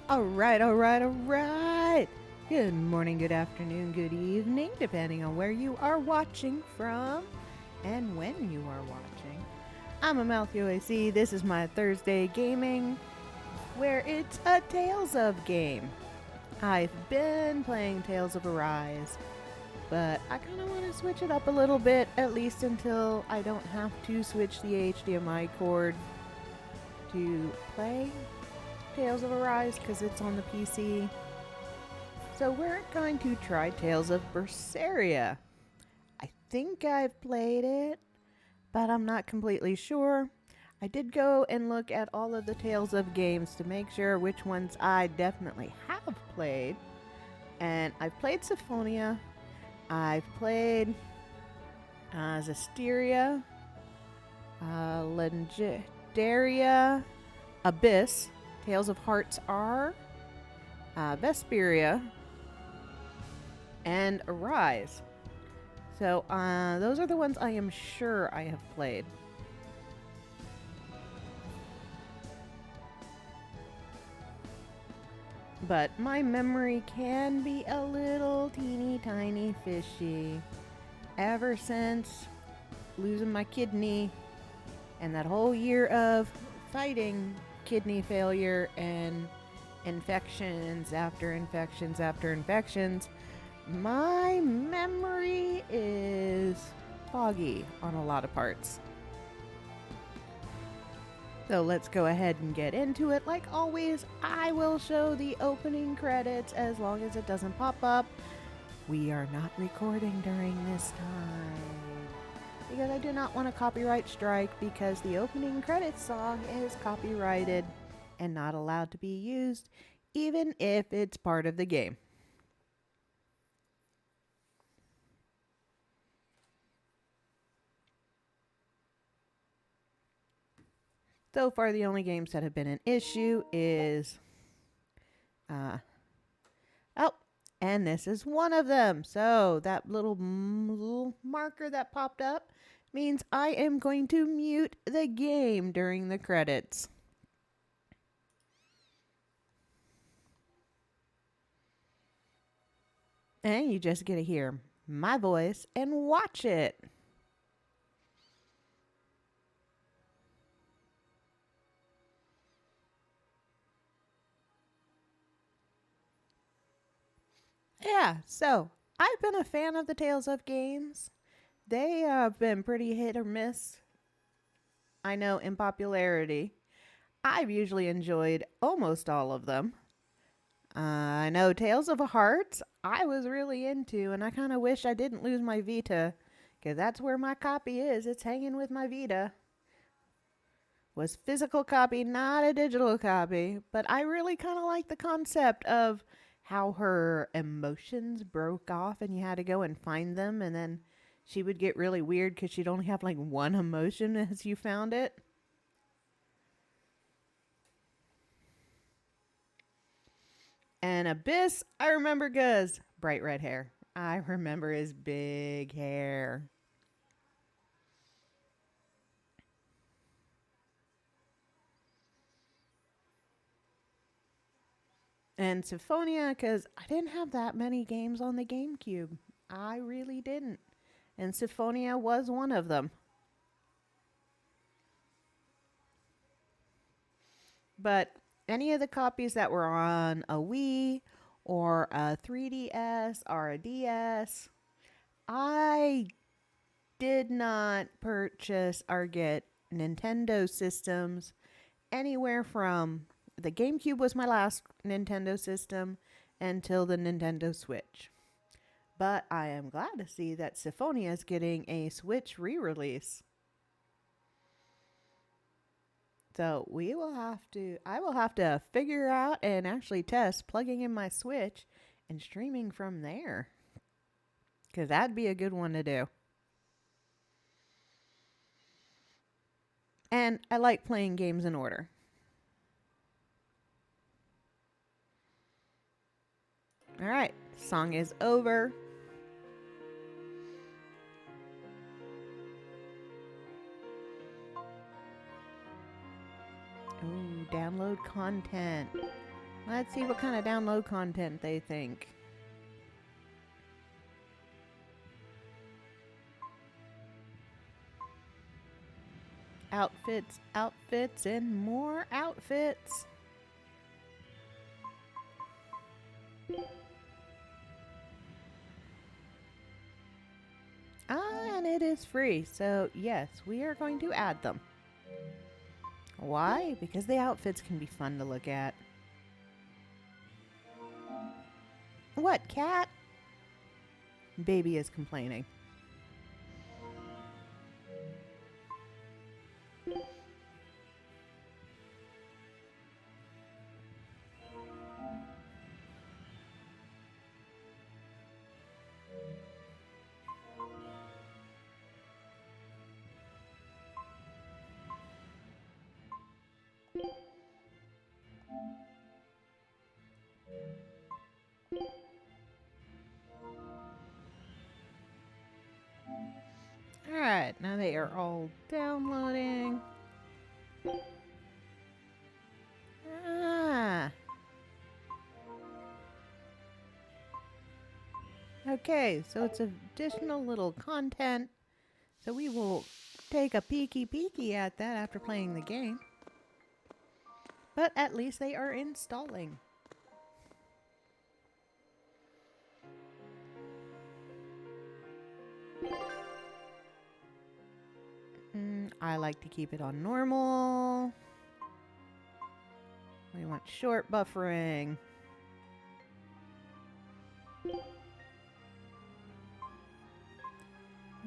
Alright. Good morning, good afternoon, good evening, depending on where you are watching from and when you are watching. I'm AmaltheaAoiSi. This is my Thursday gaming, where it's a Tales of game. I've been playing Tales of Arise, but I kind of want to switch it up a little bit, at least until I don't have to switch the HDMI cord to play Tales of Arise because it's on the PC. So we're going to try Tales of Berseria. I think I've played it, but I'm not completely sure. I did go and look at all of the Tales of games to make sure which ones I definitely have played. And I've played Symphonia, I've played Zestiria, Legendaria, Abyss, Tales of Hearts R, Vesperia, and Arise. So those are the ones I am sure I have played. But my memory can be a little teeny tiny fishy. Ever since losing my kidney and that whole year of fighting kidney failure and infections after infections after infections, my memory is foggy on a lot of parts. So let's go ahead and get into it. Like always, I will show the opening credits as long as it doesn't pop up. We are not recording during this time because I do not want a copyright strike, because the opening credits song is copyrighted and not allowed to be used, even if it's part of the game. So far, the only games that have been an issue is... and this is one of them. So that little marker that popped up means I am going to mute the game during the credits. And you just get to hear my voice and watch it. Yeah, so I've been a fan of the Tales of games. They have been pretty hit or miss, I know, in popularity. I've usually enjoyed almost all of them. I know Tales of a Heart I was really into, and I kind of wish I didn't lose my Vita, because that's where my copy is. It's hanging with my Vita. Was physical copy, not a digital copy, but I really kind of like the concept of how her emotions broke off and you had to go and find them, and then she would get really weird because she'd only have like one emotion as you found it. And Abyss, I remember because bright red hair. I remember his big hair. And Symphonia, because I didn't have that many games on the GameCube. I really didn't. And Symphonia was one of them. But any of the copies that were on a Wii or a 3DS or a DS, I did not purchase or get Nintendo systems anywhere from the GameCube was my last Nintendo system until the Nintendo Switch. But I am glad to see that Symphonia is getting a Switch re-release. So I will have to figure out and actually test plugging in my Switch and streaming from there, because that'd be a good one to do. And I like playing games in order. Alright, song is over. Ooh, download content. Let's see what kind of download content they think. Outfits, outfits, and more outfits. And it is free, so yes, we are going to add them. Why? Because the outfits can be fun to look at. What, cat? Baby is complaining. Alright, now they are all downloading. Okay, so it's additional little content. So we will take a peeky at that after playing the game. But at least they are installing. I like to keep it on normal. We want short buffering.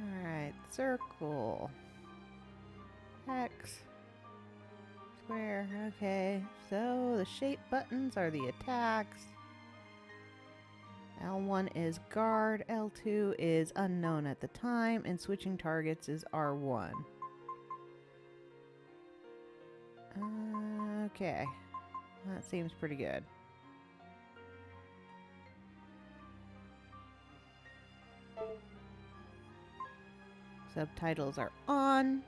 Alright, circle. X. Square, okay. So the shape buttons are the attacks. L1 is guard, L2 is unknown at the time, and switching targets is R1. Okay, that seems pretty good. Subtitles are on,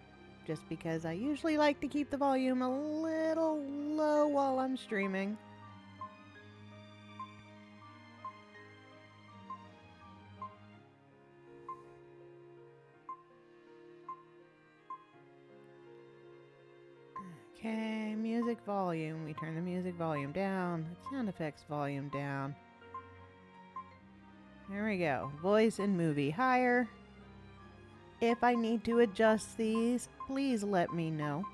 just because I usually like to keep the volume a little low while I'm streaming. Okay, music volume. We turn the music volume down. Sound effects volume down. There we go. Voice and movie higher. If I need to adjust these, please let me know.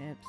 Oops.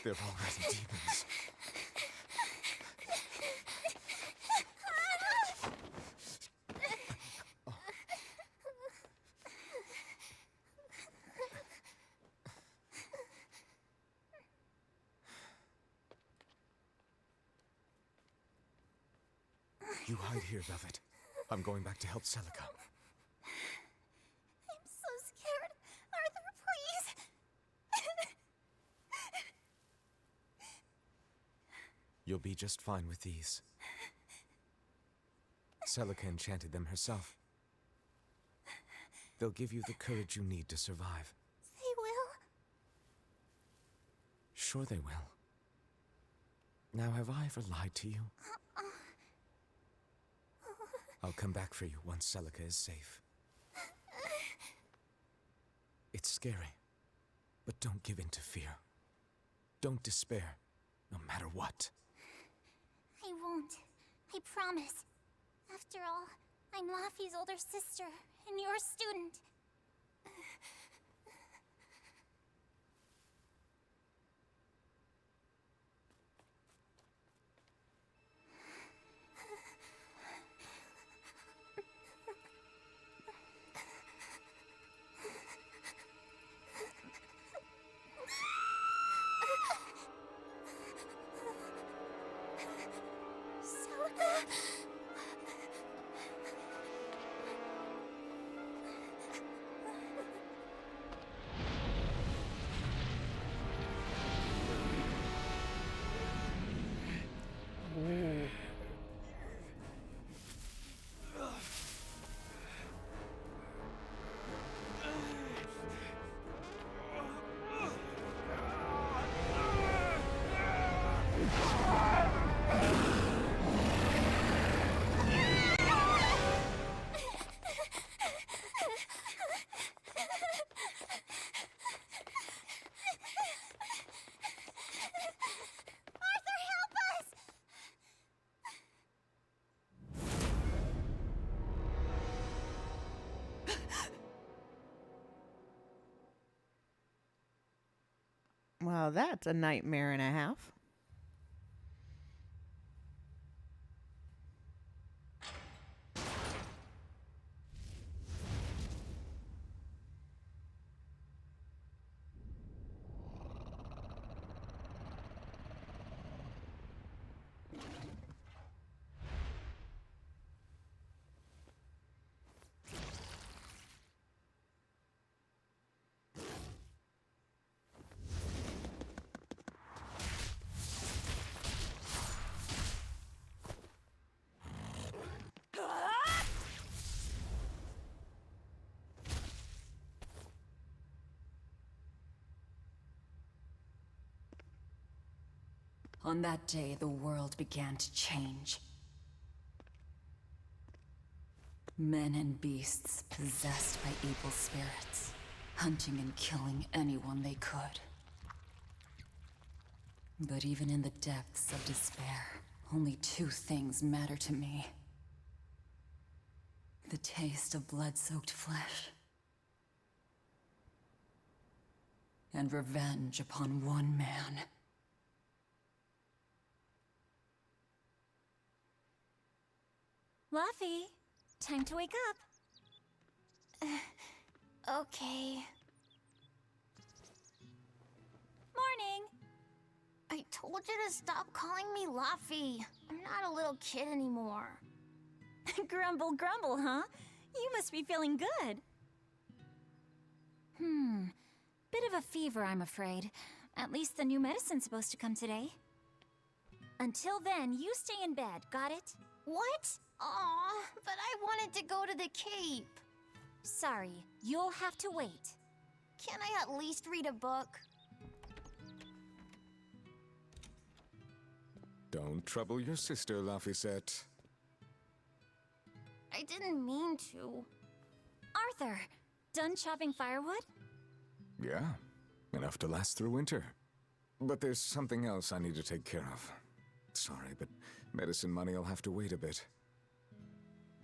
They're already demons. You hide here, Velvet. I'm going back to help Celica. I'm so scared. Arthur, please. You'll be just fine with these. Celica enchanted them herself. They'll give you the courage you need to survive. They will? Sure they will. Now, have I ever lied to you? I'll come back for you once Celica is safe. It's scary. But don't give in to fear. Don't despair, no matter what. I won't. I promise. After all, I'm Laffy's older sister, and your student. Well, that's a nightmare and a half. On that day, the world began to change. Men and beasts possessed by evil spirits, hunting and killing anyone they could. But even in the depths of despair, only two things matter to me. The taste of blood-soaked flesh, and revenge upon one man. Laffy, time to wake up. Okay. Morning. I told you to stop calling me Laffy. I'm not a little kid anymore. Grumble, grumble, huh? You must be feeling good. Bit of a fever, I'm afraid. At least the new medicine's supposed to come today. Until then, you stay in bed, got it? What? Aw, but I wanted to go to the cape. Sorry, you'll have to wait. Can't I at least read a book? Don't trouble your sister, Laphicet. I didn't mean to. Arthur, done chopping firewood? Yeah, enough to last through winter. But there's something else I need to take care of. Sorry, but medicine money will have to wait a bit.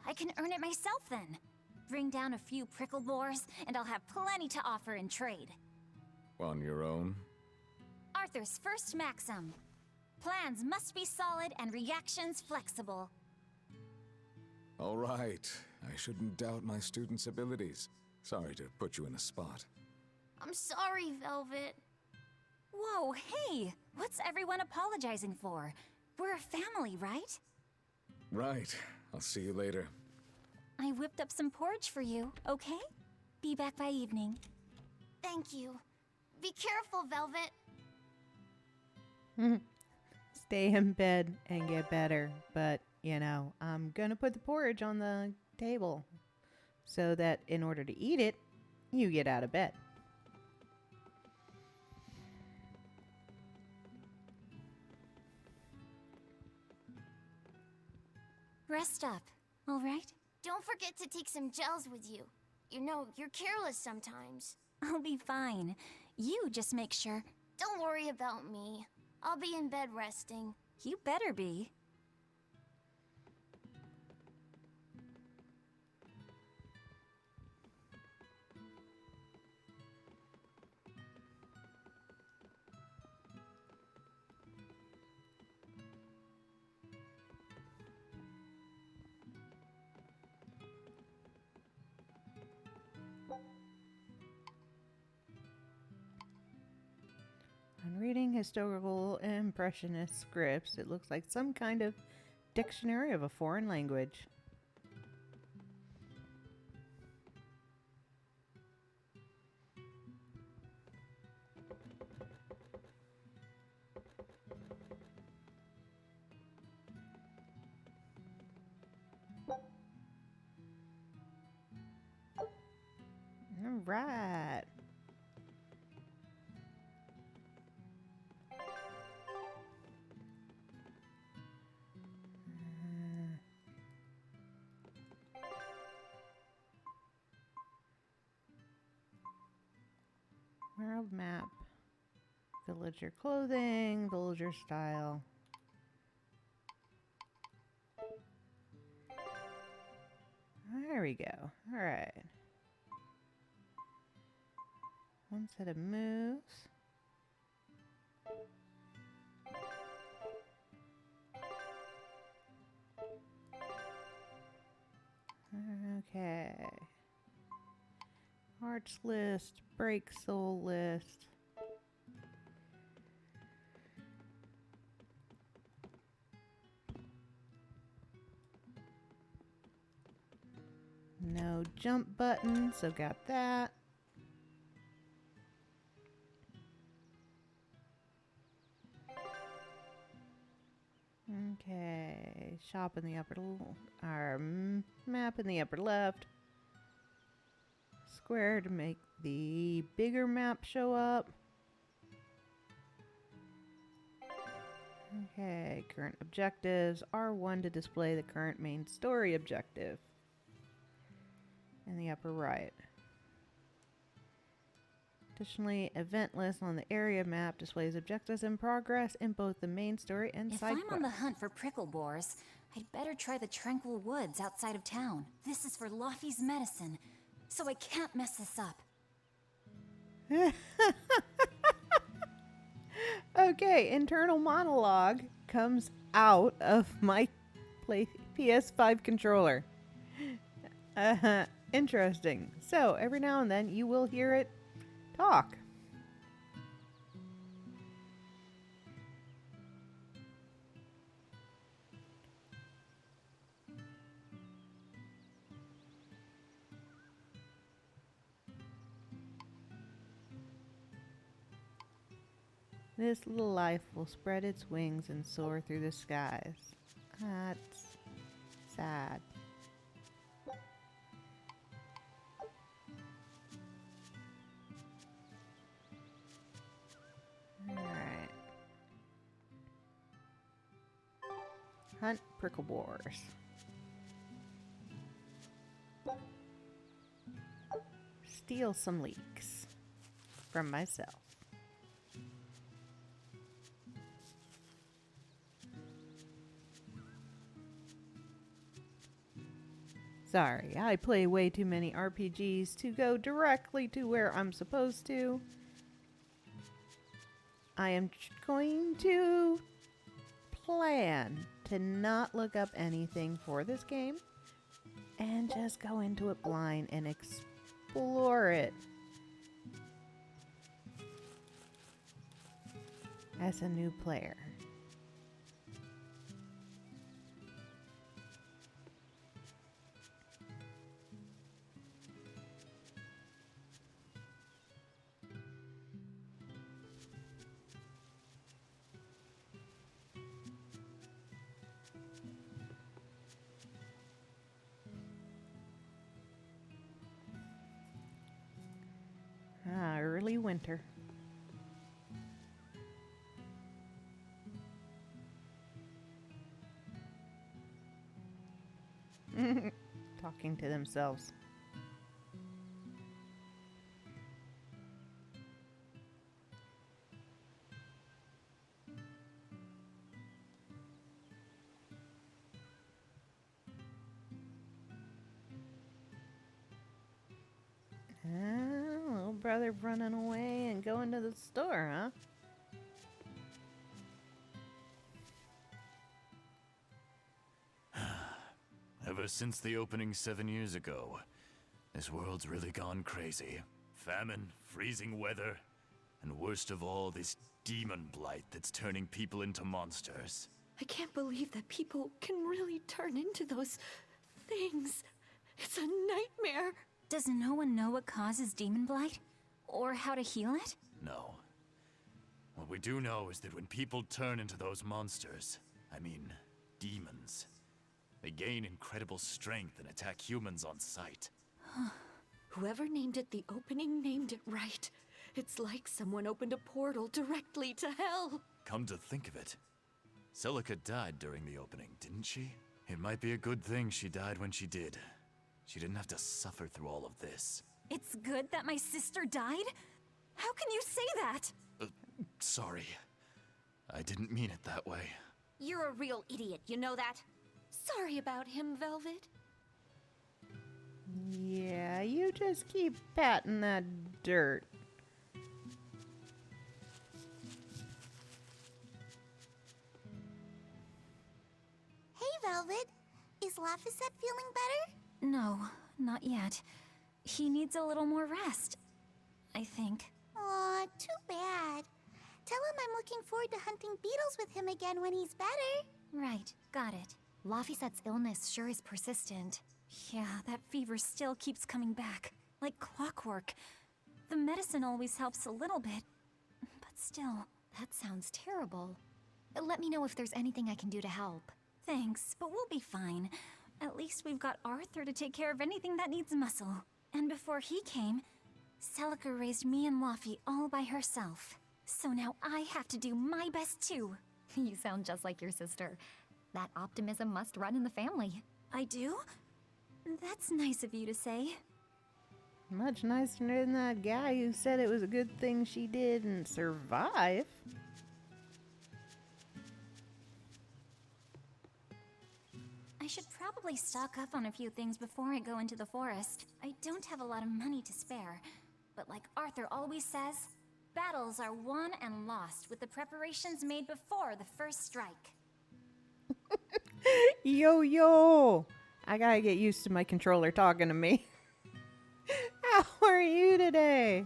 I can earn it myself then. Bring down a few prickle boars, and I'll have plenty to offer in trade. On your own? Arthur's first maxim. Plans must be solid and reactions flexible. All right. I shouldn't doubt my students' abilities. Sorry to put you in a spot. I'm sorry, Velvet. Whoa, hey! What's everyone apologizing for? We're a family, right? Right. I'll see you later. I whipped up some porridge for you, okay? Be back by evening. Thank you. Be careful, Velvet. Stay in bed and get better. But, you know, I'm gonna put the porridge on the table so that in order to eat it, you get out of bed. Rest up, all right? Don't forget to take some gels with you. You know, you're careless sometimes. I'll be fine. You just make sure. Don't worry about me. I'll be in bed resting. You better be. On reading historical impressionist scripts, it looks like some kind of dictionary of a foreign language. All right. World map. Villager clothing, villager style. There we go. All right. One set of moves. Okay. Arch list, break soul list. No jump button, so got that. Okay, shop in the upper, map in the upper left. Square to make the bigger map show up. Okay, current objectives. R1 to display the current main story objective. In the upper right. Additionally, event list on the area map displays objectives in progress in both the main story and side quests. If I'm on the hunt for prickle boars, I'd better try the tranquil woods outside of town. This is for Laufey's medicine, so I can't mess this up. Okay, internal monologue comes out of my PS5 controller. Interesting. So, every now and then you will hear it talk. This little life will spread its wings and soar through the skies. That's sad. Alright. Hunt prickle boars. Steal some leeks from myself. Sorry, I play way too many RPGs to go directly to where I'm supposed to. I am going to plan to not look up anything for this game and just go into it blind and explore it as a new player. Early winter. Talking to themselves. Little brother running away and going to the store, huh? Ever since the opening 7 years ago, this world's really gone crazy. Famine, freezing weather, and worst of all, this demon blight that's turning people into monsters. I can't believe that people can really turn into those things. It's a nightmare. Does no one know what causes demon blight? Or how to heal it? No. What we do know is that when people turn into those monsters, I mean, demons, they gain incredible strength and attack humans on sight. Whoever named it the opening named it right. It's like someone opened a portal directly to hell. Come to think of it, Celica died during the opening, didn't she? It might be a good thing she died when she did. She didn't have to suffer through all of this. It's good that my sister died? How can you say that? Sorry. I didn't mean it that way. You're a real idiot, you know that? Sorry about him, Velvet. Yeah, you just keep patting that dirt. Hey, Velvet. Is Laphicet feeling better? No, not yet. He needs a little more rest, I think. Aw, too bad. Tell him I'm looking forward to hunting beetles with him again when he's better. Right, got it. Laphicet's illness sure is persistent. Yeah, that fever still keeps coming back. Like clockwork. The medicine always helps a little bit, but still. That sounds terrible. Let me know if there's anything I can do to help. Thanks, but we'll be fine. At least we've got Arthur to take care of anything that needs muscle. And before he came, Celica raised me and Laffy all by herself. So now I have to do my best too. You sound just like your sister. That optimism must run in the family. I do? That's nice of you to say. Much nicer than that guy who said it was a good thing she didn't survive. I should probably stock up on a few things before I go into the forest. I don't have a lot of money to spare, but like Arthur always says, battles are won and lost with the preparations made before the first strike. Yo! I gotta get used to my controller talking to me. How are you today?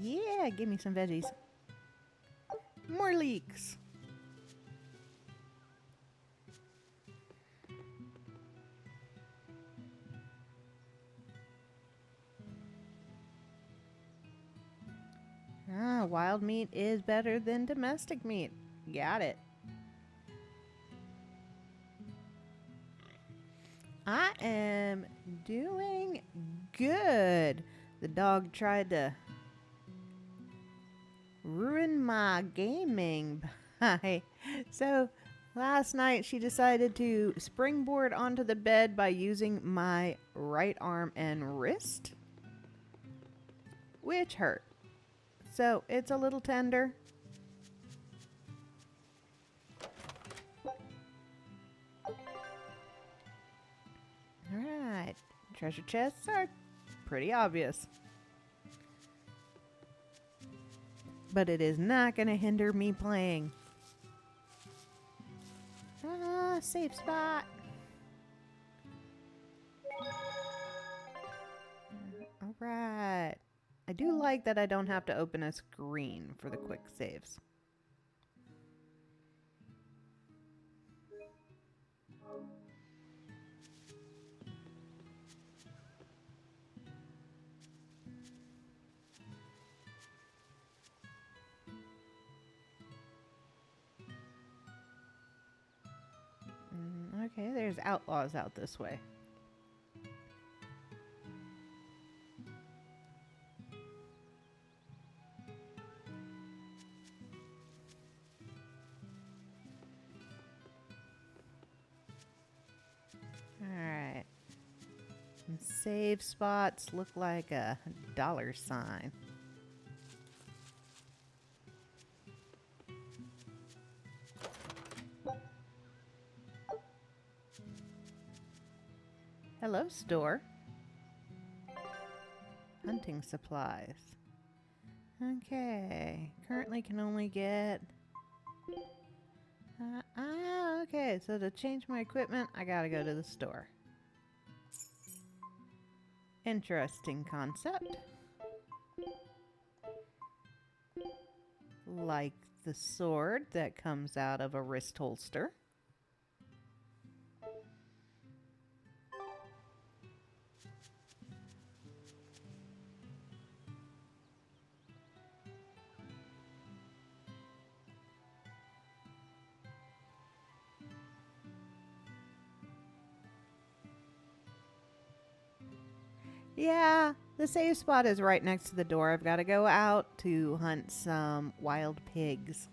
Yeah, give me some veggies. More leeks. Wild meat is better than domestic meat. Got it. I am doing good. The dog tried to ruin my gaming. So last night she decided to springboard onto the bed by using my right arm and wrist, which hurt. So it's a little tender. Alright, treasure chests are pretty obvious. But it is not going to hinder me playing. Safe spot. Alright. I do like that I don't have to open a screen for the quick saves. Okay, there's outlaws out this way. Alright. Some save spots look like a $sign. Hello, store. Hunting supplies. Okay. Currently can only get... okay. So to change my equipment, I gotta go to the store. Interesting concept. Like the sword that comes out of a wrist holster. Yeah, the save spot is right next to the door. I've got to go out to hunt some wild pigs.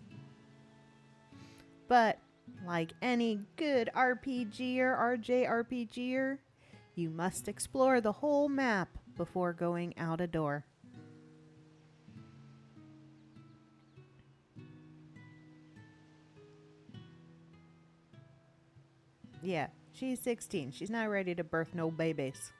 But, like any good RPGer or JRPGer, you must explore the whole map before going out a door. Yeah, she's 16. She's not ready to birth no babies.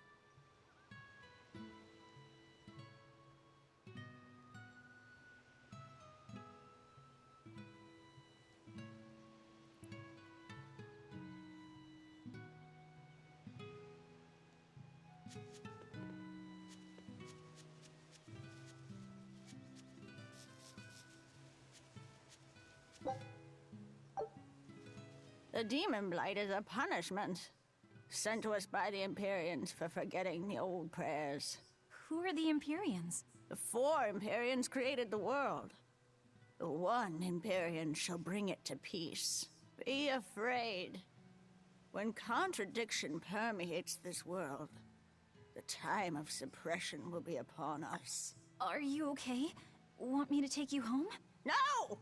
The demon blight is a punishment sent to us by the Empyreans for forgetting the old prayers. Who are the Empyreans? The 4 Empyreans created the world. The 1 Empyrean shall bring it to peace. Be afraid. When contradiction permeates this world, the time of suppression will be upon us. Are you okay? Want me to take you home? No!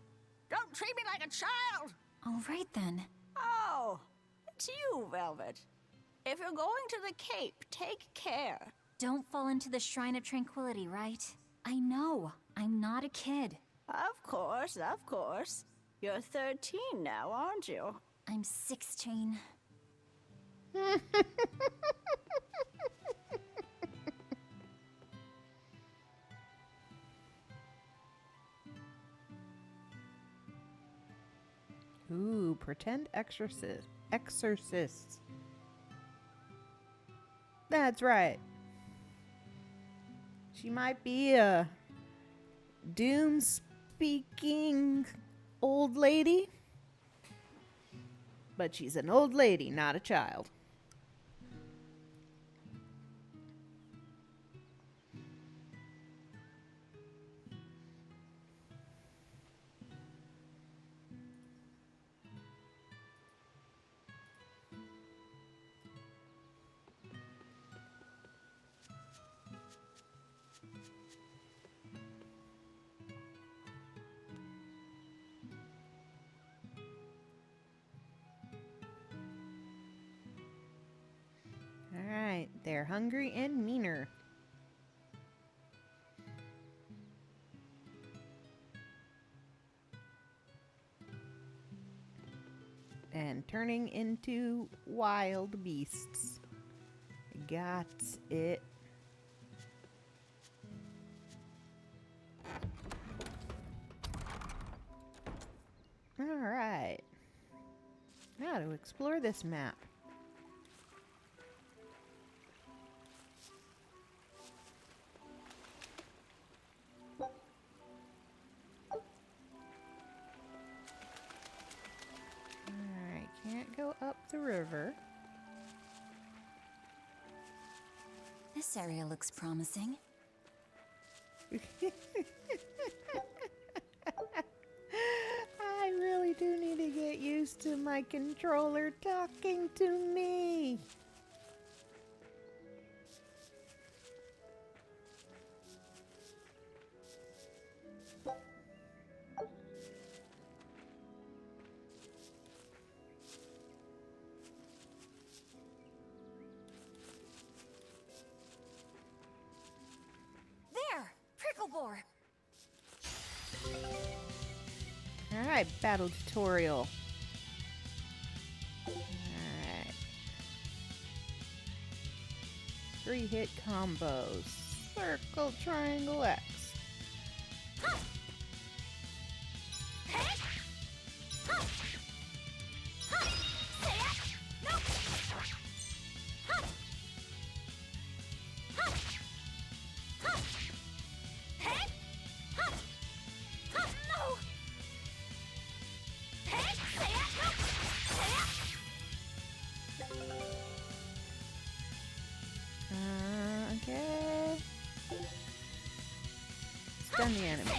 Don't treat me like a child! All right then. Oh, it's you, Velvet. If you're going to the Cape, take care. Don't fall into the Shrine of Tranquility, right? I know. I'm not a kid. Of course, of course. You're 13 now, aren't you? I'm 16. Ooh, pretend exorcists. That's right. She might be a doom-speaking old lady, but she's an old lady, not a child. Alright, they're hungry and meaner. And turning into wild beasts. Got it. Alright. Now to explore this map. Alright, can't go up the river. This area looks promising. I really do need to get used to my controller talking to me. Try battle tutorial. Alright. 3-hit combos. Circle, triangle, X. Okay. Stun the enemy.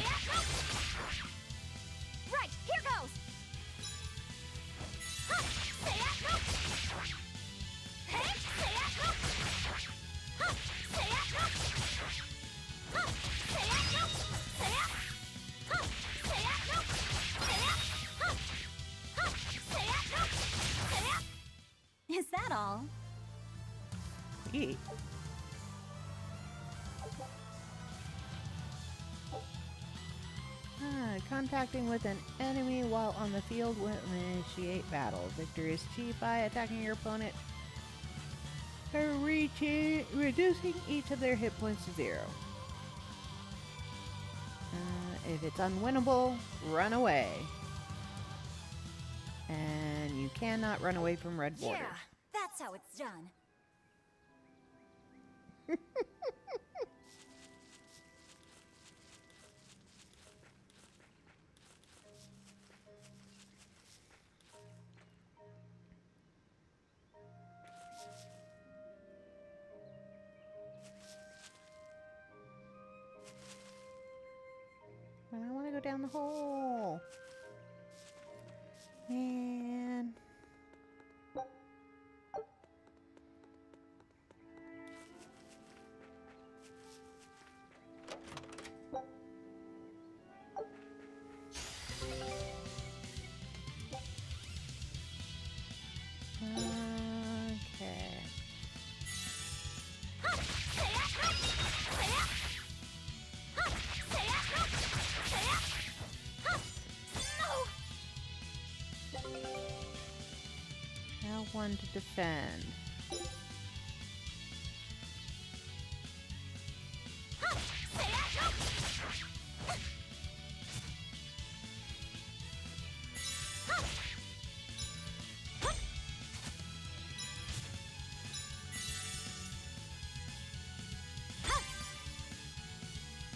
Right, here goes. Is that all? Sweet. Contacting with an enemy while on the field will initiate battle. Victory is achieved by attacking your opponent, reducing each of their hit points to 0. If it's unwinnable, run away. And you cannot run away from red borders. Yeah, that's how it's done. I want to go down the hole. Man. Okay. Now one to defend.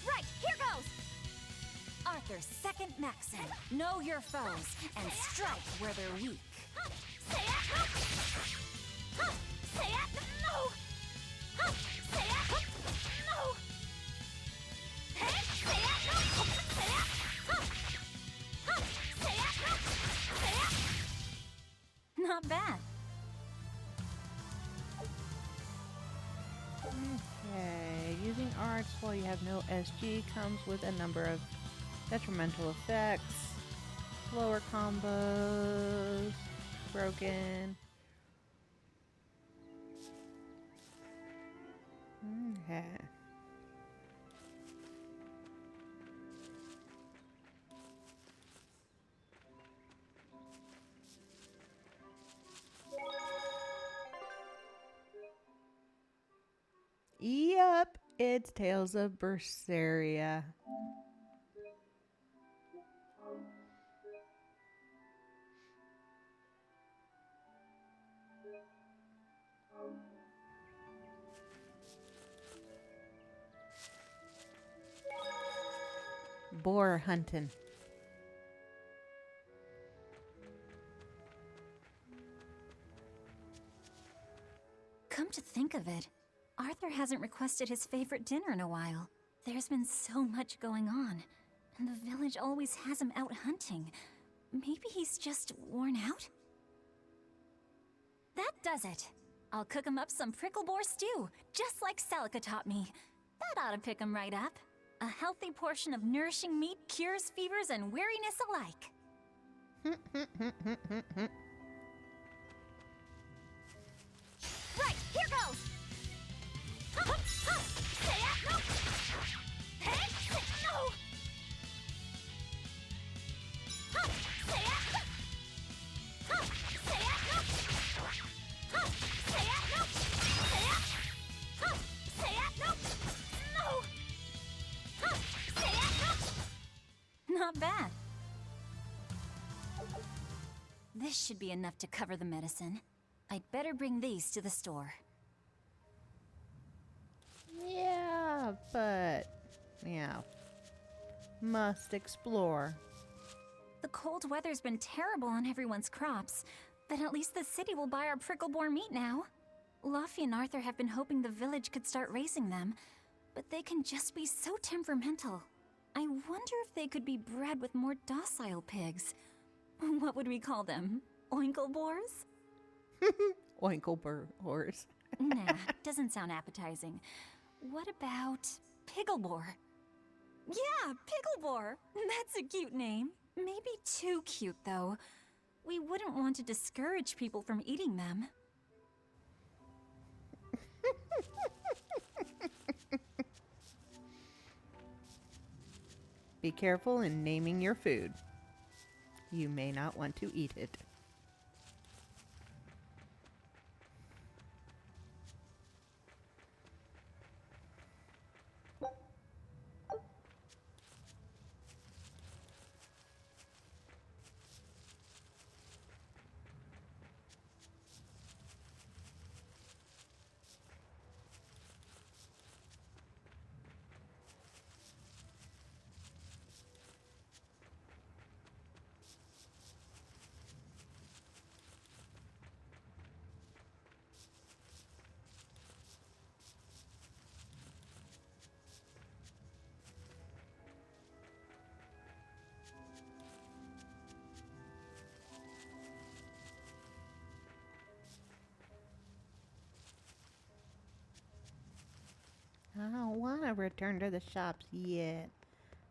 Right, here goes. Arthur's second maxim. Know your foes and strike where they're weak. Not bad. Okay, using arts while you have no SG comes with a number of detrimental effects. Slower combos, broken. Okay. Yep, it's Tales of Berseria. Boar hunting. Come to think of it, Arthur hasn't requested his favorite dinner in a while. There's been so much going on, and the village always has him out hunting. Maybe he's just worn out? That does it. I'll cook him up some prickle boar stew, just like Celica taught me. That ought to pick him right up. A healthy portion of nourishing meat cures fevers and weariness alike. Right, here goes. No. Not bad. This should be enough to cover the medicine. I'd better bring these to the store. Yeah, but... yeah. Must explore. The cold weather's been terrible on everyone's crops, but at least the city will buy our prickle-boar meat now. Luffy and Arthur have been hoping the village could start raising them, but they can just be so temperamental. I wonder if they could be bred with more docile pigs. What would we call them? Oinkle-boars? Oinkle-boars. Nah, doesn't sound appetizing. What about Piggleboar? Yeah, Piggleboar! That's a cute name. Maybe too cute, though. We wouldn't want to discourage people from eating them. Be careful in naming your food. You may not want to eat it. I don't want to return to the shops yet.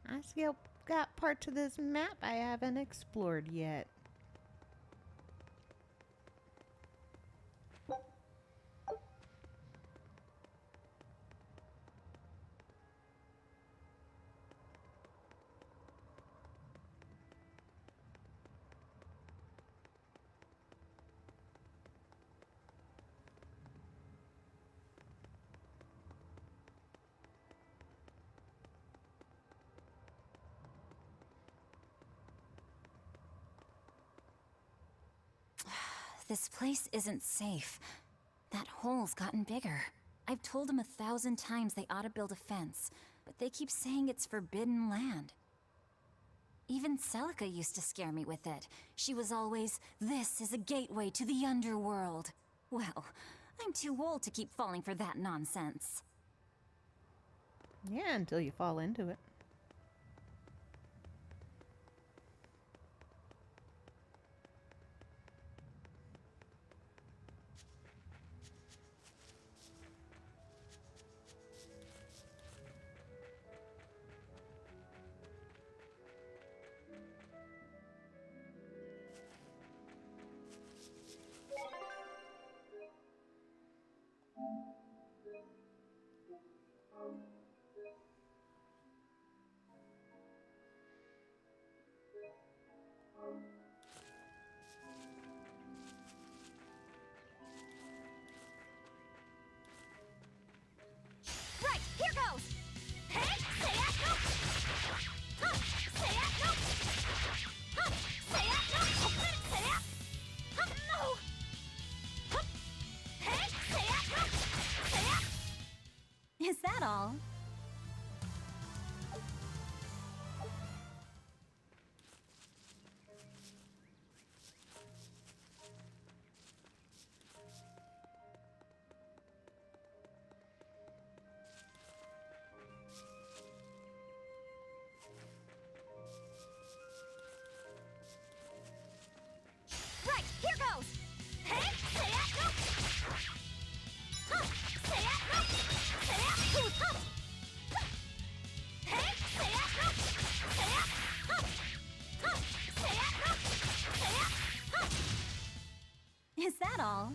I still got parts of this map I haven't explored yet. This place isn't safe. That hole's gotten bigger. I've told them 1,000 times they ought to build a fence, but they keep saying it's forbidden land. Even Celica used to scare me with it. She was always, "This is a gateway to the underworld." Well, I'm too old to keep falling for that nonsense. Yeah, until you fall into it. Right, here goes! Hey, say it, no! Huh, say it, no! Huh, say it, no! Say it! Huh, no! Huh, hey, say it, no! Say it! Is that all? Right, here goes! Hey, say it, no! Huh, say it, no! Say it! Huh! Hey, say it, no! Say it! Huh! Huh! Say it, no! Say it! Huh! Is that all?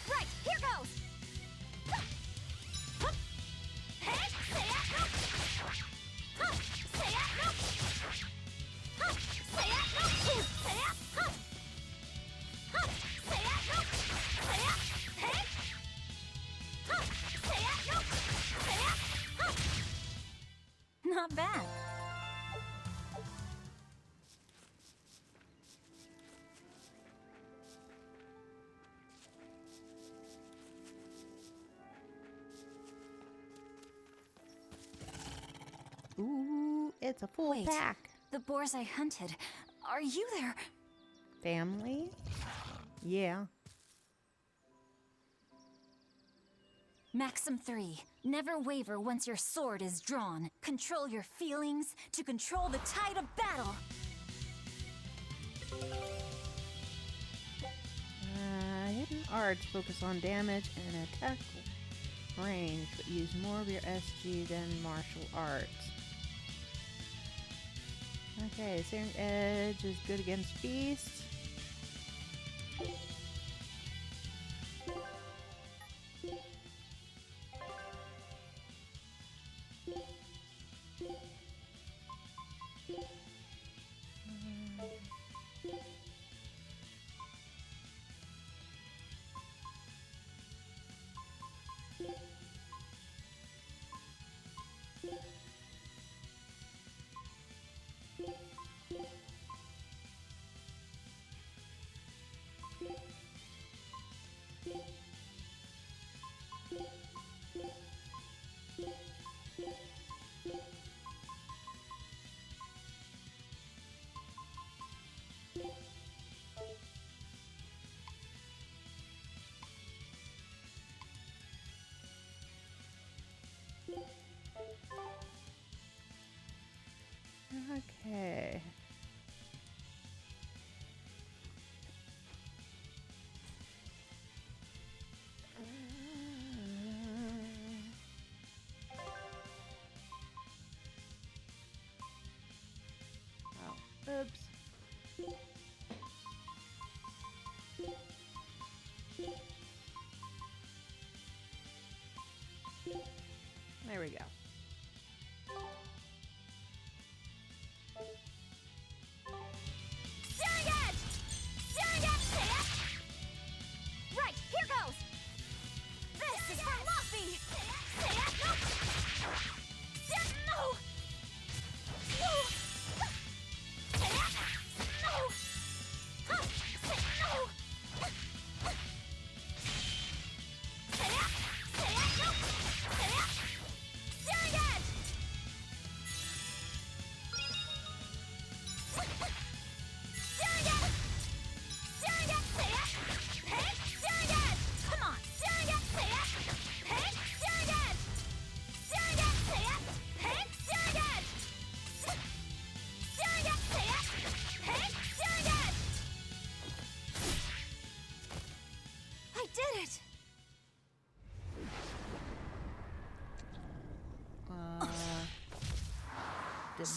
Right, here goes! Huh! Hey, say it, no! Huh! Say it, no! Huh! Say it, no! Say it! Huh! Huh! Say it, no! Say it! Hey! Huh! Say it, no! Say it! Huh! It's a full Wait. pack. The boars I hunted. Are you their... Family? Yeah. Maxim 3. Never waver once your sword is drawn. Control your feelings to control the tide of battle. Hidden arts focus on damage and attack range, but use more of your SG than martial arts. Okay, Searing Edge is good against beasts. Okay. Oh, oops. There we go. Right, here goes! This is for Luffy! No! No!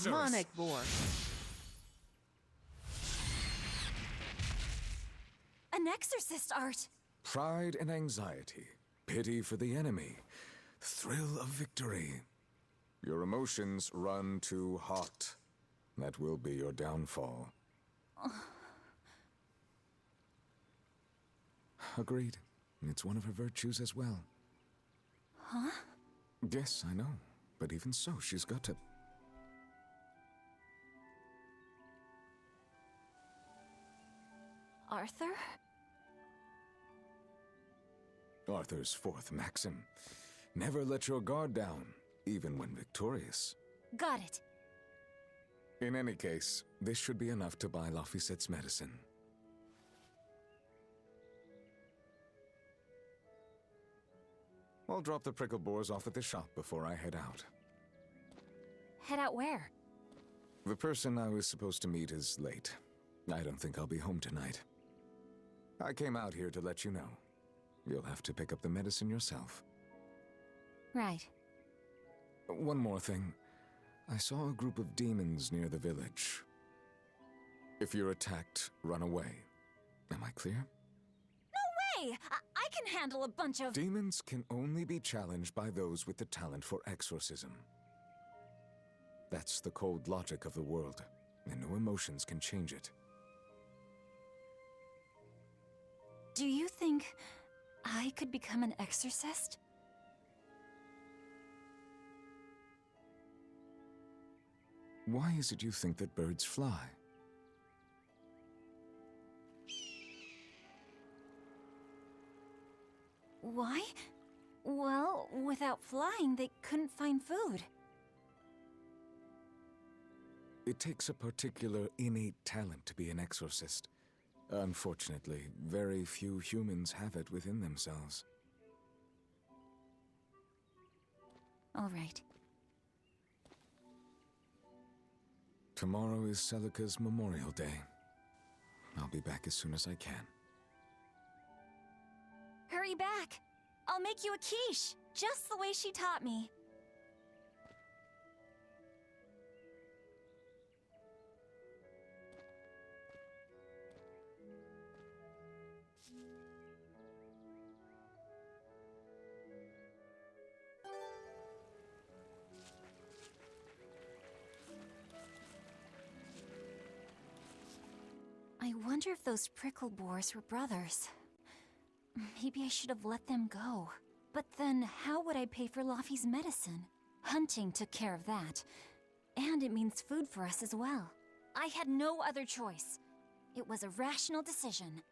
Demonic boar. An exorcist art. Pride and anxiety, pity for the enemy, thrill of victory. Your emotions run too hot. That will be your downfall. Agreed. It's one of her virtues as well. Huh? Yes, I know. But even so, she's got to... Arthur? Arthur's fourth maxim. Never let your guard down, even when victorious. Got it. In any case, this should be enough to buy Laphicet's medicine. I'll drop the prickle boars off at the shop before I head out. Head out where? The person I was supposed to meet is late. I don't think I'll be home tonight. I came out here to let you know. You'll have to pick up the medicine yourself. Right. One more thing. I saw a group of demons near the village. If you're attacked, run away. Am I clear? No way! I can handle a bunch of... Demons can only be challenged by those with the talent for exorcism. That's the cold logic of the world, and no emotions can change it. Do you think I could become an exorcist? Why is it you think that birds fly? Why? Well, without flying, they couldn't find food. It takes a particular innate talent to be an exorcist. Unfortunately, very few humans have it within themselves. All right. Tomorrow is Celica's Memorial Day. I'll be back as soon as I can. Hurry back! I'll make you a quiche, just the way she taught me. I wonder if those prickle boars were brothers. Maybe I should have let them go. But then, how would I pay for Laffy's medicine? Hunting took care of that. And it means food for us as well. I had no other choice. It was a rational decision.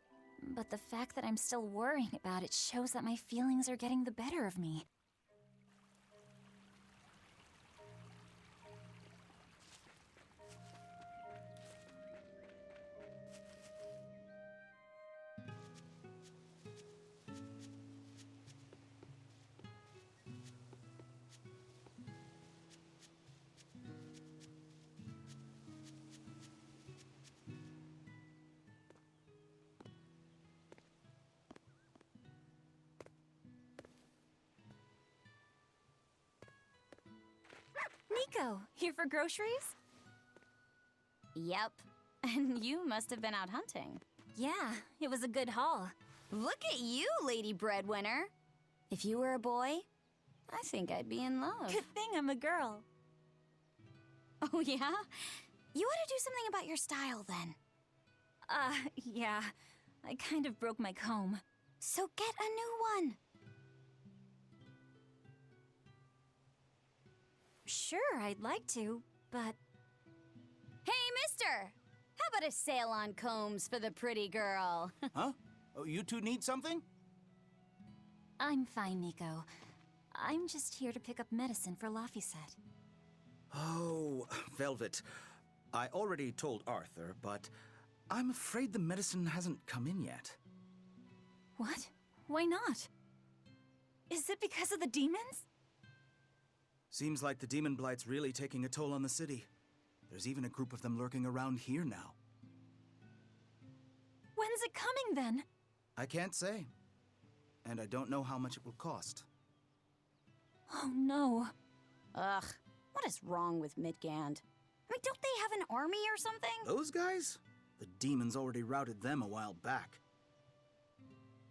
But the fact that I'm still worrying about it shows that my feelings are getting the better of me. Nico, here for groceries? Yep. And you must have been out hunting. Yeah, it was a good haul. Look at you, Lady Breadwinner. If you were a boy, I think I'd be in love. Good thing I'm a girl. Oh, yeah? You ought to do something about your style, then. Yeah. I kind of broke my comb. So get a new one. Sure, I'd like to, but... Hey, mister! How about a sale on combs for the pretty girl? Huh? Oh, you two need something? I'm fine, Nico. I'm just here to pick up medicine for Laffy said. Oh, Velvet. I already told Arthur, but I'm afraid the medicine hasn't come in yet. What? Why not? Is it because of the demons? Seems like the demon blight's really taking a toll on the city. There's even a group of them lurking around here now. When's it coming, then? I can't say. And I don't know how much it will cost. Oh, no. Ugh, what is wrong with Midgand? I mean, don't they have an army or something? Those guys? The demons already routed them a while back.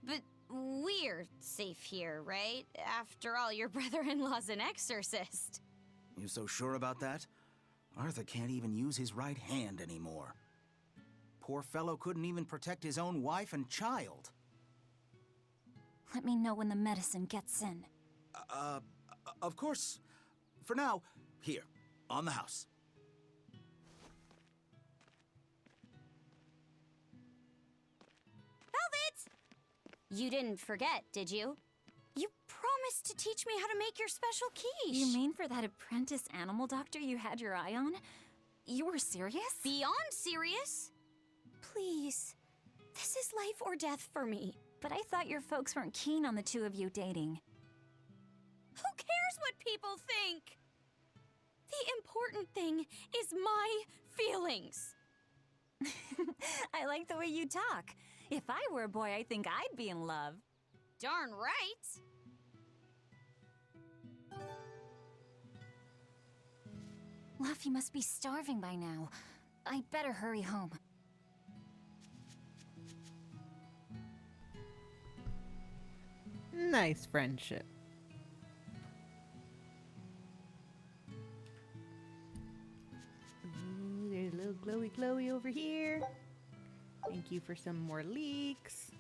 But we're safe here, right? After all, your brother-in-law's an exorcist. You so sure about that? Arthur can't even use his right hand anymore. Poor fellow couldn't even protect his own wife and child. Let me know when the medicine gets in. Of course. For now, here, on the house. Velvet! You didn't forget, did you? You promised to teach me how to make your special quiche. You mean for that apprentice animal doctor you had your eye on? You were serious? Beyond serious? Please. This is life or death for me. But I thought your folks weren't keen on the two of you dating. Who cares what people think? The important thing is my feelings. I like the way you talk. If I were a boy, I think I'd be in love. Darn right. Laffy must be starving by now. I'd better hurry home. Nice friendship. Ooh, there's a little glowy over here. Thank you for some more leeks.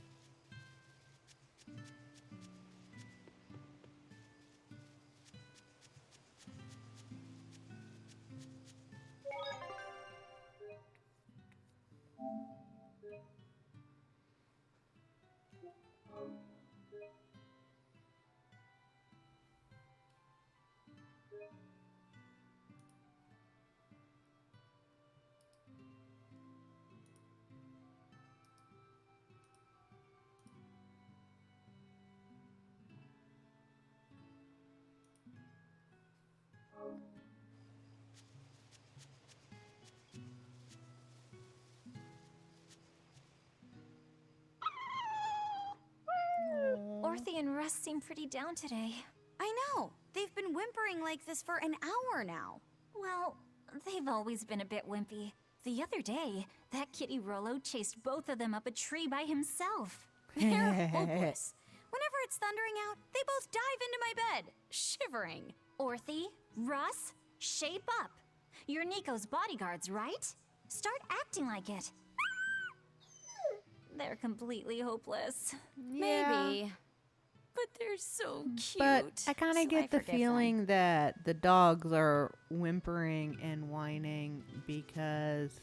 Dorothy and Russ seem pretty down today. I know. They've been whimpering like this for an hour now. Well, they've always been a bit wimpy. The other day, that kitty Rollo chased both of them up a tree by himself. They're hopeless. Whenever it's thundering out, they both dive into my bed, shivering. Orthy, Russ, shape up. You're Nico's bodyguards, right? Start acting like it. They're completely hopeless. Maybe. But they're so cute. But I kind so of get the forgive feeling that the dogs are whimpering and whining because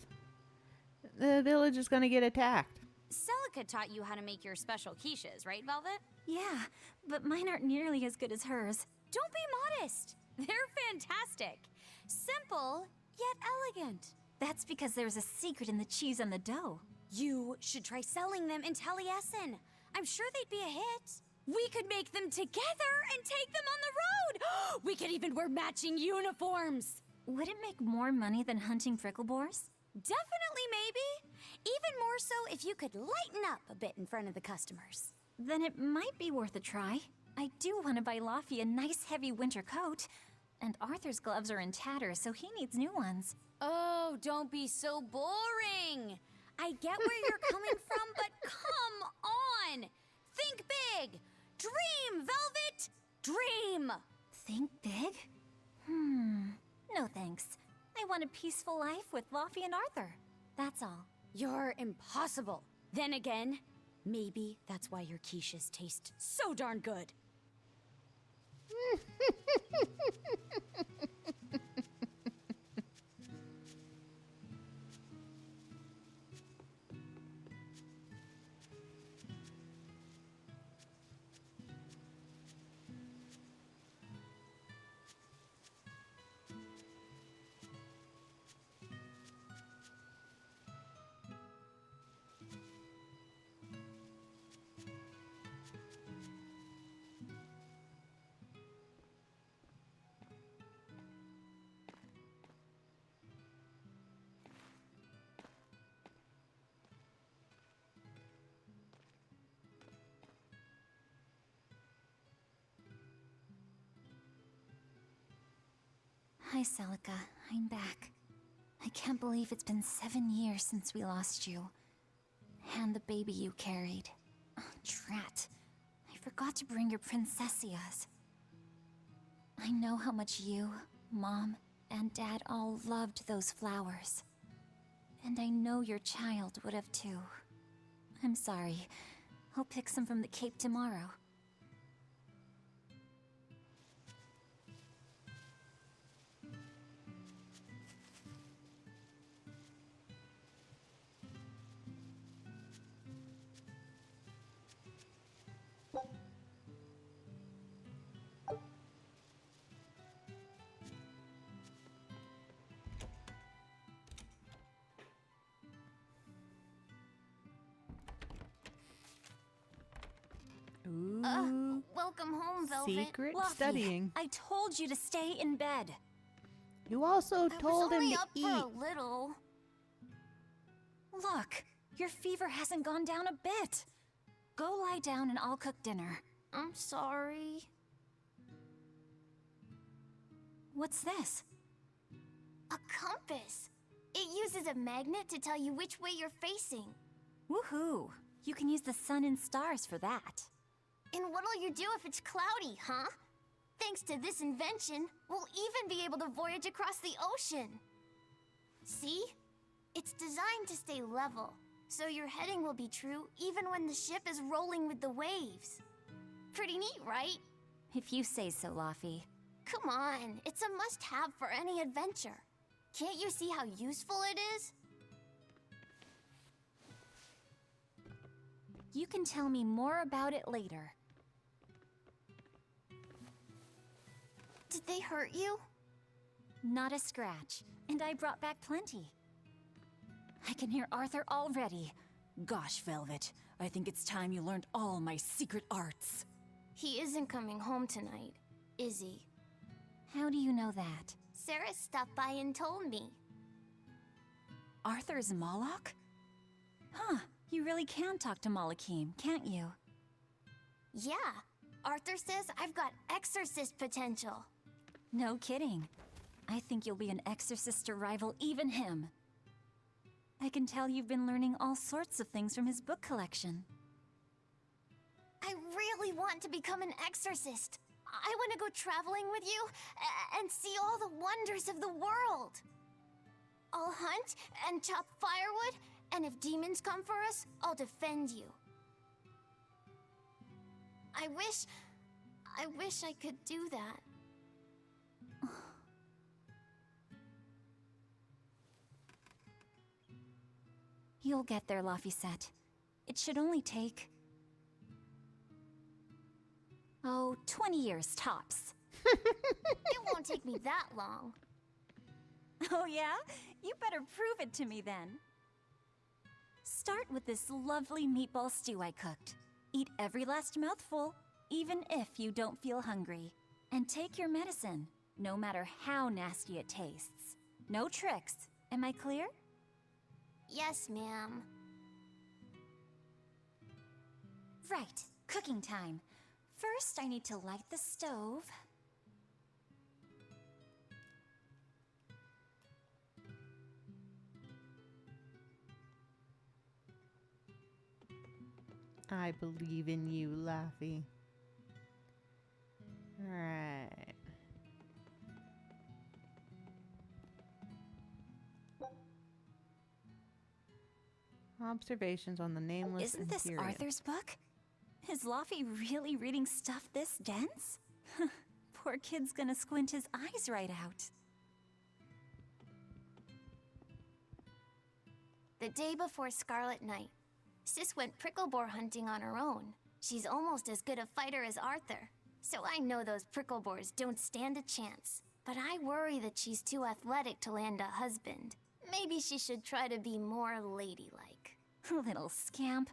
the village is going to get attacked. Celica taught you how to make your special quiches, right, Velvet? Yeah, but mine aren't nearly as good as hers. Don't be modest. They're fantastic. Simple, yet elegant. That's because there's a secret in the cheese on the dough. You should try selling them in Taliesin. I'm sure they'd be a hit. We could make them together and take them on the road. We could even wear matching uniforms. Would it make more money than hunting fricklebores? Definitely, maybe. Even more so if you could lighten up a bit in front of the customers. Then it might be worth a try. I do want to buy Laffy a nice heavy winter coat. And Arthur's gloves are in tatters, so he needs new ones. Oh, don't be so boring. I get where you're coming from, but come on. Think big. Dream, Velvet. Dream. Think big? No thanks. I want a peaceful life with Laffy and Arthur. That's all. You're impossible. Then again, maybe that's why your quiches taste so darn good. Hi, Celica. I'm back. I can't believe it's been 7 years since we lost you. And the baby you carried. Oh, drat. I forgot to bring your princessias. I know how much you, Mom, and Dad all loved those flowers. And I know your child would have too. I'm sorry. I'll pick some from the cape tomorrow. Ooh, Welcome home, Velvet. secret Laffy, studying. I told you to stay in bed. You also I told was him only to up eat. for a little. Look, your fever hasn't gone down a bit. Go lie down and I'll cook dinner. I'm sorry. What's this? A compass. It uses a magnet to tell you which way you're facing. Woohoo! You can use the sun and stars for that. And what'll you do if it's cloudy, huh? Thanks to this invention, we'll even be able to voyage across the ocean. See? It's designed to stay level, so your heading will be true even when the ship is rolling with the waves. Pretty neat, right? If you say so, Laffy. Come on, it's a must-have for any adventure. Can't you see how useful it is? You can tell me more about it later. Did they hurt you? Not a scratch, and I brought back plenty. I can hear Arthur already. Gosh, Velvet, I think it's time you learned all my secret arts. He isn't coming home tonight, is he? How do you know that? Sarah stopped by and told me. Arthur's Moloch? Huh, you really can talk to Malakim, can't you? Yeah, Arthur says I've got exorcist potential. No kidding. I think you'll be an exorcist to rival even him. I can tell you've been learning all sorts of things from his book collection. I really want to become an exorcist. I want to go traveling with you and see all the wonders of the world. I'll hunt and chop firewood, and if demons come for us, I'll defend you. I wish I could do that. You'll get there, Laphicet. It should only take... 20 years tops. It won't take me that long. Oh yeah? You better prove it to me then. Start with this lovely meatball stew I cooked. Eat every last mouthful, even if you don't feel hungry. And take your medicine, no matter how nasty it tastes. No tricks. Am I clear? Yes, ma'am. Right, cooking time. First, I need to light the stove. I believe in you, Laffy. Alright. Observations on the nameless Isn't this Imperium. Arthur's book? Is Laffy really reading stuff this dense? Poor kid's gonna squint his eyes right out. The day before Scarlet Night, Sis went prickle boar hunting on her own. She's almost as good a fighter as Arthur, so I know those prickle boars don't stand a chance. But I worry that she's too athletic to land a husband. Maybe she should try to be more ladylike. Little scamp.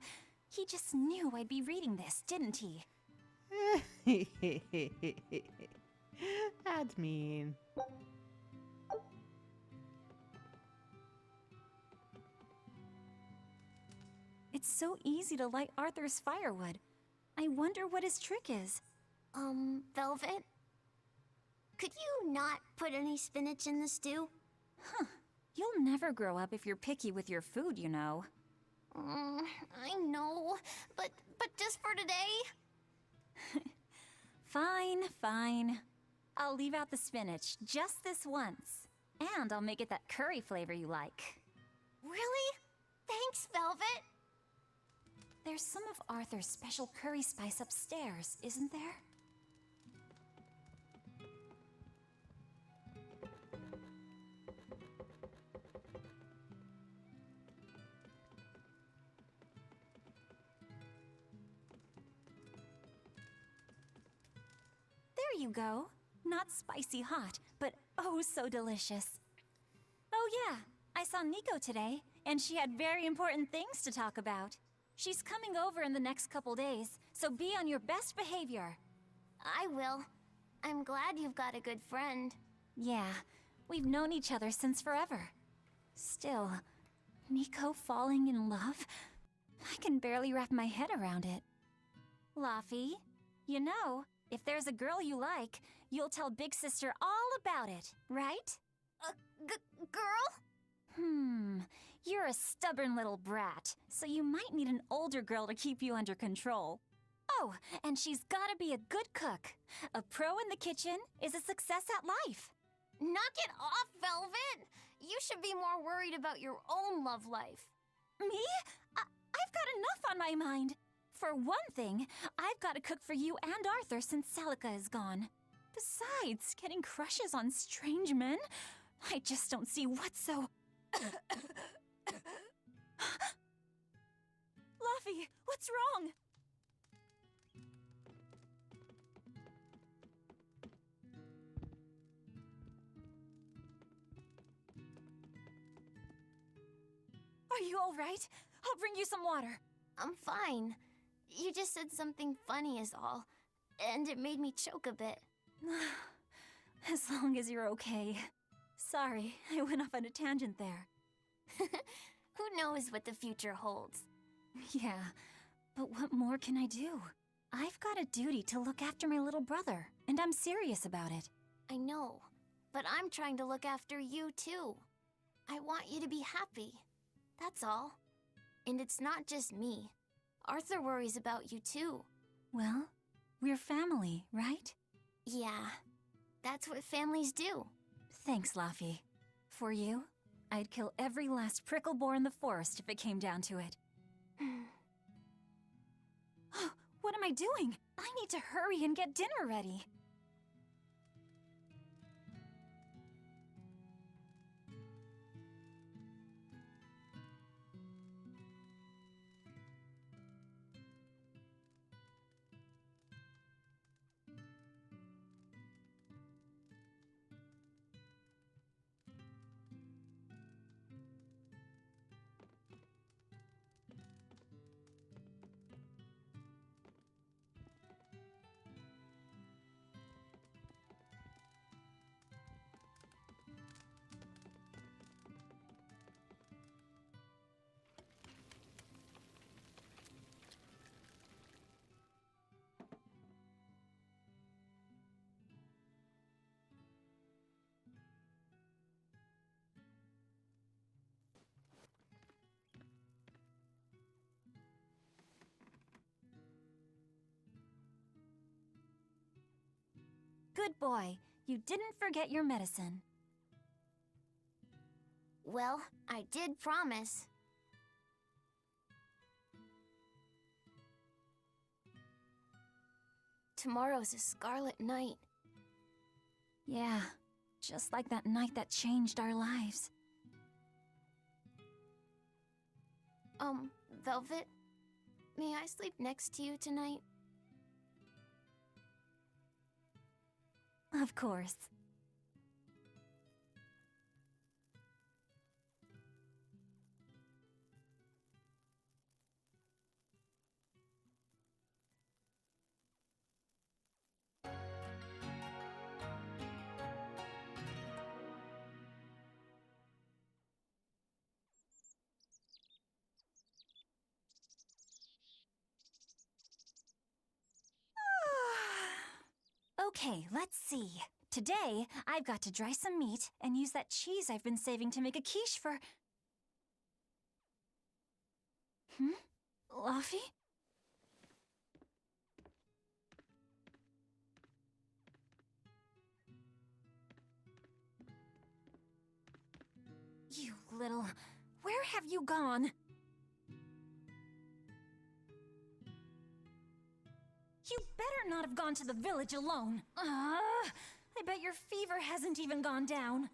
He just knew I'd be reading this, didn't he? That's mean. It's so easy to light Arthur's firewood. I wonder what his trick is. Velvet? Could you not put any spinach in the stew? Huh. You'll never grow up if you're picky with your food, you know. I know, but just for today? Fine, fine. I'll leave out the spinach just this once. And I'll make it that curry flavor you like. Really? Thanks, Velvet. There's some of Arthur's special curry spice upstairs, isn't there? There you go. Not spicy hot, but oh so delicious. Oh yeah, I saw Nico today, and she had very important things to talk about. She's coming over in the next couple days, so be on your best behavior. I will. I'm glad you've got a good friend. Yeah, we've known each other since forever. Still, Nico falling in love? I can barely wrap my head around it. Laffy, you know, if there's a girl you like, you'll tell Big Sister all about it, right? A girl? You're a stubborn little brat, so you might need an older girl to keep you under control. Oh, and she's gotta be a good cook. A pro in the kitchen is a success at life. Knock it off, Velvet! You should be more worried about your own love life. Me? I've got enough on my mind. For one thing, I've got to cook for you and Arthur since Celica is gone. Besides, getting crushes on strange men? I just don't see what's so... Laffy, what's wrong? Are you all right? I'll bring you some water. I'm fine. You just said something funny is all, and it made me choke a bit. As long as you're okay. Sorry, I went off on a tangent there. Who knows what the future holds? Yeah, but what more can I do? I've got a duty to look after my little brother, and I'm serious about it. I know, but I'm trying to look after you too. I want you to be happy. That's all. And it's not just me. Arthur worries about you too. Well, we're family, right? Yeah, that's what families do. Thanks, Laffy. For you, I'd kill every last prickle boar in the forest if it came down to it. What am I doing? I need to hurry and get dinner ready. Good boy. You didn't forget your medicine. Well, I did promise. Tomorrow's a scarlet night. Yeah, just like that night that changed our lives. Velvet, may I sleep next to you tonight? Of course. Okay, let's see. Today, I've got to dry some meat and use that cheese I've been saving to make a quiche for... Laffy? You little... Where have you gone? You better not have gone to the village alone. I bet your fever hasn't even gone down.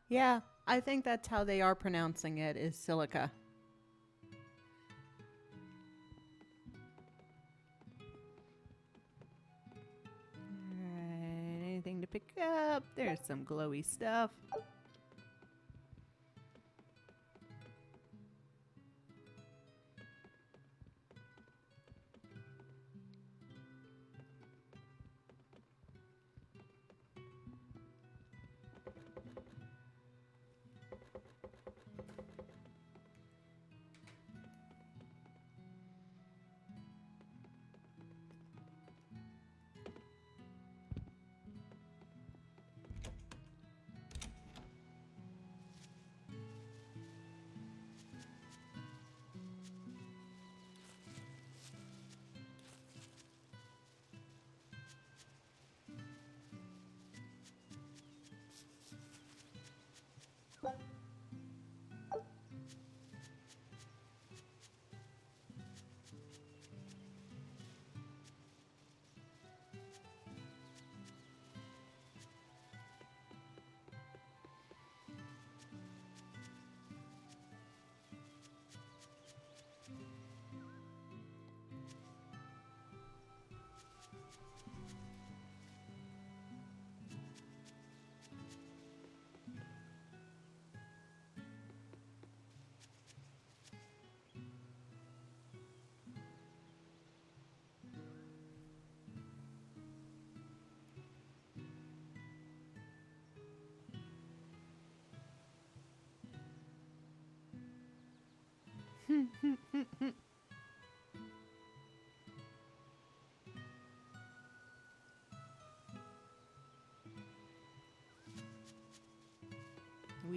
Yeah, I think that's how they are pronouncing it, is silica. Alright, anything to pick up? There's some glowy stuff.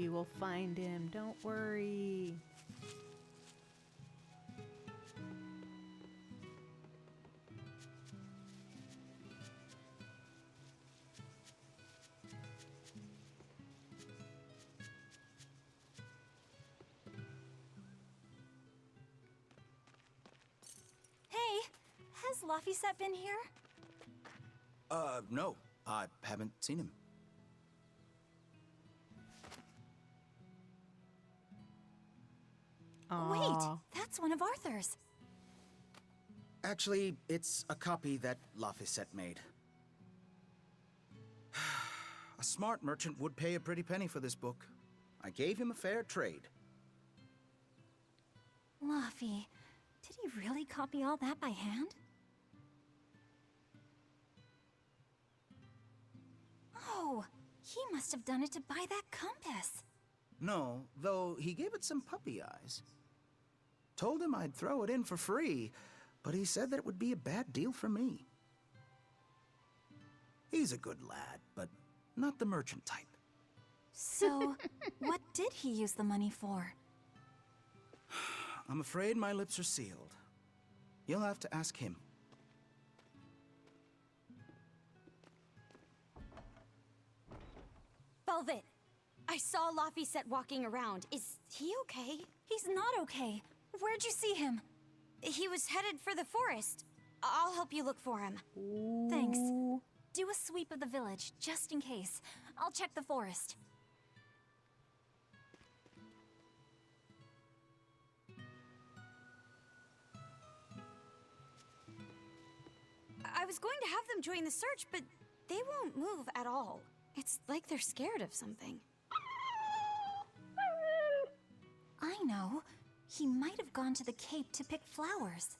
We will find him. Don't worry. Hey, has Laphicet been here? No. I haven't seen him. Aw. Wait, that's one of Arthur's. Actually, it's a copy that Laphicet made. A smart merchant would pay a pretty penny for this book. I gave him a fair trade. Laphi, did he really copy all that by hand? Oh, he must have done it to buy that compass. No, though he gave it some puppy eyes. Told him I'd throw it in for free, but he said that it would be a bad deal for me. He's a good lad, but not the merchant type. So, what did he use the money for? I'm afraid my lips are sealed. You'll have to ask him. Velvet, I saw Laphicet walking around. Is he okay? He's not okay. Where'd you see him? He was headed for the forest. I'll help you look for him. Thanks. Do a sweep of the village, just in case. I'll check the forest. I was going to have them join the search, but they won't move at all. It's like they're scared of something. I know. He might have gone to the Cape to pick flowers.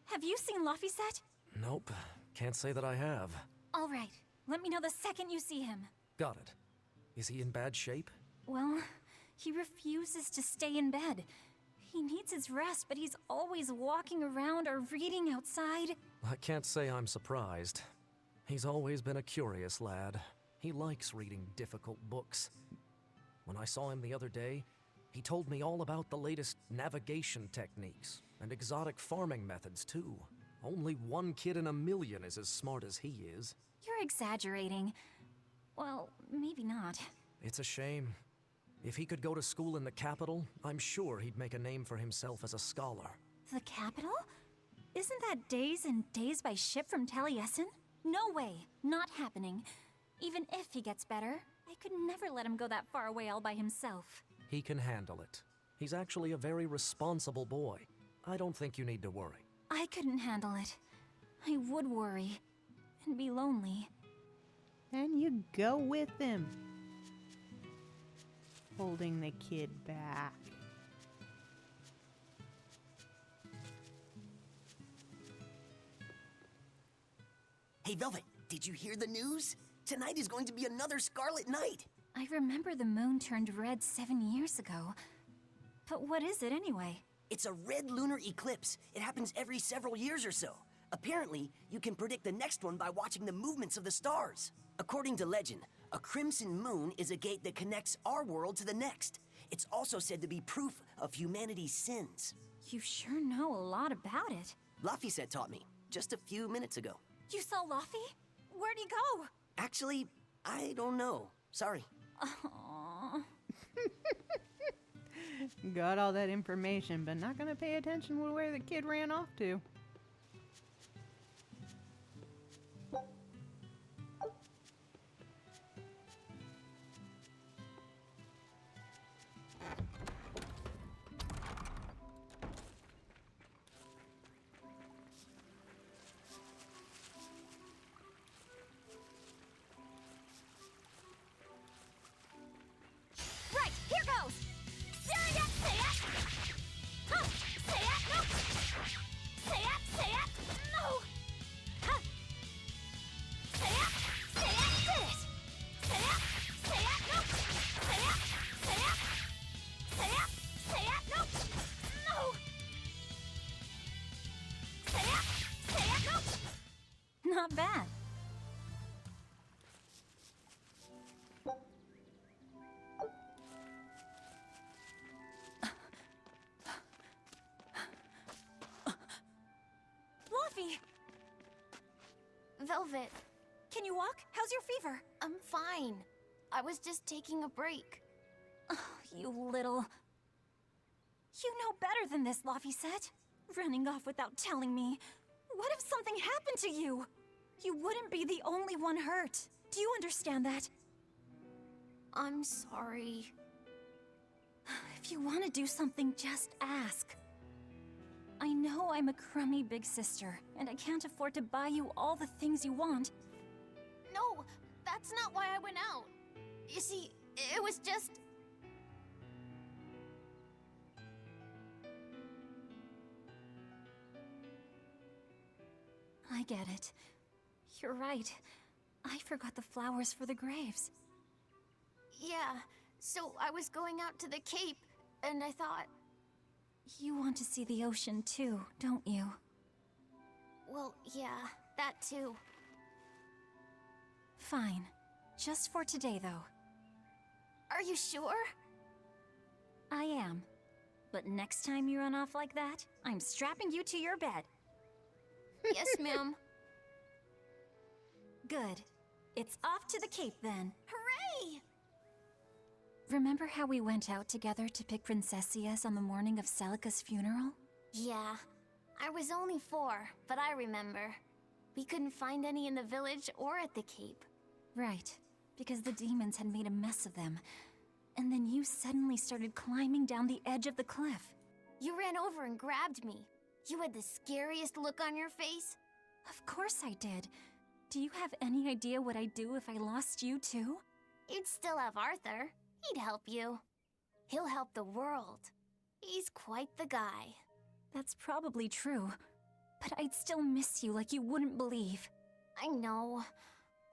Have you seen Laphicet? Nope. Can't say that I have. All right. Let me know the second you see him. Got it. Is he in bad shape? Well, he refuses to stay in bed. He needs his rest, but he's always walking around or reading outside. I can't say I'm surprised. He's always been a curious lad. He likes reading difficult books. When I saw him the other day, he told me all about the latest navigation techniques and exotic farming methods, too. Only one kid in a million is as smart as he is. You're exaggerating. Well, maybe not. It's a shame. If he could go to school in the capital, I'm sure he'd make a name for himself as a scholar. The capital? Isn't that days and days by ship from Taliesin? No way. Not happening. Even if he gets better, I could never let him go that far away all by himself. He can handle it. He's actually a very responsible boy. I don't think you need to worry. I couldn't handle it. I would worry. And be lonely. Then you go with him. Holding the kid back. Hey, Velvet, did you hear the news? Tonight is going to be another Scarlet Night. I remember the moon turned red 7 years ago. But what is it anyway? It's a red lunar eclipse. It happens every several years or so. Apparently, you can predict the next one by watching the movements of the stars. According to legend, a crimson moon is a gate that connects our world to the next. It's also said to be proof of humanity's sins. You sure know a lot about it. Laphicet taught me, just a few minutes ago. You saw Laphi? Where'd he go? Actually, I don't know. Sorry. Aww. Got all that information, but not gonna pay attention to where the kid ran off to. not bad. Luffy! Velvet, Can you walk? How's your fever? I'm fine. I was just taking a break. Oh, you little... You know better than this, Laphicet. Running off without telling me. What if something happened to you? You wouldn't be the only one hurt. Do you understand that? I'm sorry. If you want to do something, just ask. I know I'm a crummy big sister, and I can't afford to buy you all the things you want. No, that's not why I went out. You see, it was just... I get it. You're right. I forgot the flowers for the graves. Yeah, so I was going out to the Cape, and I thought... You want to see the ocean too, don't you? Well, yeah, that too. Fine. Just for today, though. Are you sure? I am. But next time you run off like that, I'm strapping you to your bed. Yes, ma'am. Good. It's off to the Cape, then. Hooray! Remember how we went out together to pick Princessias on the morning of Celica's funeral? Yeah. I was only 4, but I remember. We couldn't find any in the village or at the Cape. Right. Because the demons had made a mess of them. And then you suddenly started climbing down the edge of the cliff. You ran over and grabbed me. You had the scariest look on your face. Of course I did. Do you have any idea what I'd do if I lost you too? You'd still have Arthur. He'd help you. He'll help the world. He's quite the guy. That's probably true. But I'd still miss you like you wouldn't believe. I know.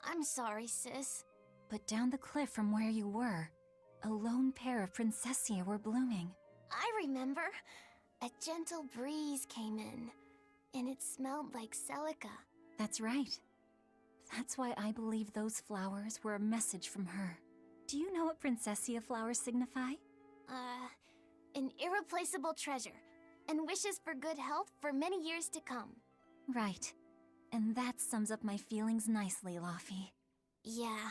I'm sorry, sis. But down the cliff from where you were, a lone pair of Princessia were blooming. I remember. A gentle breeze came in, and it smelled like Celica. That's right. That's why I believe those flowers were a message from her. Do you know what Princessia flowers signify? An irreplaceable treasure, and wishes for good health for many years to come. Right. And that sums up my feelings nicely, Laffy. Yeah.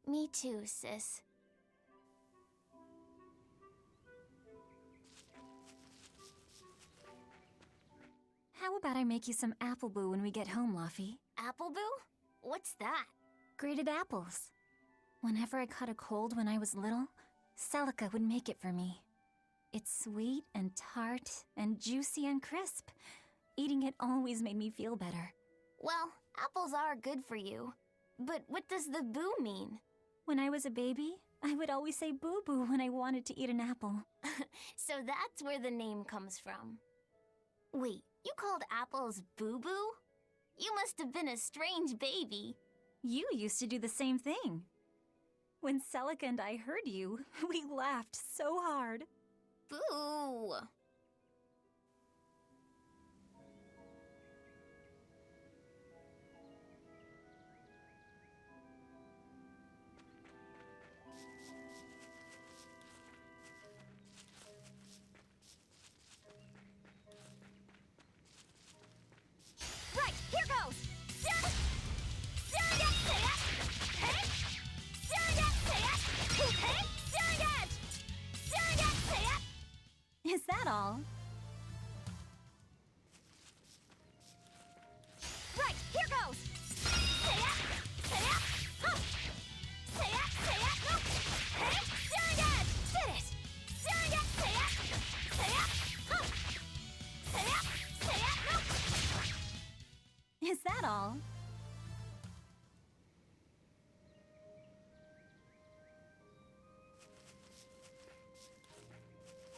Me too, sis. How about I make you some apple boo when we get home, Laffy? Apple boo? What's that? Grated apples. Whenever I caught a cold when I was little, Celica would make it for me. It's sweet and tart and juicy and crisp. Eating it always made me feel better. Well, apples are good for you. But what does the boo mean? When I was a baby, I would always say boo-boo when I wanted to eat an apple. So that's where the name comes from. Wait, you called apples boo-boo? You must have been a strange baby. You used to do the same thing. When Celica and I heard you, we laughed so hard. Boo! Right, here goes! Is that all? Right, here goes! Did it! Is that all?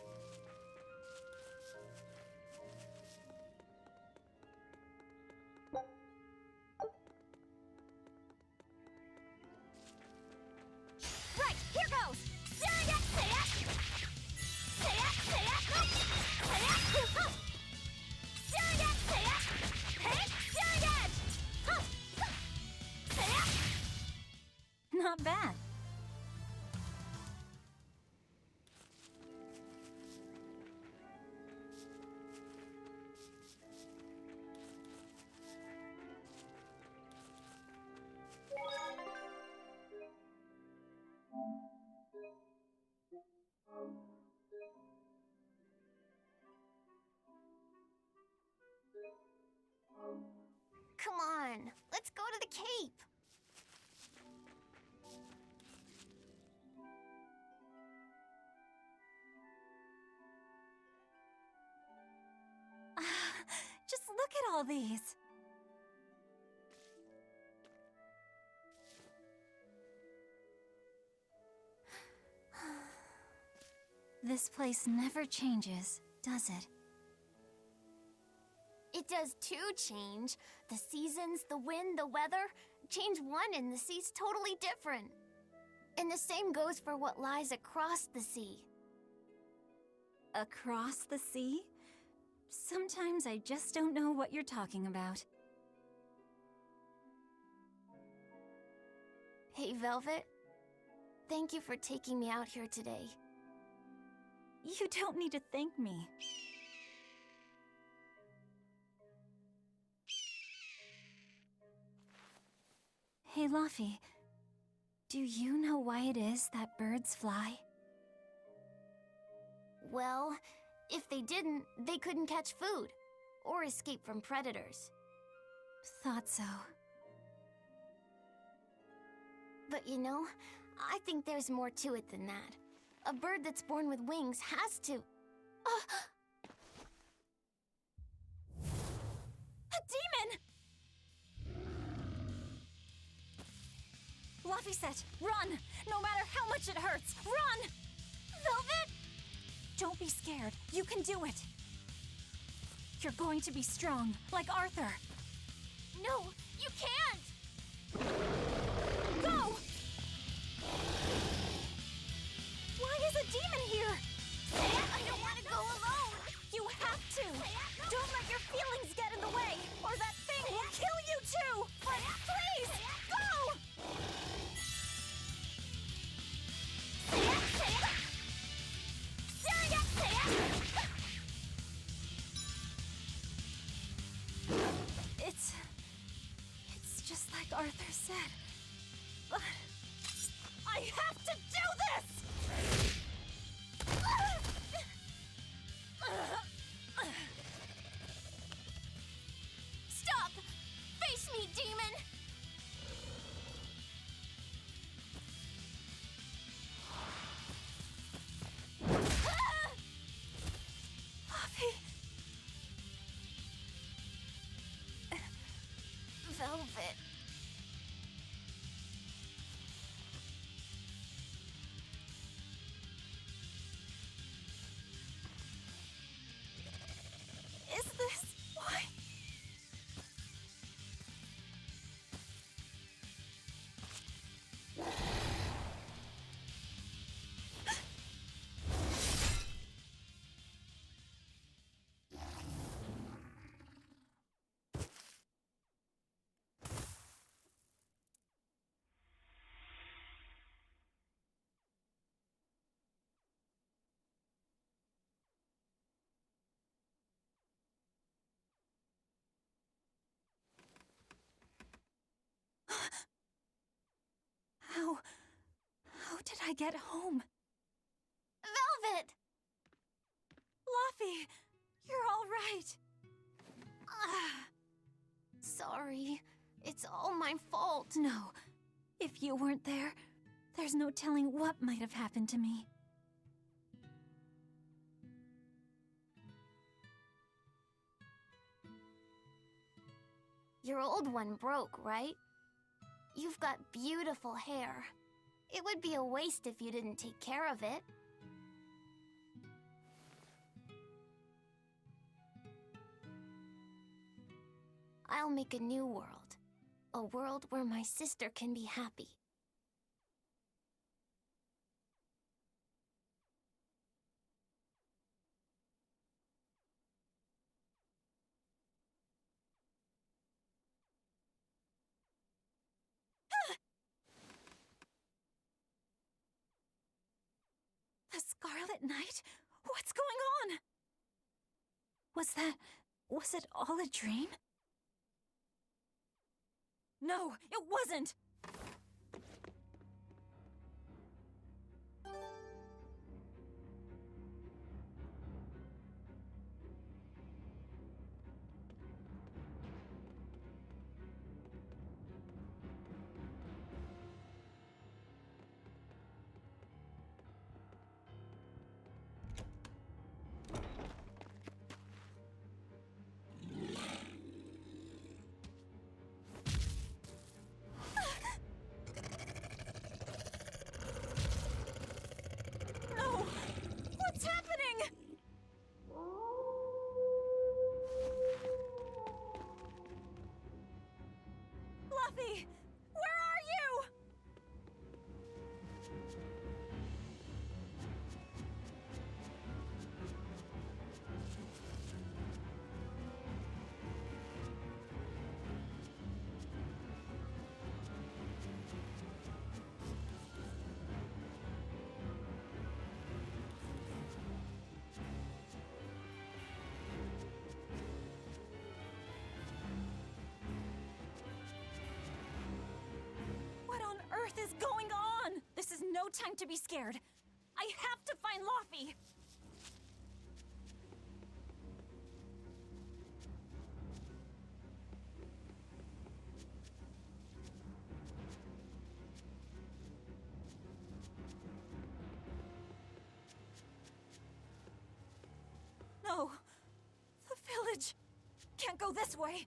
Right, here goes! bad. Come on, let's go to the cape. Just look at all these. This place never changes, does it? It does too change. The seasons, the wind, the weather. Change one and the sea's totally different. And the same goes for what lies across the sea. Across the sea? Sometimes I just don't know what you're talking about. Hey, Velvet. Thank you for taking me out here today. You don't need to thank me. Hey, Luffy. Do you know why it is that birds fly? Well, if they didn't, they couldn't catch food or escape from predators. Thought so. But you know, I think there's more to it than that. A bird that's born with wings has to... A demon! Luffy said, run! No matter how much it hurts, run! Velvet! Don't be scared. You can do it. You're going to be strong, like Arthur. No, you can't! Go! Why is a demon here? I don't want to go alone! You have to! Don't let your feelings get in the way, or that thing will kill you too! Please, go! It's just like Arthur said. But I have to do this! Stop! Face me, demon! Luffy! Velvet. Is this why? How did I get home? Velvet! Luffy, you're all right. Sorry. It's all my fault. No, if you weren't there, there's no telling what might have happened to me. Your old one broke, right? You've got beautiful hair. It would be a waste if you didn't take care of it. I'll make a new world. A world where my sister can be happy. Scarlet Knight? What's going on? Was it all a dream? No, it wasn't! No! What's happening? Fluffy! Where are you? What on earth is going on? This is no time to be scared. I have to find Luffy. No. The village. Can't go this way.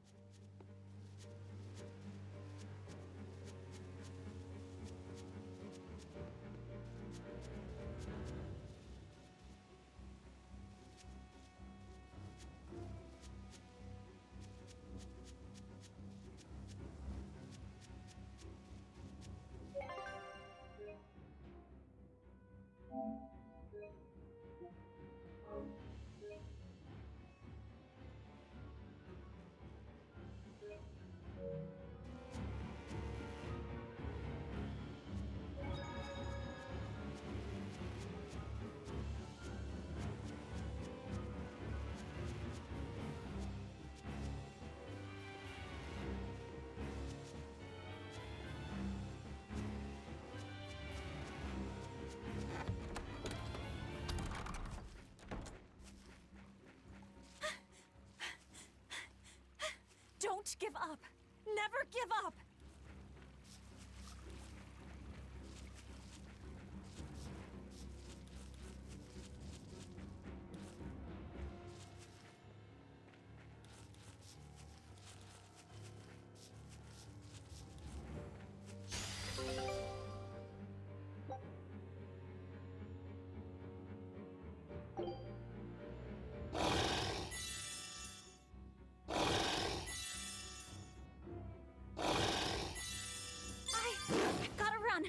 Don't give up. Never give up. I've gotta run.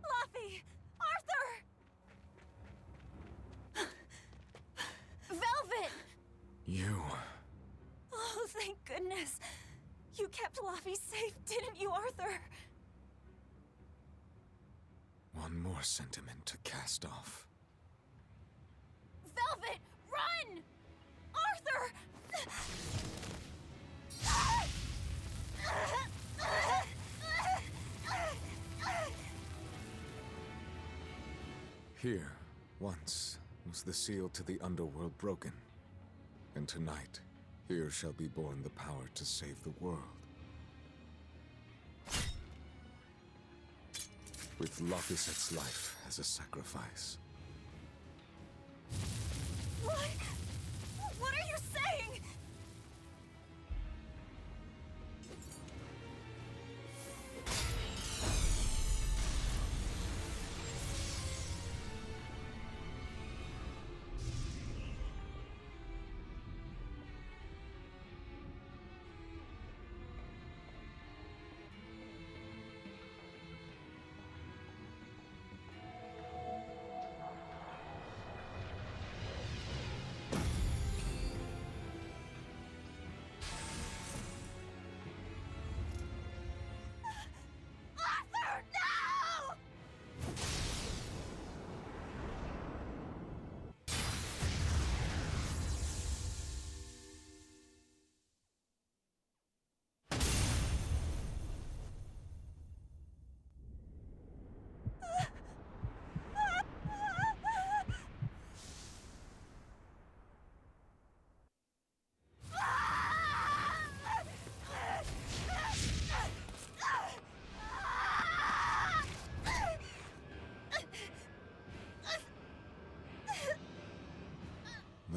Luffy! Arthur! Velvet! You. Oh, thank goodness. You kept Luffy safe, didn't you, Arthur? One more sentiment to cast off. Velvet, run! Arthur! Here, once, was the seal to the underworld broken. And tonight, here shall be born the power to save the world. With Lapiset's life as a sacrifice. What? What are you saying?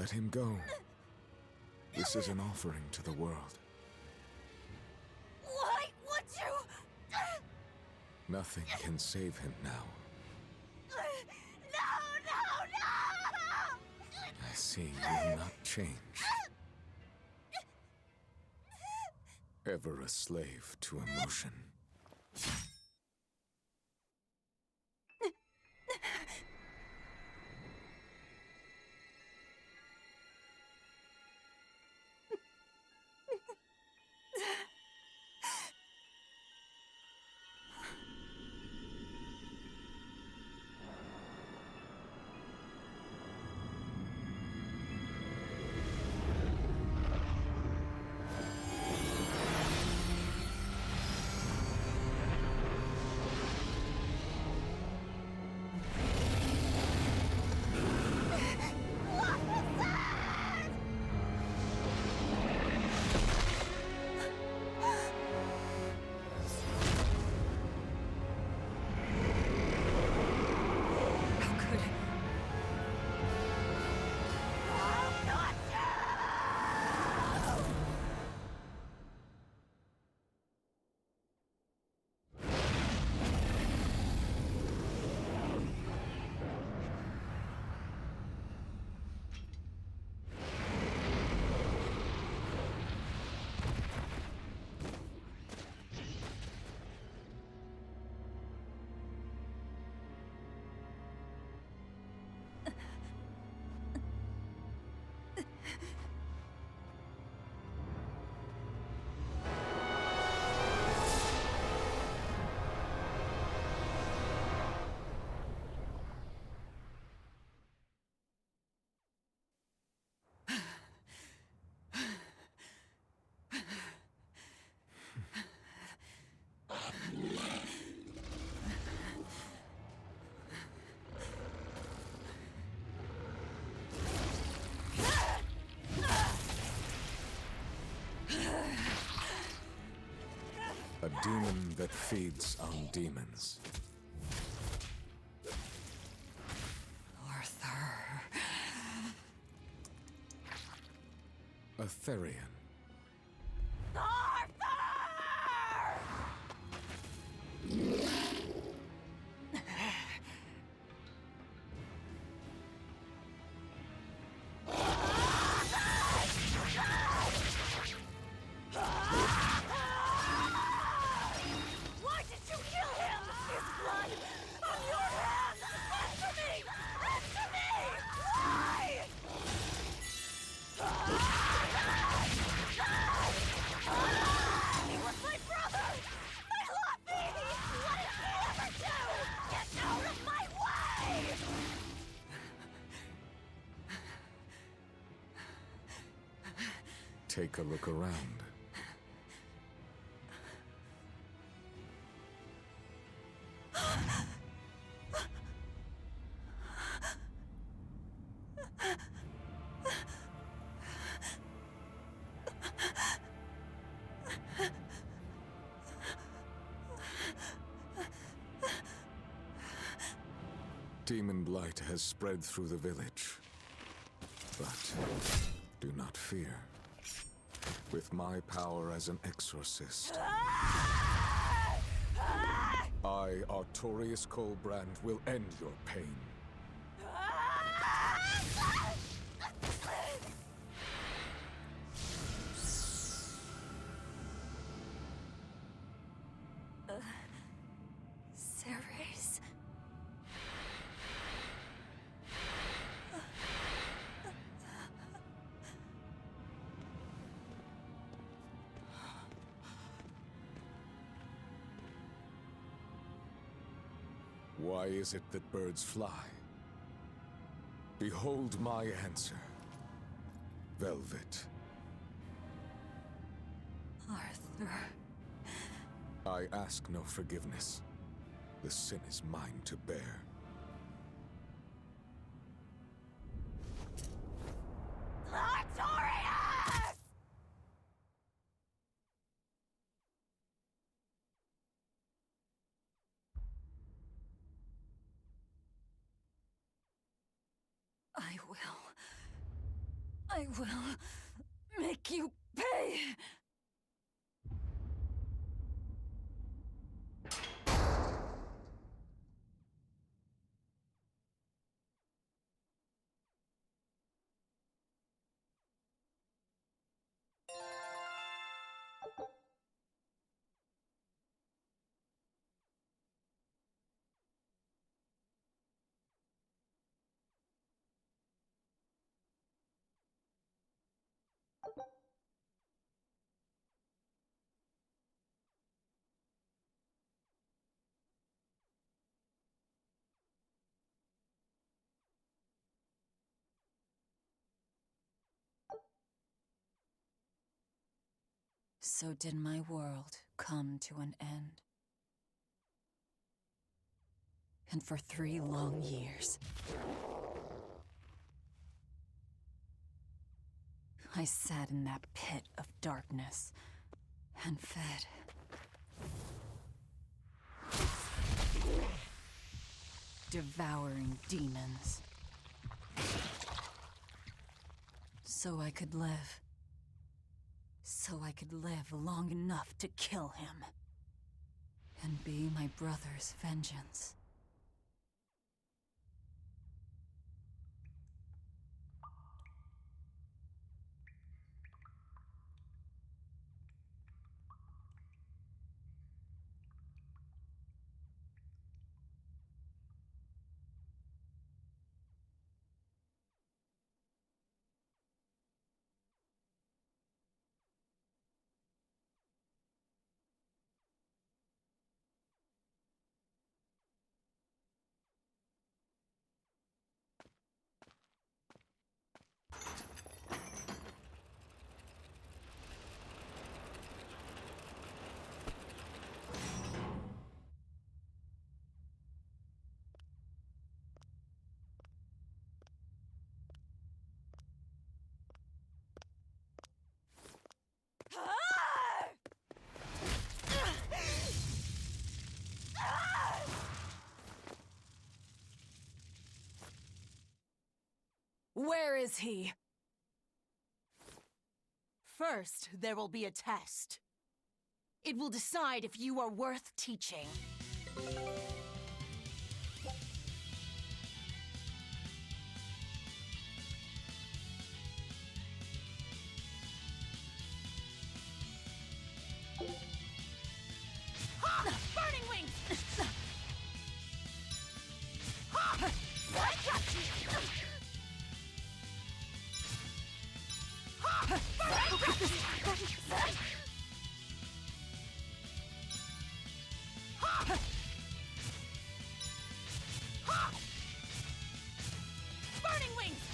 Let him go. This is an offering to the world. Why would you? Nothing can save him now. No, no, no! I see you will not change. Ever a slave to emotion. A demon that feeds on demons. Arthur. A Therian. Why did you kill him? His blood on your hands! Answer me! Answer me! Why? He was my brother! I love me! What did he ever do? Get out of my way! Take a look around. Demon blight has spread through the village. But do not fear. With my power as an exorcist, I, Artorius Colbrand, will end your pain. Ceres. Why is it that birds fly? Behold my answer. Velvet. Arthur. I ask no forgiveness. The sin is mine to bear. Artorius! I will I will make you pay! So did my world come to an end. And for 3 long years, I sat in that pit of darkness and fed. Devouring demons. So I could live. So I could live long enough to kill him. And be my brother's vengeance. Where is he? First, there will be a test. It will decide if you are worth teaching. Ha! Burning wings! Ha! I got you! Burning wings!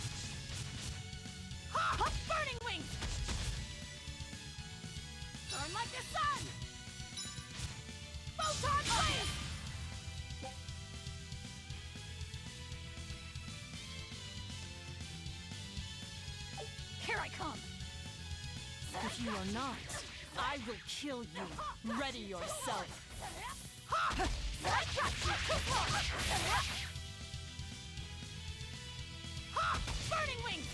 Burning wings! Burn like the sun! Photon blaze! Here I come! If you are not, I will kill you. Ready yourself. Burning wings!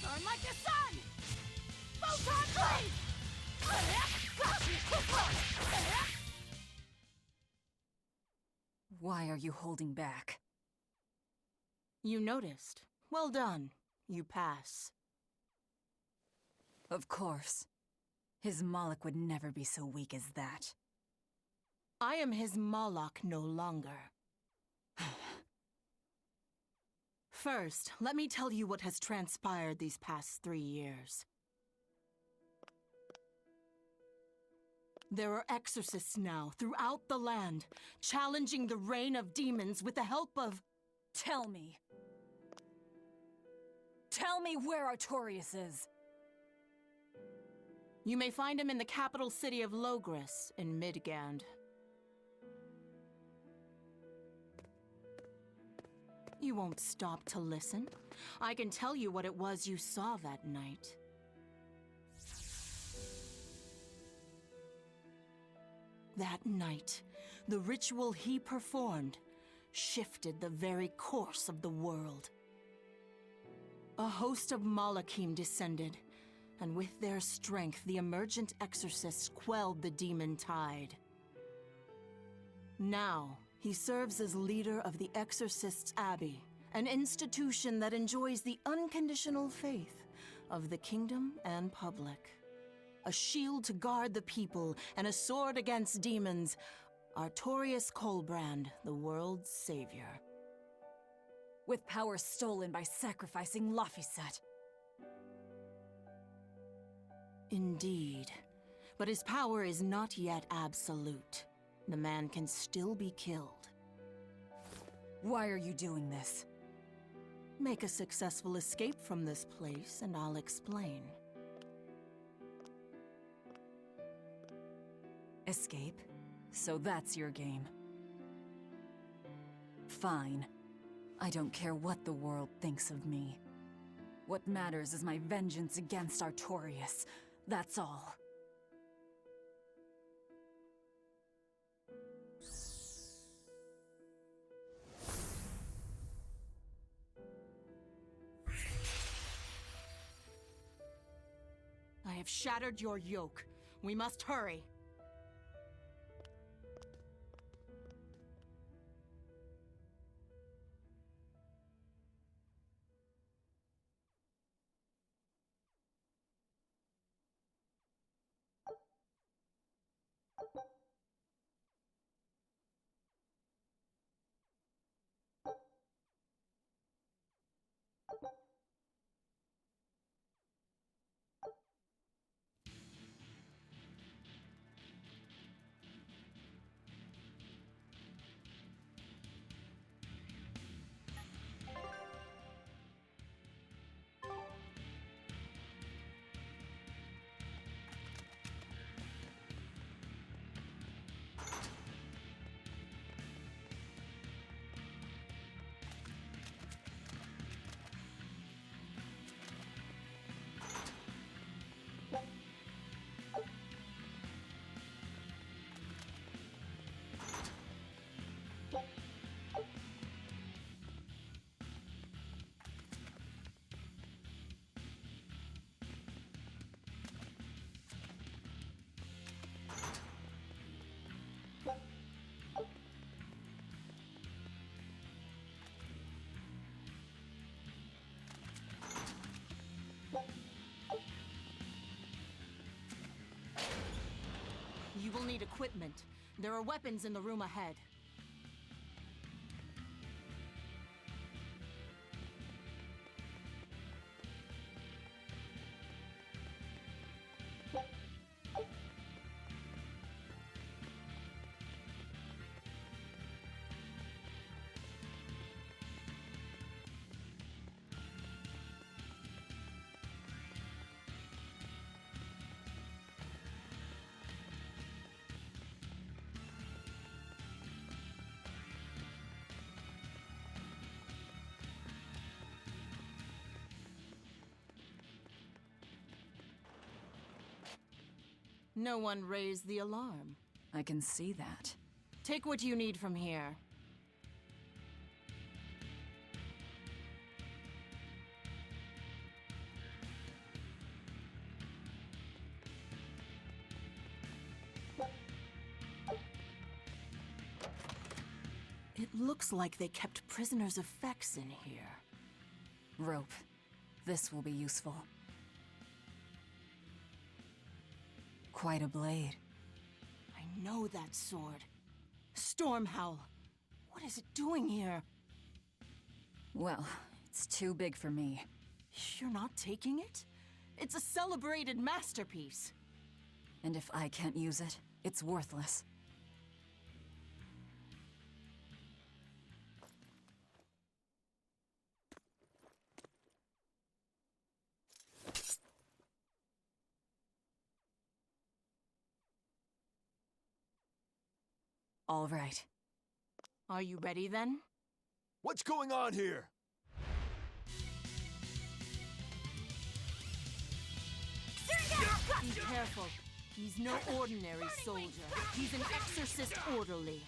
Burn like the sun! Photon blaze! Why are you holding back? You noticed. Well done. You pass. Of course. His Moloch would never be so weak as that. I am his Moloch no longer. First, let me tell you what has transpired these past 3 years. There are exorcists now throughout the land, challenging the reign of demons with the help of... Tell me. Tell me where Artorias is. You may find him in the capital city of Logris in Midgand. You won't stop to listen. I can tell you what it was you saw that night. That night, the ritual he performed shifted the very course of the world. A host of Malachim descended, and with their strength, the emergent exorcists quelled the demon tide. Now, he serves as leader of the Exorcists' Abbey, an institution that enjoys the unconditional faith of the kingdom and public. A shield to guard the people and a sword against demons, Artorius Colbrand, the world's savior. With power stolen by sacrificing Laphicet. Indeed. But his power is not yet absolute. The man can still be killed. Why are you doing this? Make a successful escape from this place, and I'll explain. Escape? So that's your game. Fine. I don't care what the world thinks of me. What matters is my vengeance against Artorius. That's all. I have shattered your yoke. We must hurry. You will need equipment. There are weapons in the room ahead. No one raised the alarm. I can see that. Take what you need from here. It looks like they kept prisoners' effects in here. Rope. This will be useful. Quite a blade. I know that sword. Stormhowl. What is it doing here? Well, it's too big for me. You're not taking it? It's a celebrated masterpiece. And if I can't use it, it's worthless. All right. Are you ready then? What's going on here? Be careful. He's no ordinary soldier. He's an exorcist orderly.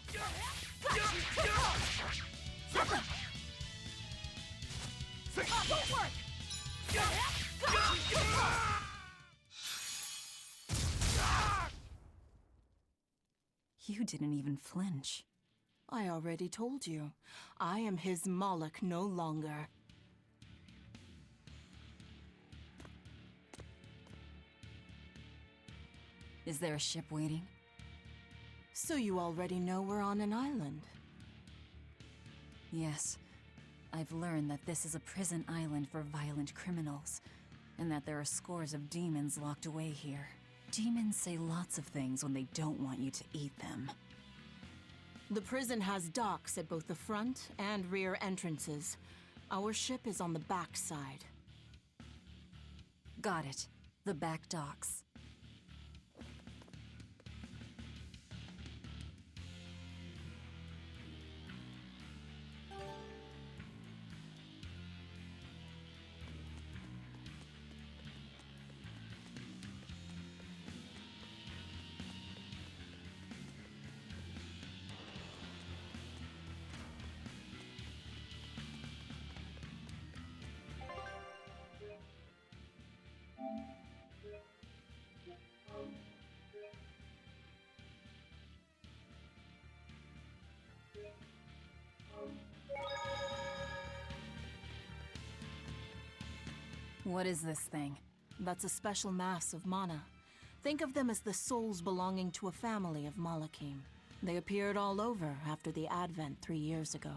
You didn't even flinch. I already told you. I am his Moloch no longer. Is there a ship waiting? So you already know we're on an island? Yes. I've learned that this is a prison island for violent criminals, and that there are scores of demons locked away here. Demons say lots of things when they don't want you to eat them. The prison has docks at both the front and rear entrances. Our ship is on the back side. Got it. The back docks. What is this thing? That's a special mass of mana. Think of them as the souls belonging to a family of Malachim. They appeared all over after the Advent 3 years ago.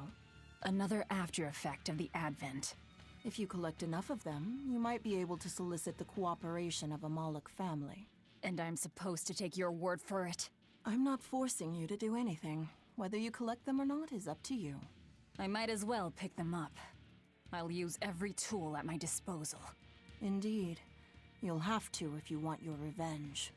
Another after effect of the Advent. If you collect enough of them, you might be able to solicit the cooperation of a Moloch family. And I'm supposed to take your word for it? I'm not forcing you to do anything. Whether you collect them or not is up to you. I might as well pick them up. I'll use every tool at my disposal. Indeed. You'll have to if you want your revenge.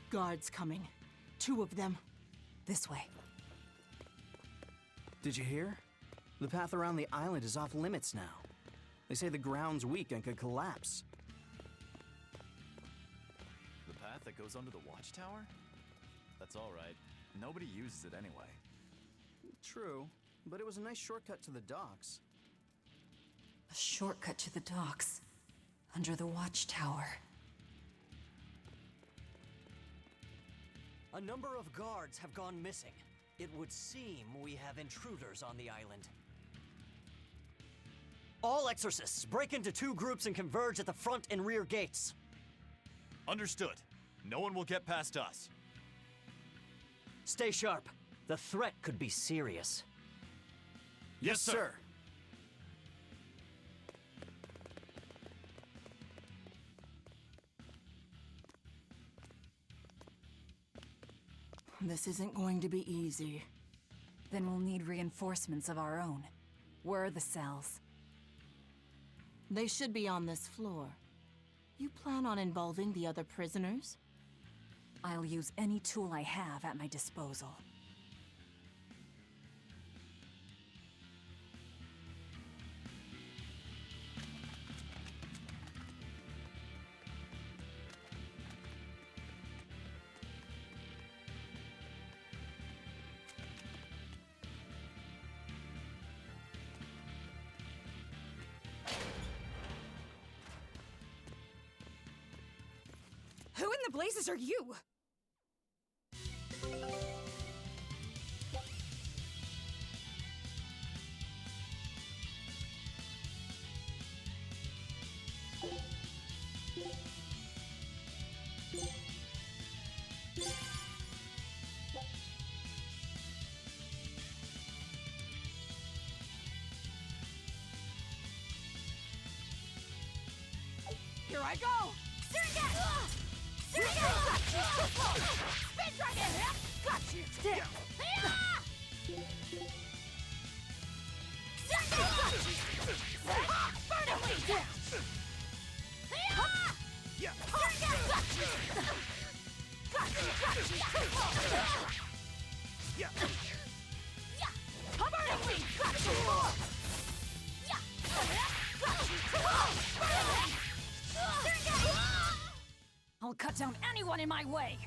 Guards coming. 2 of them. This way. Did you hear? The path around the island is off limits now. They say the ground's weak and could collapse. The path that goes under the watchtower? That's all right. Nobody uses it anyway. True, but it was a nice shortcut to the docks. A shortcut to the docks. Under the watchtower. A number of guards have gone missing. It would seem we have intruders on the island. All exorcists, break into 2 groups and converge at the front and rear gates. Understood. No one will get past us. Stay sharp. The threat could be serious. Yes, sir. This isn't going to be easy. Then we'll need reinforcements of our own. Where are the cells? They should be on this floor. You plan on involving the other prisoners? I'll use any tool I have at my disposal. the blazes are you? Here I go! Sunken! Sunken! Spin dragon! Got you! Sunken! Burn away! Yeah! Sunken! Got you! Yeah! Burn away! Got you! I'll cut down anyone in my way!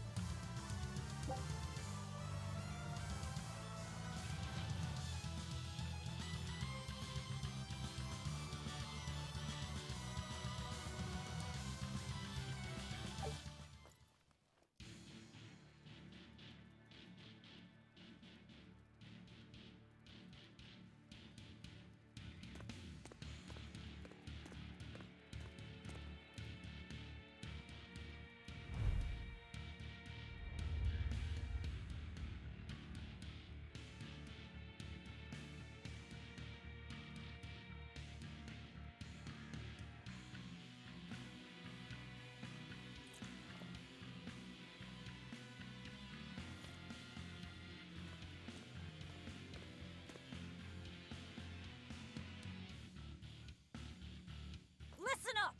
Listen up!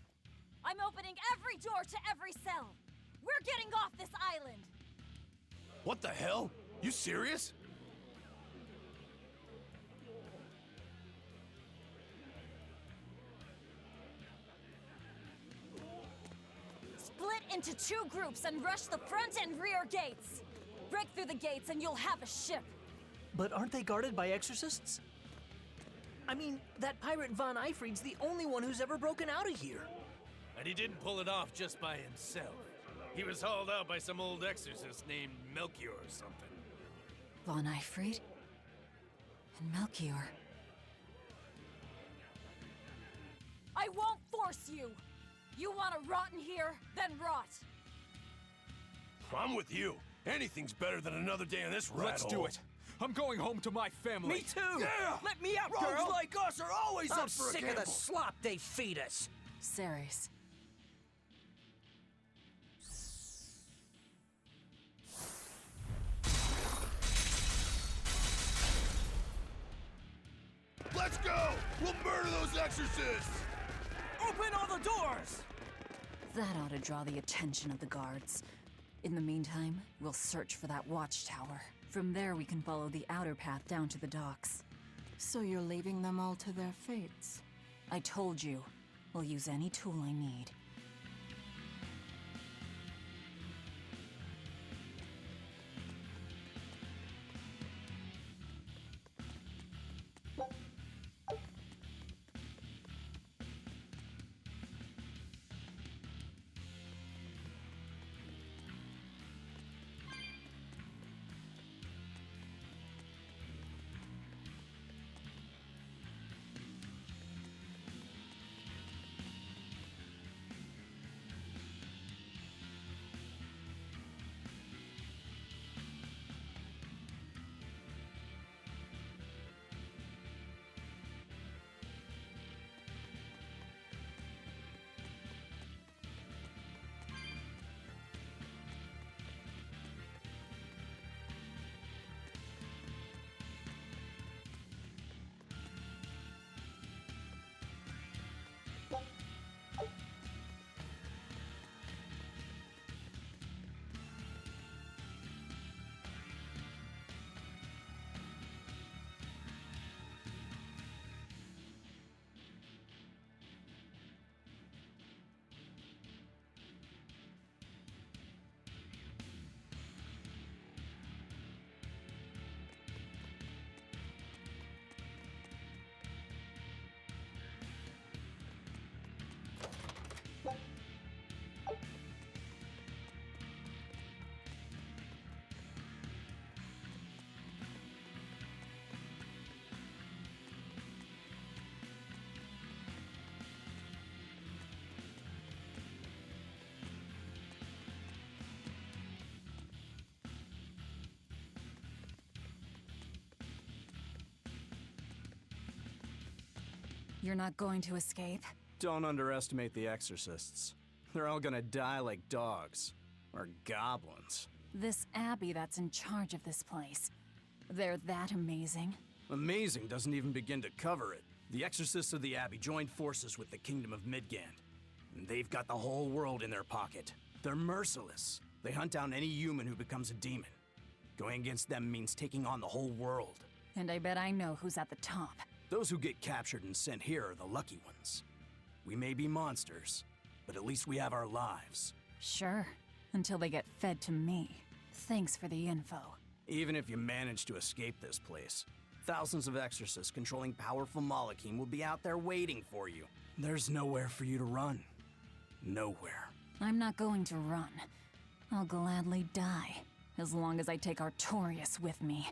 I'm opening every door to every cell! We're getting off this island! What the hell? You serious? Split into 2 groups and rush the front and rear gates! Break through the gates and you'll have a ship! But aren't they guarded by exorcists? I mean, that pirate Von Eifried's the only one who's ever broken out of here. And he didn't pull it off just by himself. He was hauled out by some old exorcist named Melchior or something. Von Eifried? And Melchior. I won't force you! You want to rot in here? Then rot! I'm with you. Anything's better than another day in this rat Let's do hole. it. I'm going home to my family. Me too! Yeah! Let me out, Rogues girl! like us are always I'm up for a sick of gamble. the slop they feed us! Ceres. Let's go! We'll murder those exorcists! Open all the doors! That ought to draw the attention of the guards. In the meantime, we'll search for that watchtower. From there, we can follow the outer path down to the docks. So you're leaving them all to their fates? I told you, we'll use any tool I need. You're not going to escape? Don't underestimate the exorcists. They're all gonna die like dogs. Or goblins. This abbey that's in charge of this place. They're that amazing? Amazing doesn't even begin to cover it. The exorcists of the abbey joined forces with the kingdom of Midgand. And they've got the whole world in their pocket. They're merciless. They hunt down any human who becomes a demon. Going against them means taking on the whole world. And I bet I know who's at the top. Those who get captured and sent here are the lucky ones. We may be monsters, but at least we have our lives. Sure, until they get fed to me. Thanks for the info. Even if you manage to escape this place, thousands of exorcists controlling powerful Malachim will be out there waiting for you. There's nowhere for you to run. Nowhere. I'm not going to run. I'll gladly die, as long as I take Artorias with me.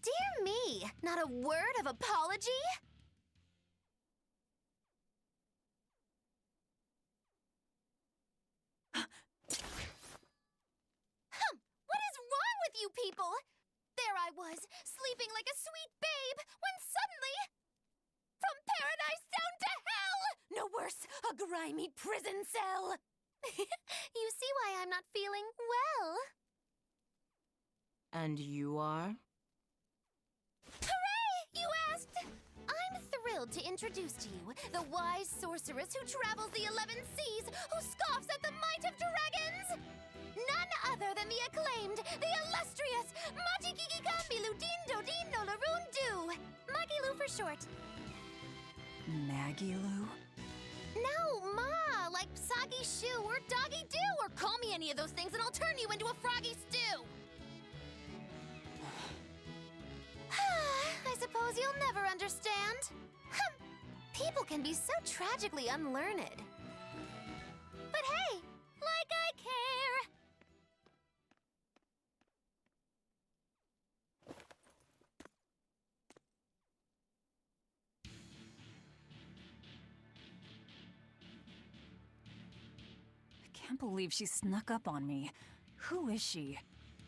Dear me, not a word of apology? What is wrong with you people? There I was, sleeping like a sweet babe, when suddenly... From paradise down to hell! No worse, a grimy prison cell! You see why I'm not feeling well. And you are? Hooray! You asked! I'm thrilled to introduce to you the wise sorceress who travels the 11 seas, who scoffs at the might of dragons! None other than the acclaimed, the illustrious Majikikikambilu Dindo Dindo Larundu! Magilu for short. Magilu? No, Ma, like Soggy Shoe or Doggy Doo, or call me any of those things and I'll turn you into a froggy stew! I suppose you'll never understand. People can be so tragically unlearned. But hey, like I care! I can't believe she snuck up on me. Who is she?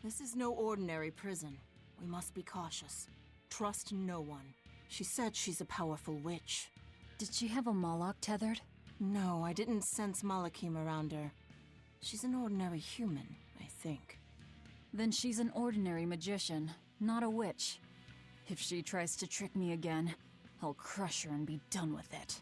This is no ordinary prison. We must be cautious. Trust no one. She said she's a powerful witch. Did she have a Moloch tethered? No, I didn't sense Malachim around her. She's an ordinary human, I think. Then she's an ordinary magician, not a witch. If she tries to trick me again, I'll crush her and be done with it.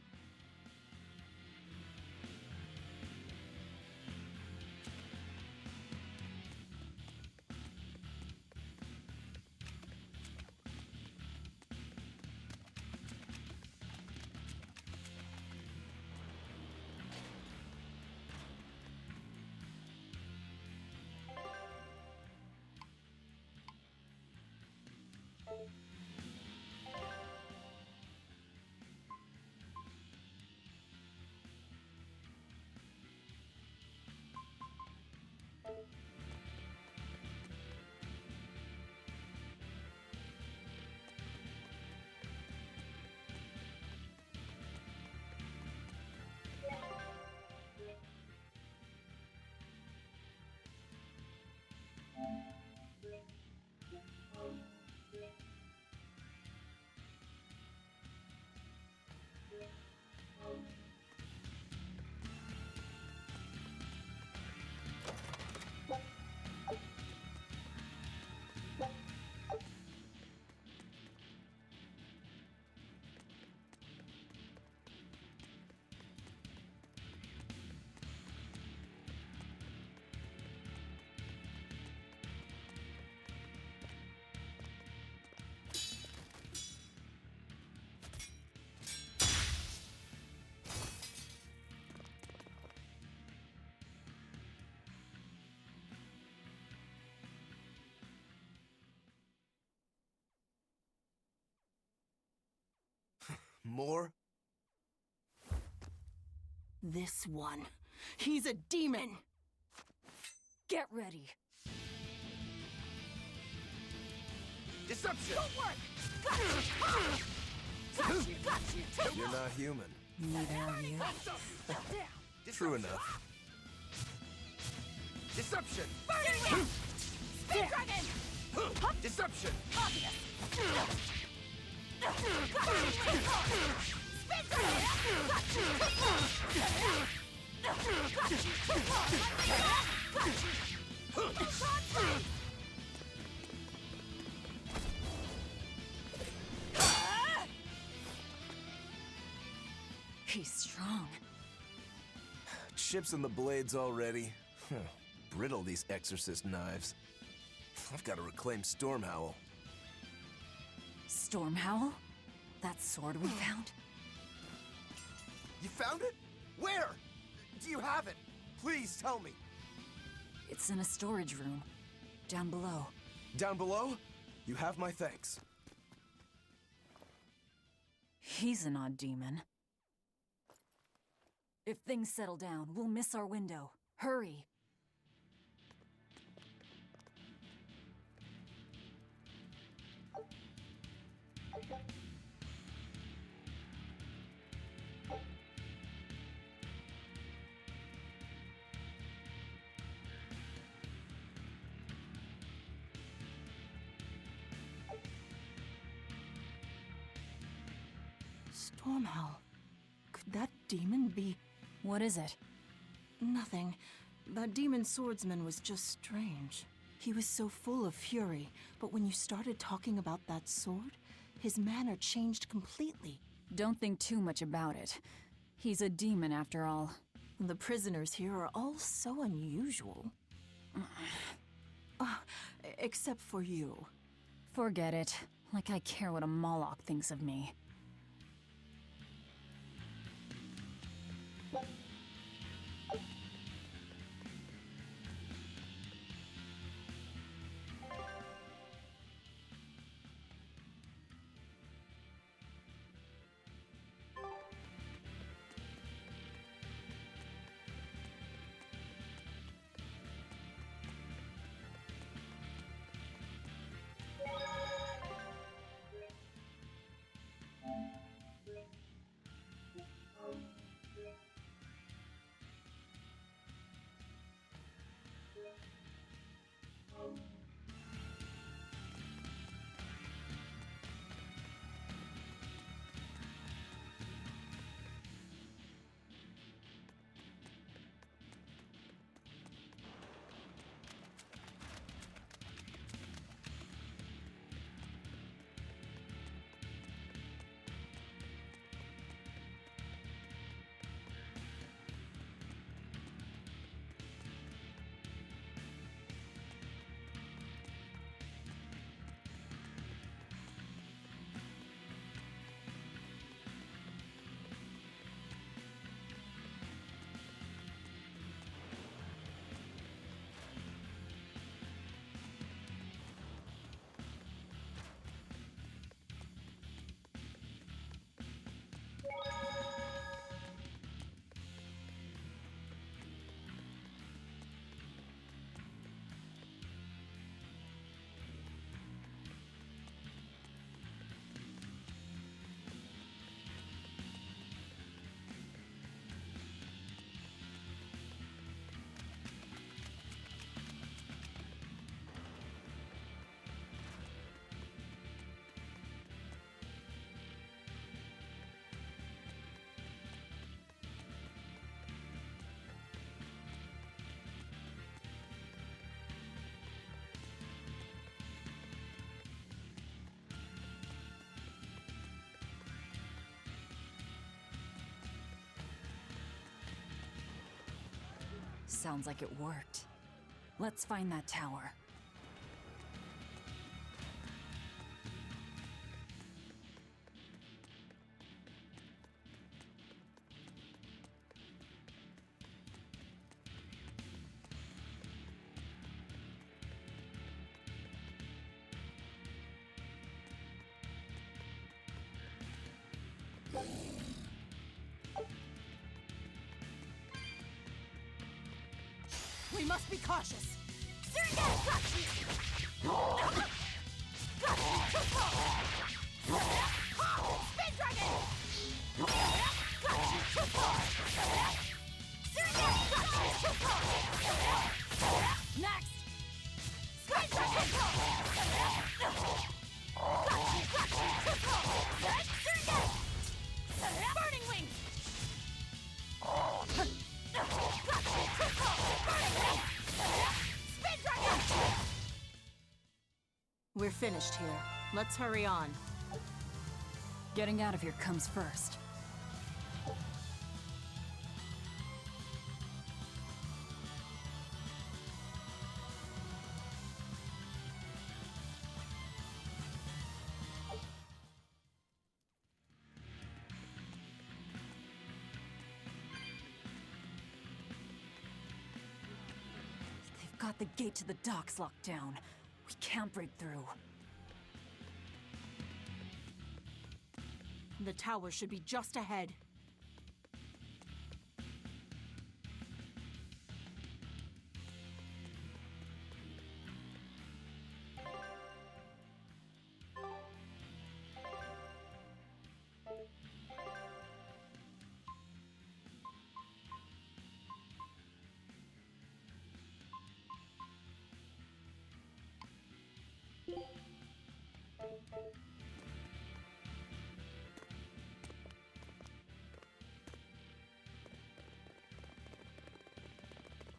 More? This one. He's a demon! Get ready. Deception! Don't work! Gotcha! Gotcha! You're not human. Neither are you. True enough. Deception! Burning Wheel! Speed Dragon! Deception! Obvious! Speed Dragon! He's strong. Chips in the blades already. Brittle, these exorcist knives. I've got to reclaim Stormhowl. Stormhowl? That sword we found? You found it? Where? Do you have it? Please tell me. It's in a storage room. Down below. Down below? You have my thanks. He's an odd demon. If things settle down, we'll miss our window. Hurry! Stormhowl. Could that demon be... What is it? Nothing. That demon swordsman was just strange. He was so full of fury, but when you started talking about that sword, his manner changed completely. Don't think too much about it. He's a demon after all. The prisoners here are all so unusual. Except for you. Forget it. Like I care what a Moloch thinks of me. Sounds like it worked. Let's find that tower. We must be cautious. Spin Dragon! Next! Spin Dragon! Burning Wing! Spin Dragon! We're finished here. Let's hurry on. Getting out of here comes first. They've got the gate to the docks locked down. We can't break through. The tower should be just ahead.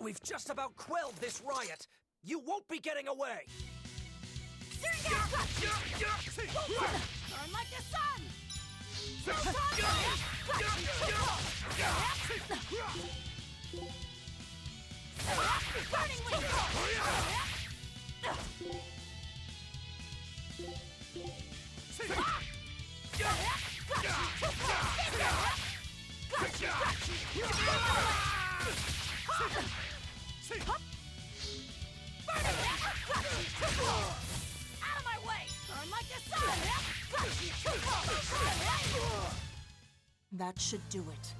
We've just about quelled this riot. You won't be getting away. Burn like the sun! Burning Wing! Out of my way! Burn like the sun! That should do it.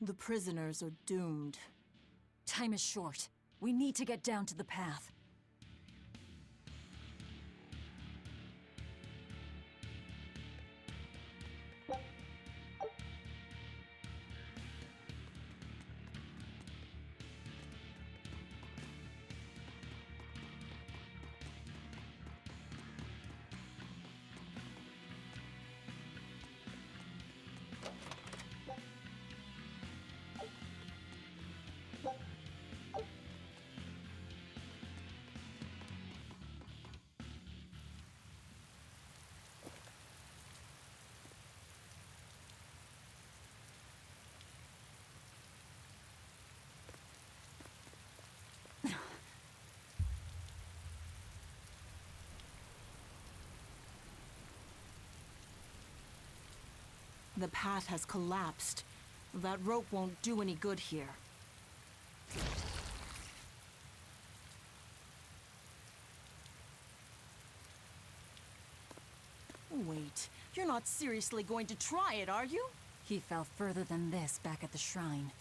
The prisoners are doomed. Time is short. We need to get down to the path. The path has collapsed. That rope won't do any good here. Wait, you're not seriously going to try it, are you? He fell further than this back at the shrine.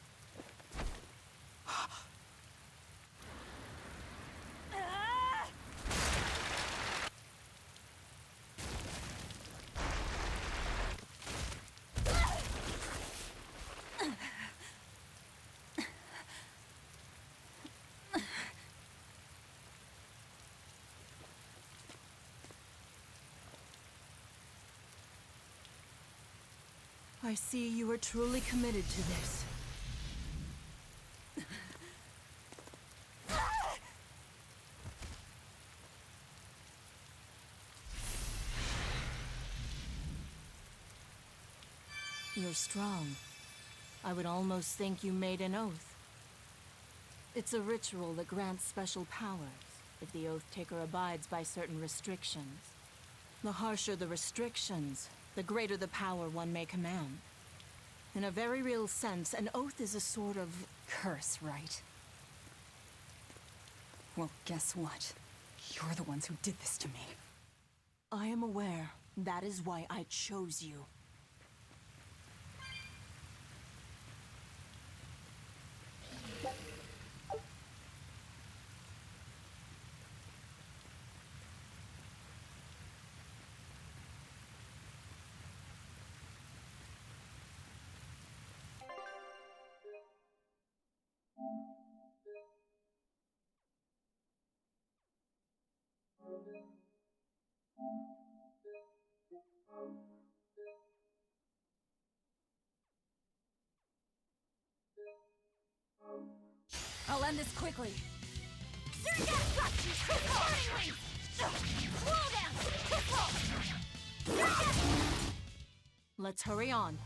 I see you are truly committed to this. You're strong. I would almost think you made an oath. It's a ritual that grants special powers if the oath taker abides by certain restrictions. The harsher the restrictions, the greater the power one may command. In a very real sense, an oath is a sort of curse, right? Well, guess what? You're the ones who did this to me. I am aware. That is why I chose you. I'll end this quickly. Let's hurry on.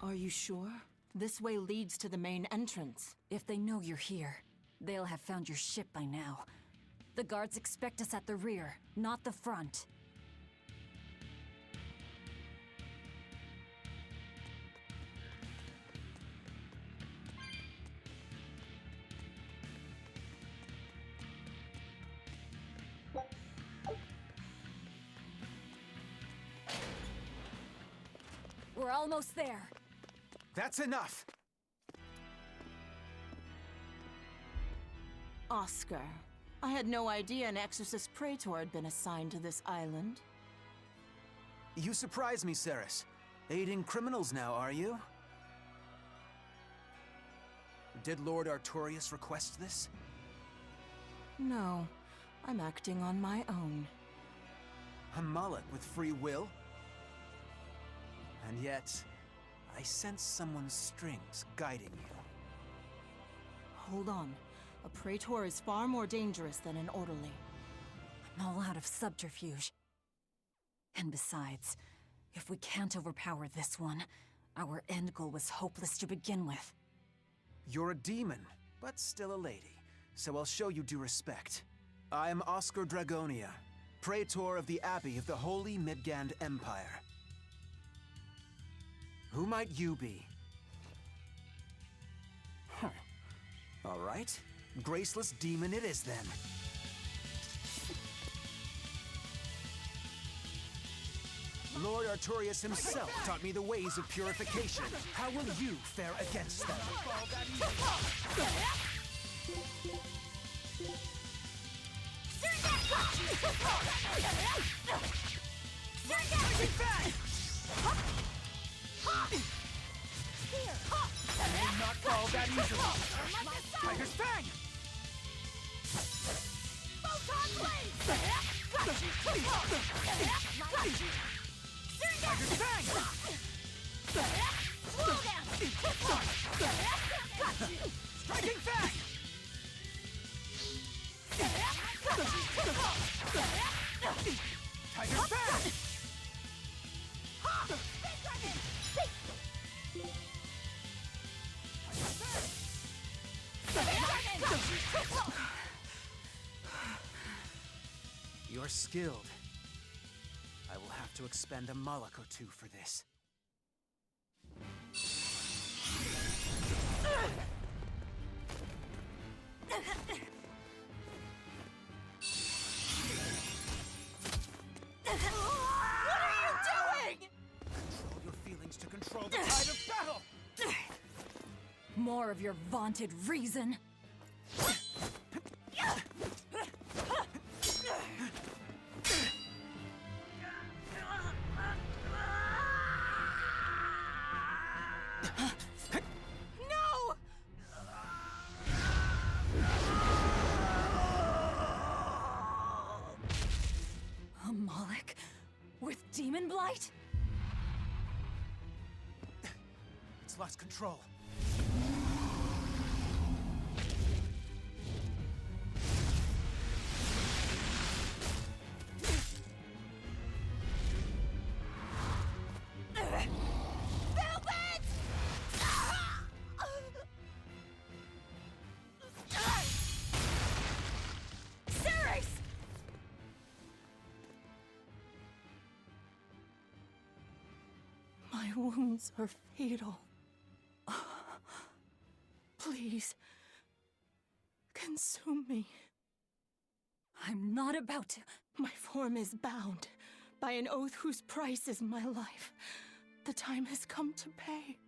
Are you sure? This way leads to the main entrance. If they know you're here, they'll have found your ship by now. The guards expect us at the rear, not the front. We're almost there. That's enough! Oscar, I had no idea an Exorcist Praetor had been assigned to this island. You surprise me, Ceres. Aiding criminals now, are you? Did Lord Artorius request this? No, I'm acting on my own. A Moloch with free will? And yet, I sense someone's strings guiding you. Hold on. A Praetor is far more dangerous than an orderly. I'm all out of subterfuge. And besides, if we can't overpower this one, our end goal was hopeless to begin with. You're a demon, but still a lady, so I'll show you due respect. I am Oscar Dragonia, Praetor of the Abbey of the Holy Midgand Empire. Who might you be? Huh. All right. Graceless demon it is, then. Lord Artorius himself taught me the ways of purification. How will you fare against them? I will not fall that easily. Tiger's Fang! Photon Blade! Tiger's Fang! Slow down! Striking Fang! Tiger's Fang! You're skilled. I will have to expend a Moloch or two for this. What are you doing? Control your feelings to control the tide of battle! More of your vaunted reason. No! A Moloch with demon blight? It's lost control. My wounds are fatal. Please, consume me. I'm not about to. My form is bound by an oath whose price is my life. The time has come to pay.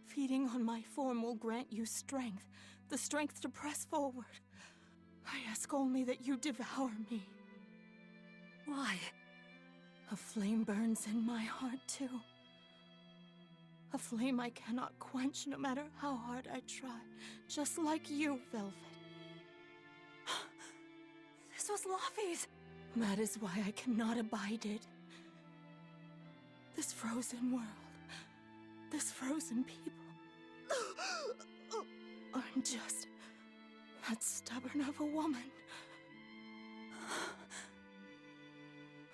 Feeding on my form will grant you strength, the strength to press forward. I ask only that you devour me. Why? A flame burns in my heart, too. A flame I cannot quench no matter how hard I try. Just like you, Velvet. This was Laufey's. That is why I cannot abide it. This frozen world. This frozen people. I'm just that stubborn of a woman.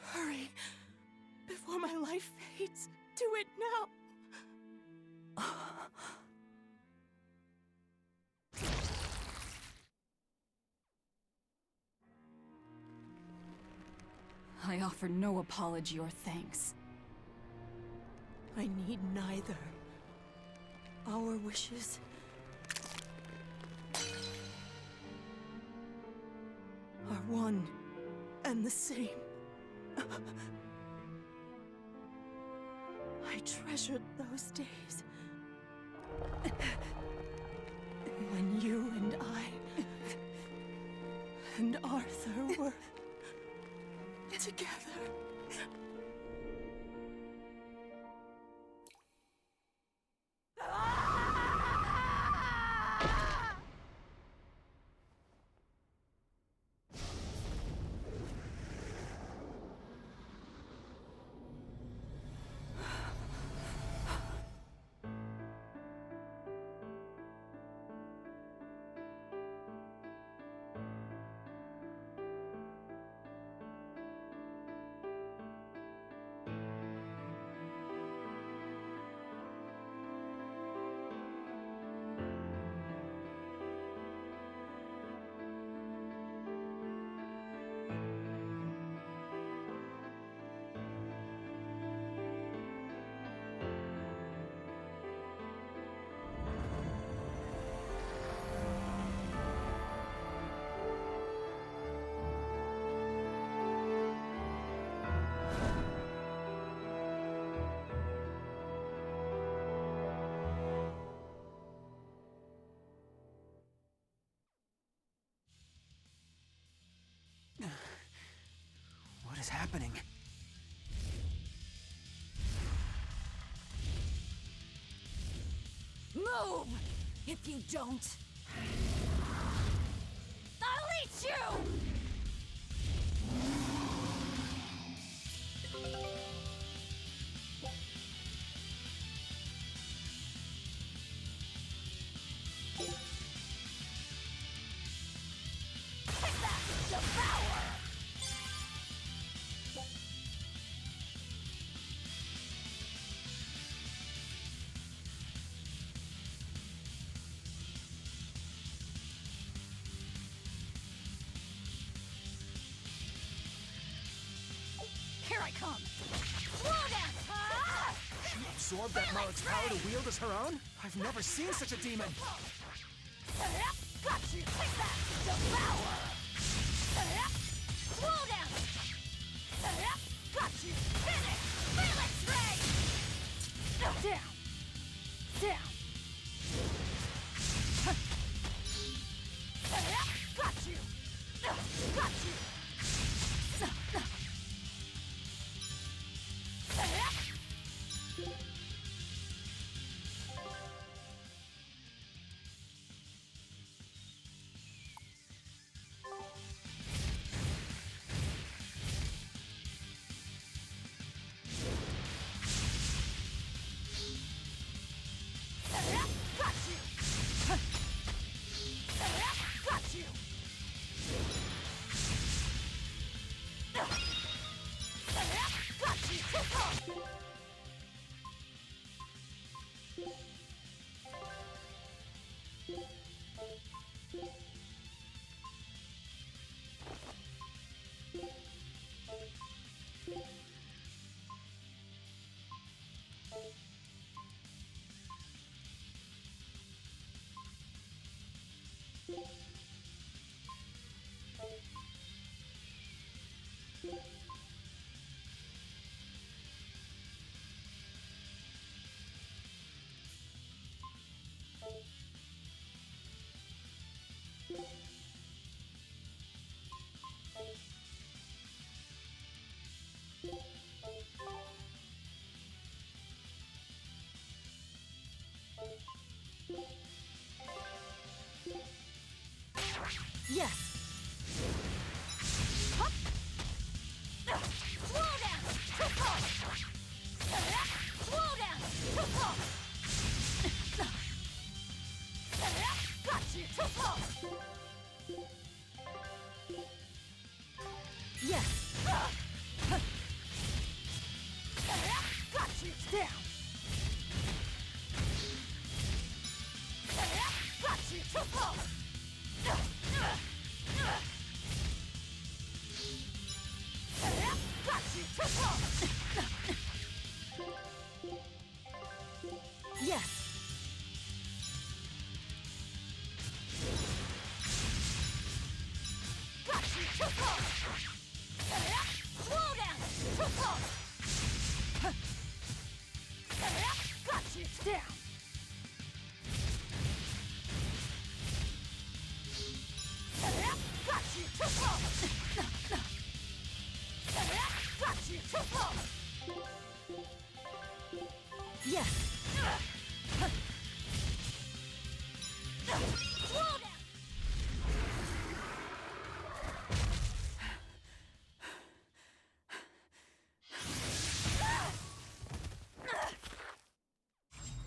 Hurry, before my life fades. Do it now. I offer no apology or thanks. I need neither. Our wishes are one and the same. I treasured those days when you and I and Arthur were together. What is happening? Move! If you don't, I'll eat you! Take that! Devour! Here I come! Slow down! Ah! She absorbed that Marik's power to wield as her own? I've never seen such a demon! Got you! Take that! Devour! Slow down! Got you! Finish! Phalanx Ray! Down! Down! Got you! Got you! Yes! Hup. Slow down! Slow down! Got you! Yes! Got you! Down! Got you! Got you! Yes! Got you! Slow down! Got you! Down! Got you! Got you! Yes! Slow down!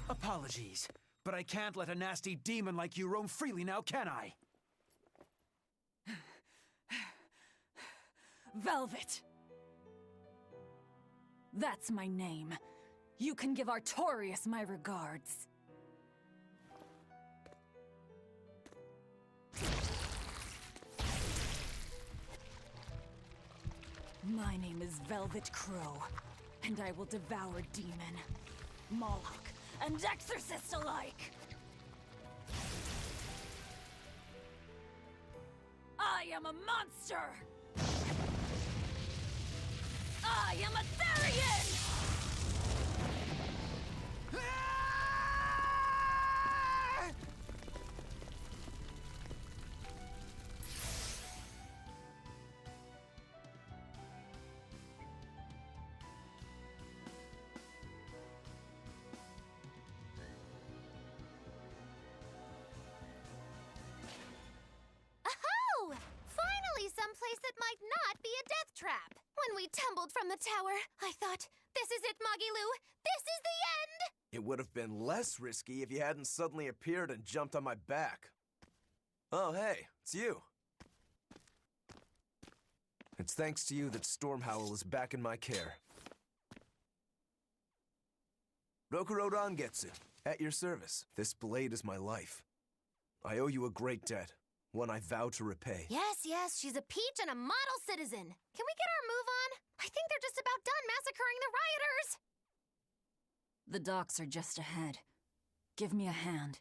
Apologies, but I can't let a nasty demon like you roam freely now, can I? Velvet! That's my name. You can give Artorias my regards. My name is Velvet Crow, and I will devour demon, Moloch, and exorcist alike! I am a monster! I am a Therian! Oh! Finally someplace that might not be a death trap. When we tumbled from the tower, I thought, this is it, Moggy-Lou. This is the end! It would have been less risky if you hadn't suddenly appeared and jumped on my back. Oh, hey, it's you. It's thanks to you that Stormhowl is back in my care. Rokuro Rangetsu, at your service. This blade is my life. I owe you a great debt, one I vow to repay. Yes, she's a peach and a model citizen. Can we get our move on? I think they're just about done massacring the rioters. The docks are just ahead. Give me a hand.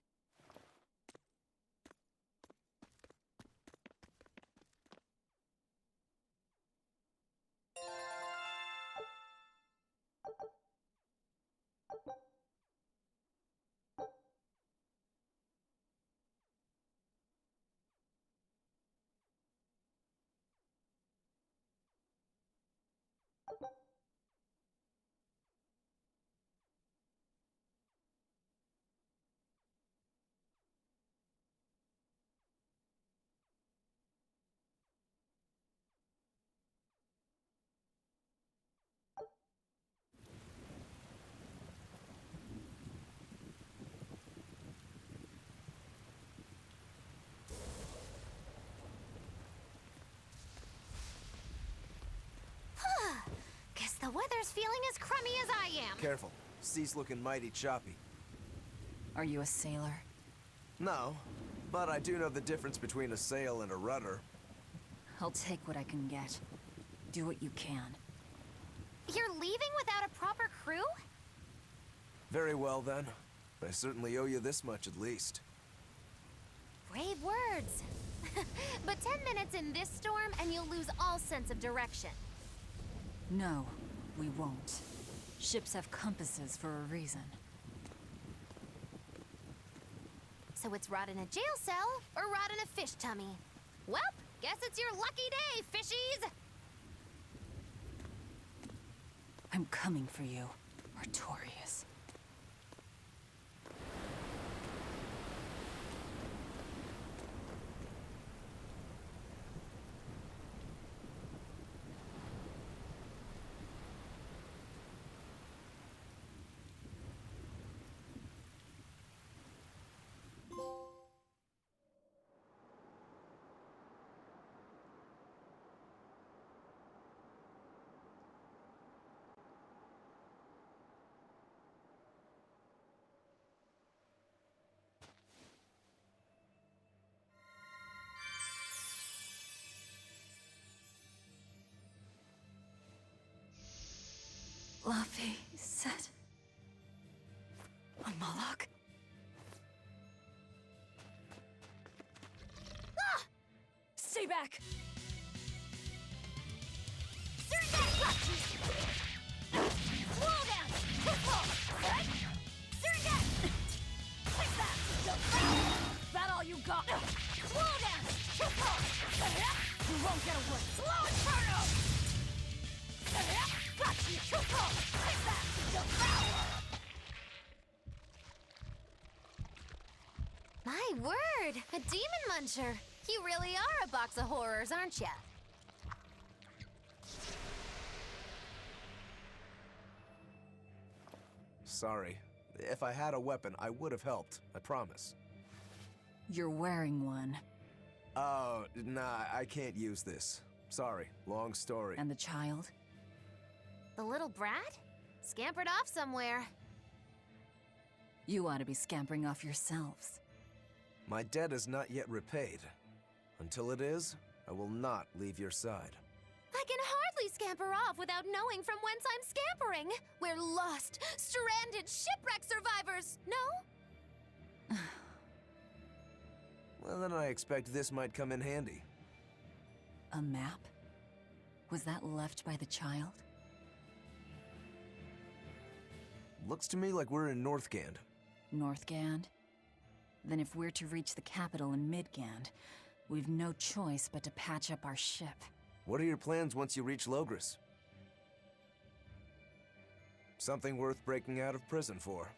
Guess the weather's feeling as crummy as I am. Careful, sea's looking mighty choppy. Are you a sailor? No, but I do know the difference between a sail and a rudder. I'll take what I can get. Do what you can. You're leaving without a proper crew? Very well, then. I certainly owe you this much, at least. Brave words. But 10 minutes in this storm and you'll lose all sense of direction. No, we won't. Ships have compasses for a reason. So it's rot in a jail cell or rot in a fish tummy. Well, guess it's your lucky day, fishies! I'm coming for you, Artorias. Fluffy set. A Moloch? Ah! Stay back! Slow down! Take that! That all you got? Slow down! You won't get away! Slow Inferno! Take that! Devour! My word! A demon muncher! You really are a box of horrors, aren't ya? Sorry. If I had a weapon, I would have helped. I promise. You're wearing one. Oh, nah, I can't use this. Sorry, long story. And the child? The little brat? Scampered off somewhere. You ought to be scampering off yourselves. My debt is not yet repaid. Until it is, I will not leave your side. I can hardly scamper off without knowing from whence I'm scampering. We're lost, stranded shipwreck survivors, no? Well, then I expect this might come in handy. A map? Was that left by the child? Looks to me like we're in Northgand. Northgand? Then if we're to reach the capital in Midgand, we've no choice but to patch up our ship. What are your plans once you reach Logris? Something worth breaking out of prison for.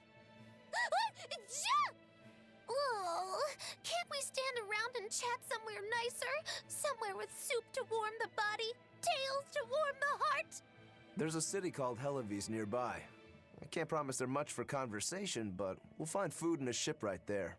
Oh, can't we stand around and chat somewhere nicer? Somewhere with soup to warm the body, tales to warm the heart? There's a city called Helavis nearby. I can't promise they're much for conversation, but we'll find food and a ship right there.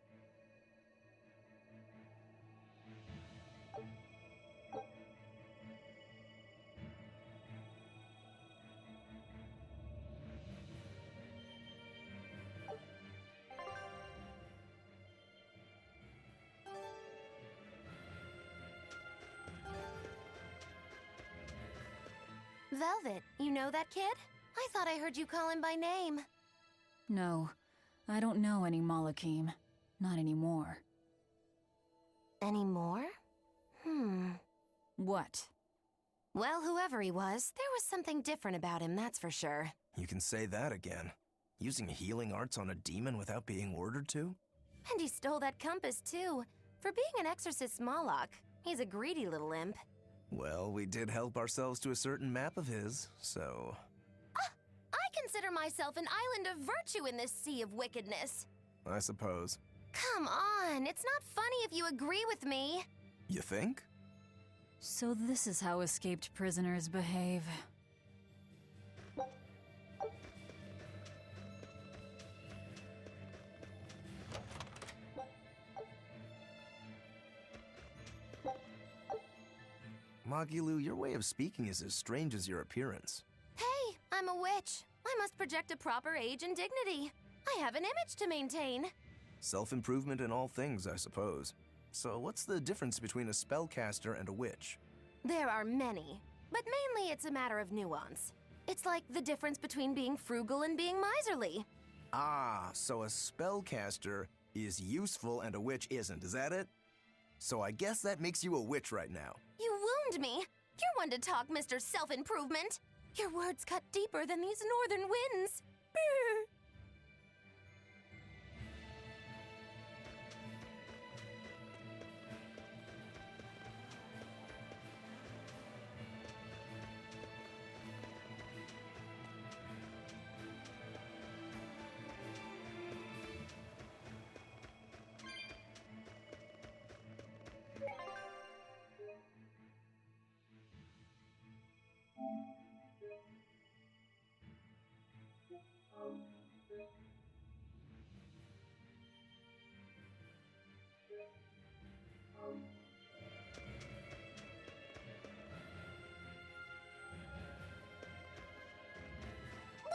Velvet, you know that kid? I thought I heard you call him by name. No, I don't know any Malakim. Not anymore. Anymore? What? Well, whoever he was, there was something different about him, that's for sure. You can say that again. Using healing arts on a demon without being ordered to? And he stole that compass, too. For being an exorcist Moloch, he's a greedy little imp. Well, we did help ourselves to a certain map of his, so... I consider myself an island of virtue in this sea of wickedness. I suppose. Come on, it's not funny if you agree with me. You think? So this is how escaped prisoners behave. Magilu, your way of speaking is as strange as your appearance. Hey, I'm a witch. I must project a proper age and dignity. I have an image to maintain. Self-improvement in all things, I suppose. So what's the difference between a spellcaster and a witch? There are many, but mainly it's a matter of nuance. It's like the difference between being frugal and being miserly. Ah, so a spellcaster is useful and a witch isn't, is that it? So I guess that makes you a witch right now. You wound me. You're one to talk, Mr. Self-Improvement. Your words cut deeper than these northern winds. Brr.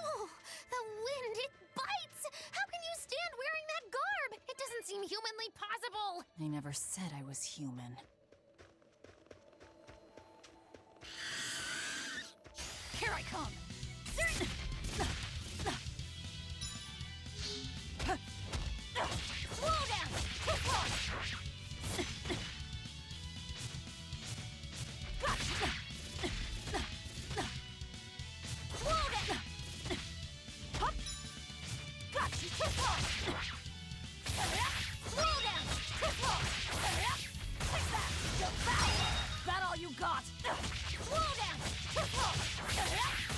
Oh, the wind, it bites! How can you stand wearing that garb? It doesn't seem humanly possible. I never said I was human. Here I come! That all you got? Slow down!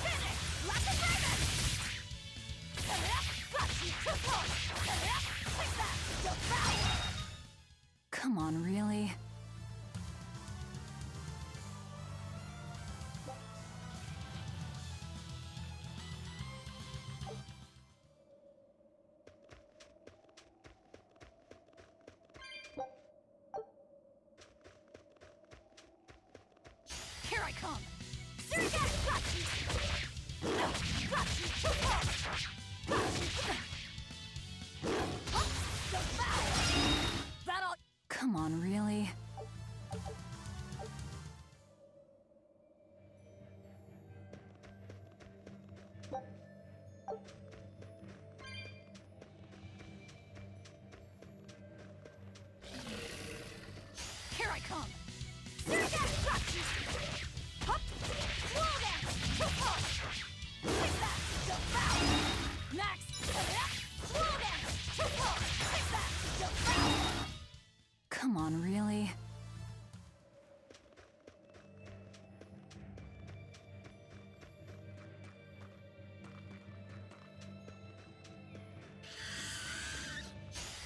Finish! Like a dragon! Got you! Take that! Devour! Come on, really? Here I come! Seriously, got you! Got you! Devour! That all... Come on, really? Here I come! Seriously, got you! Hup! Slow down! Take that! Devour! Next! Slow down! Take that! Devour! Come on, really?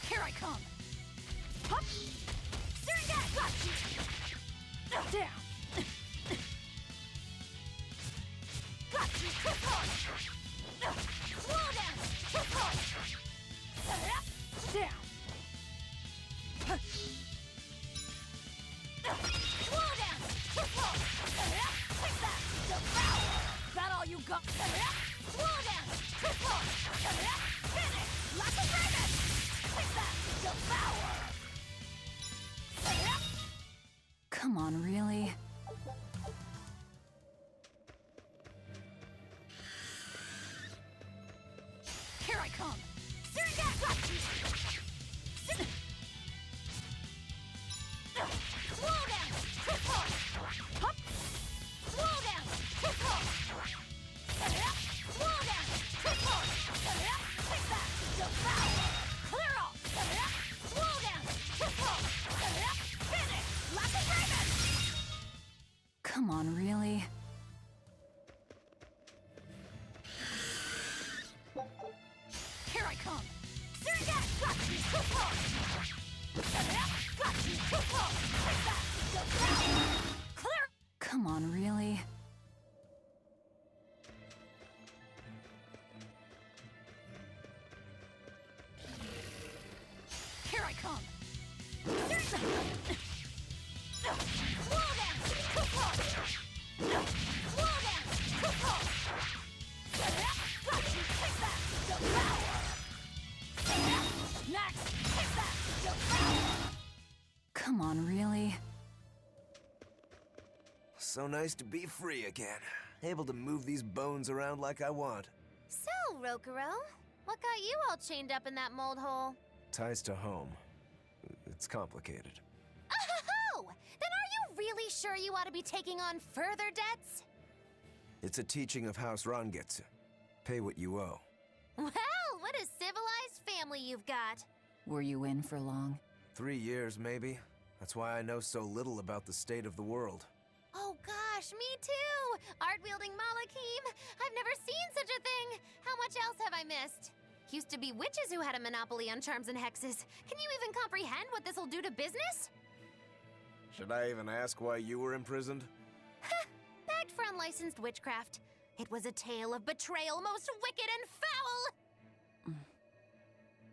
Here I come! Hup! Seriously, got you! Down! Got you! Slow down! Down! Slow down! Take that! Devour! That all you got? Slow down! Finish! Like a dragon! Take that! Devour! Come on, really? Here I come! Seriously, got you! Slow down! Hup! Slow down! Slow down! Take that! Devour! Clear off! Slow down! Finish! Like a dragon! Come on, really? Here I come! Seriously, got you! Got you! Take that! Devour! Clear! Come on, really? Here I come! Seriously! Slow down! Slow down! Got you! Take that! Devour! Next! Take that! Devour! Come on, really? So nice to be free again. Able to move these bones around like I want. So, Rokuro, what got you all chained up in that mold hole? Ties to home. It's complicated. Oh! Then are you really sure you ought to be taking on further debts? It's a teaching of House Rangetsu. Pay what you owe. Well, what a civilized family you've got. Were you in for long? 3 years, maybe. That's why I know so little about the state of the world. Oh gosh, me too! Art-wielding Malakim! I've never seen such a thing! How much else have I missed? Used to be witches who had a monopoly on charms and hexes. Can you even comprehend what this'll do to business? Should I even ask why you were imprisoned? Bagged for unlicensed witchcraft. It was a tale of betrayal most wicked and foul!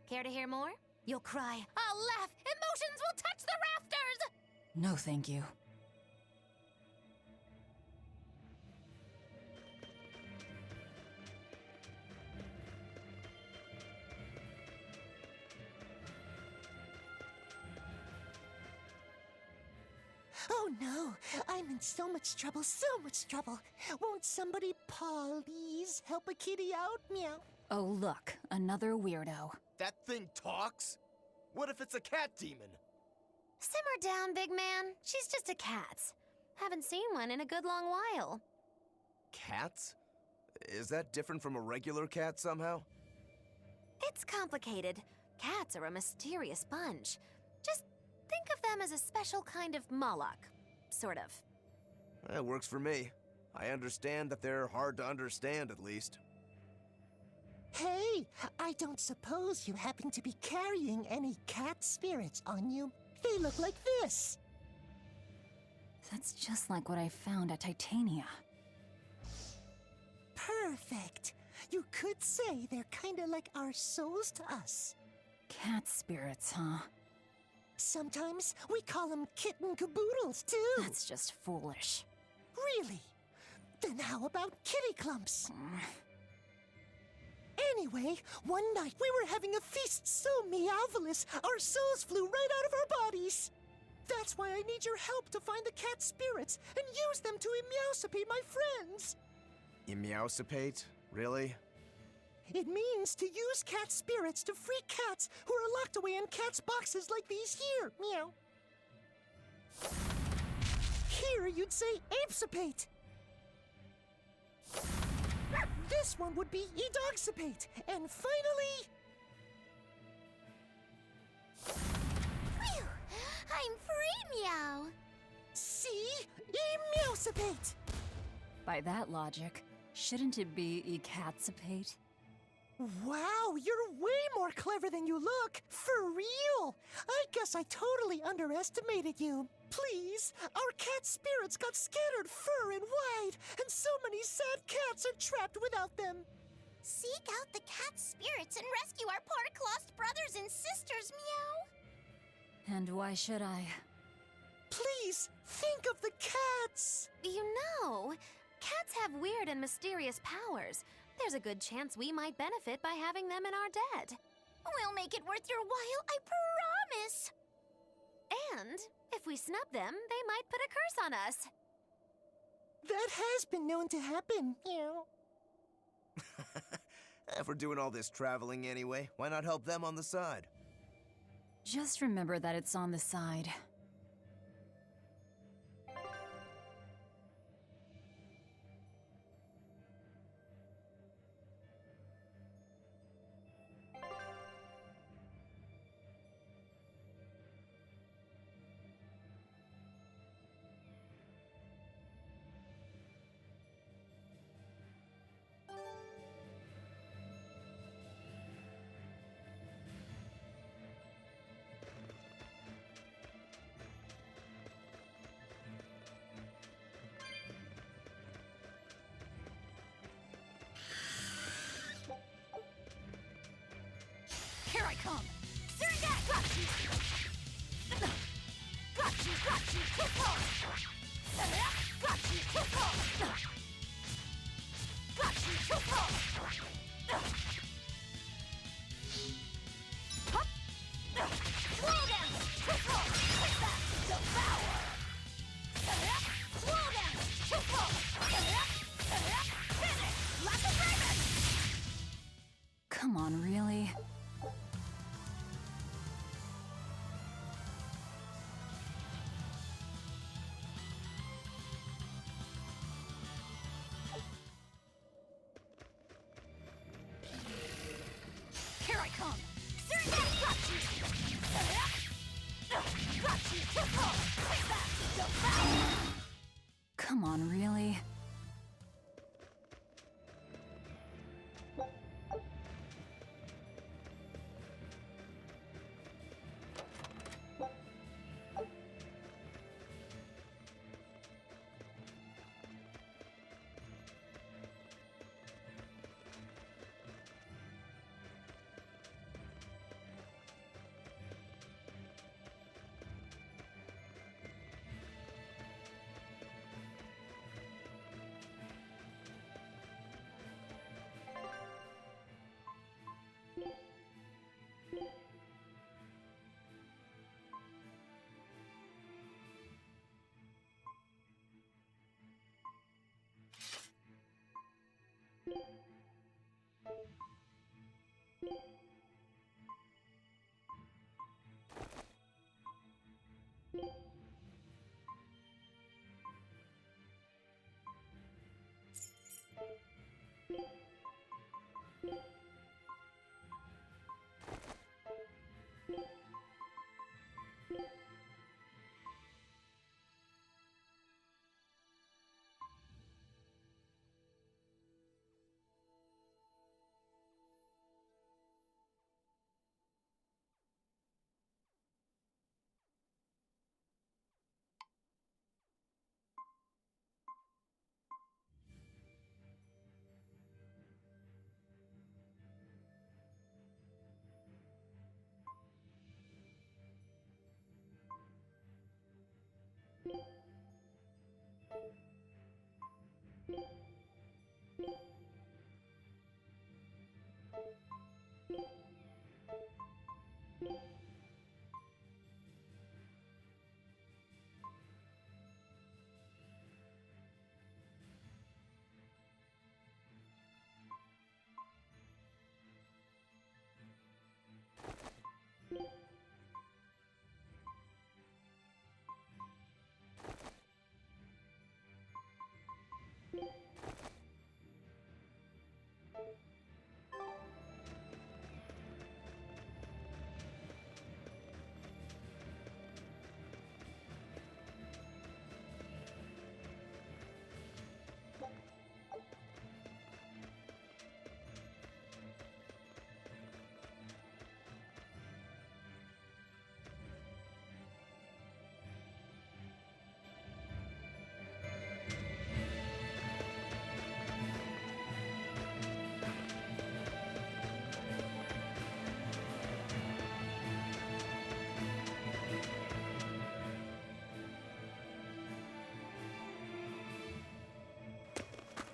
Care to hear more? You'll cry, I'll laugh, emotions will touch the rafters! No, thank you. Oh no, I'm in so much trouble, so much trouble. Won't somebody please help a kitty out? Meow. Oh, look, another weirdo. That thing talks? What if it's a cat demon? Simmer down, big man. She's just a cat. Haven't seen one in a good long while. Cats? Is that different from a regular cat somehow? It's complicated. Cats are a mysterious bunch. Just think of them as a special kind of Moloch. Sort of. That works for me. I understand that they're hard to understand, at least. Hey, I don't suppose you happen to be carrying any cat spirits on you? They look like this. That's just like what I found at Titania. Perfect. You could say they're kinda like our souls to us. Cat spirits, huh? Sometimes we call them kitten caboodles, too. That's just foolish. Really? Then how about kitty clumps? Anyway, one night we were having a feast so meowvelous, our souls flew right out of our bodies. That's why I need your help to find the cat spirits and use them to meowsipate my friends. Meowsipate? Really? It means to use cat spirits to free cats who are locked away in cats' boxes like these here. Meow. Here you'd say apesipate. This one would be edogsipate. And finally... Phew! I'm free, meow! See? Meowsipate! By that logic, shouldn't it be ecatsipate? Wow, you're way more clever than you look. For real. I guess I totally underestimated you. Please, our cat spirits got scattered far and wide, and so many sad cats are trapped without them. Seek out the cat spirits and rescue our poor lost brothers and sisters, meow! And why should I? Please, think of the cats! You know, cats have weird and mysterious powers. There's a good chance we might benefit by having them in our debt. We'll make it worth your while, I promise! And if we snub them, they might put a curse on us. That has been known to happen, meow. If we're doing all this traveling anyway, why not help them on the side? Just remember that it's on the side. Here I come! Suringat! Got you! Got you! Got you! Got you! Got you! Slow down! Take that! Devour! Slow down! Finish! Lack of Raven! Come on, really? Here I come! Suringat! Got you! Got you! Take that! Devour! Come on, really?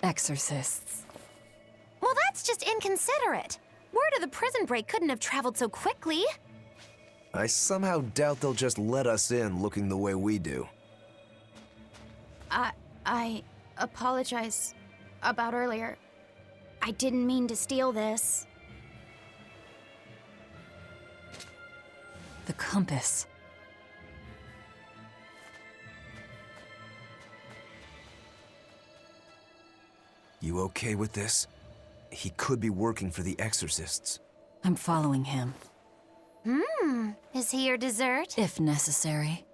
Exorcists. Well, that's just inconsiderate. Word of the prison break couldn't have traveled so quickly. I somehow doubt they'll just let us in looking the way we do. I apologize about earlier. I didn't mean to steal this. The compass. You okay with this? He could be working for the exorcists. I'm following him. Is he your dessert? If necessary.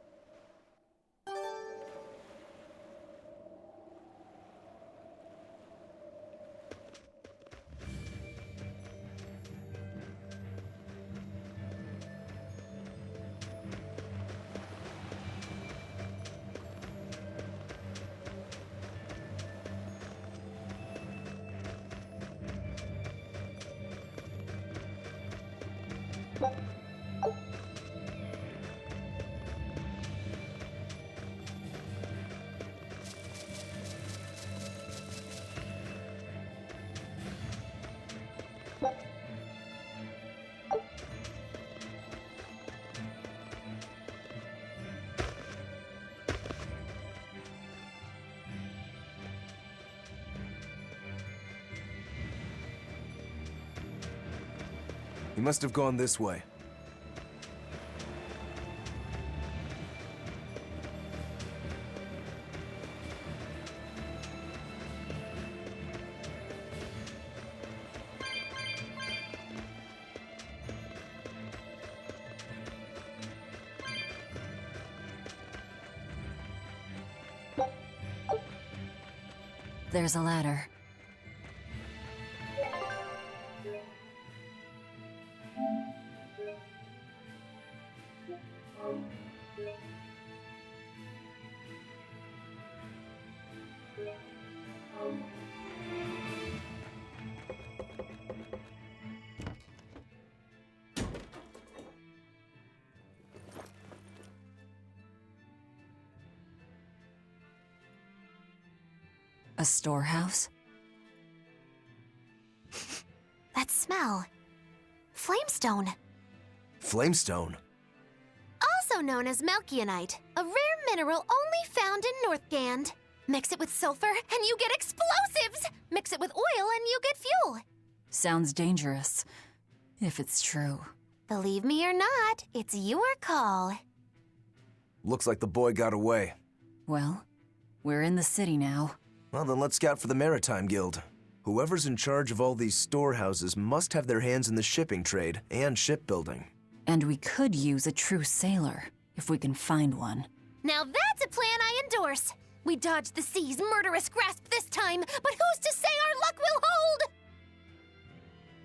He must have gone this way. There's a ladder. A storehouse? That smell. Flamestone. Flamestone? Also known as Malcheonite, a rare mineral only found in Northgand. Mix it with sulfur and you get explosives! Mix it with oil and you get fuel! Sounds dangerous, if it's true. Believe me or not, it's your call. Looks like the boy got away. Well, we're in the city now. Well, then let's scout for the Maritime Guild. Whoever's in charge of all these storehouses must have their hands in the shipping trade and shipbuilding. And we could use a true sailor, if we can find one. Now that's a plan I endorse! We dodged the sea's murderous grasp this time, but who's to say our luck will hold?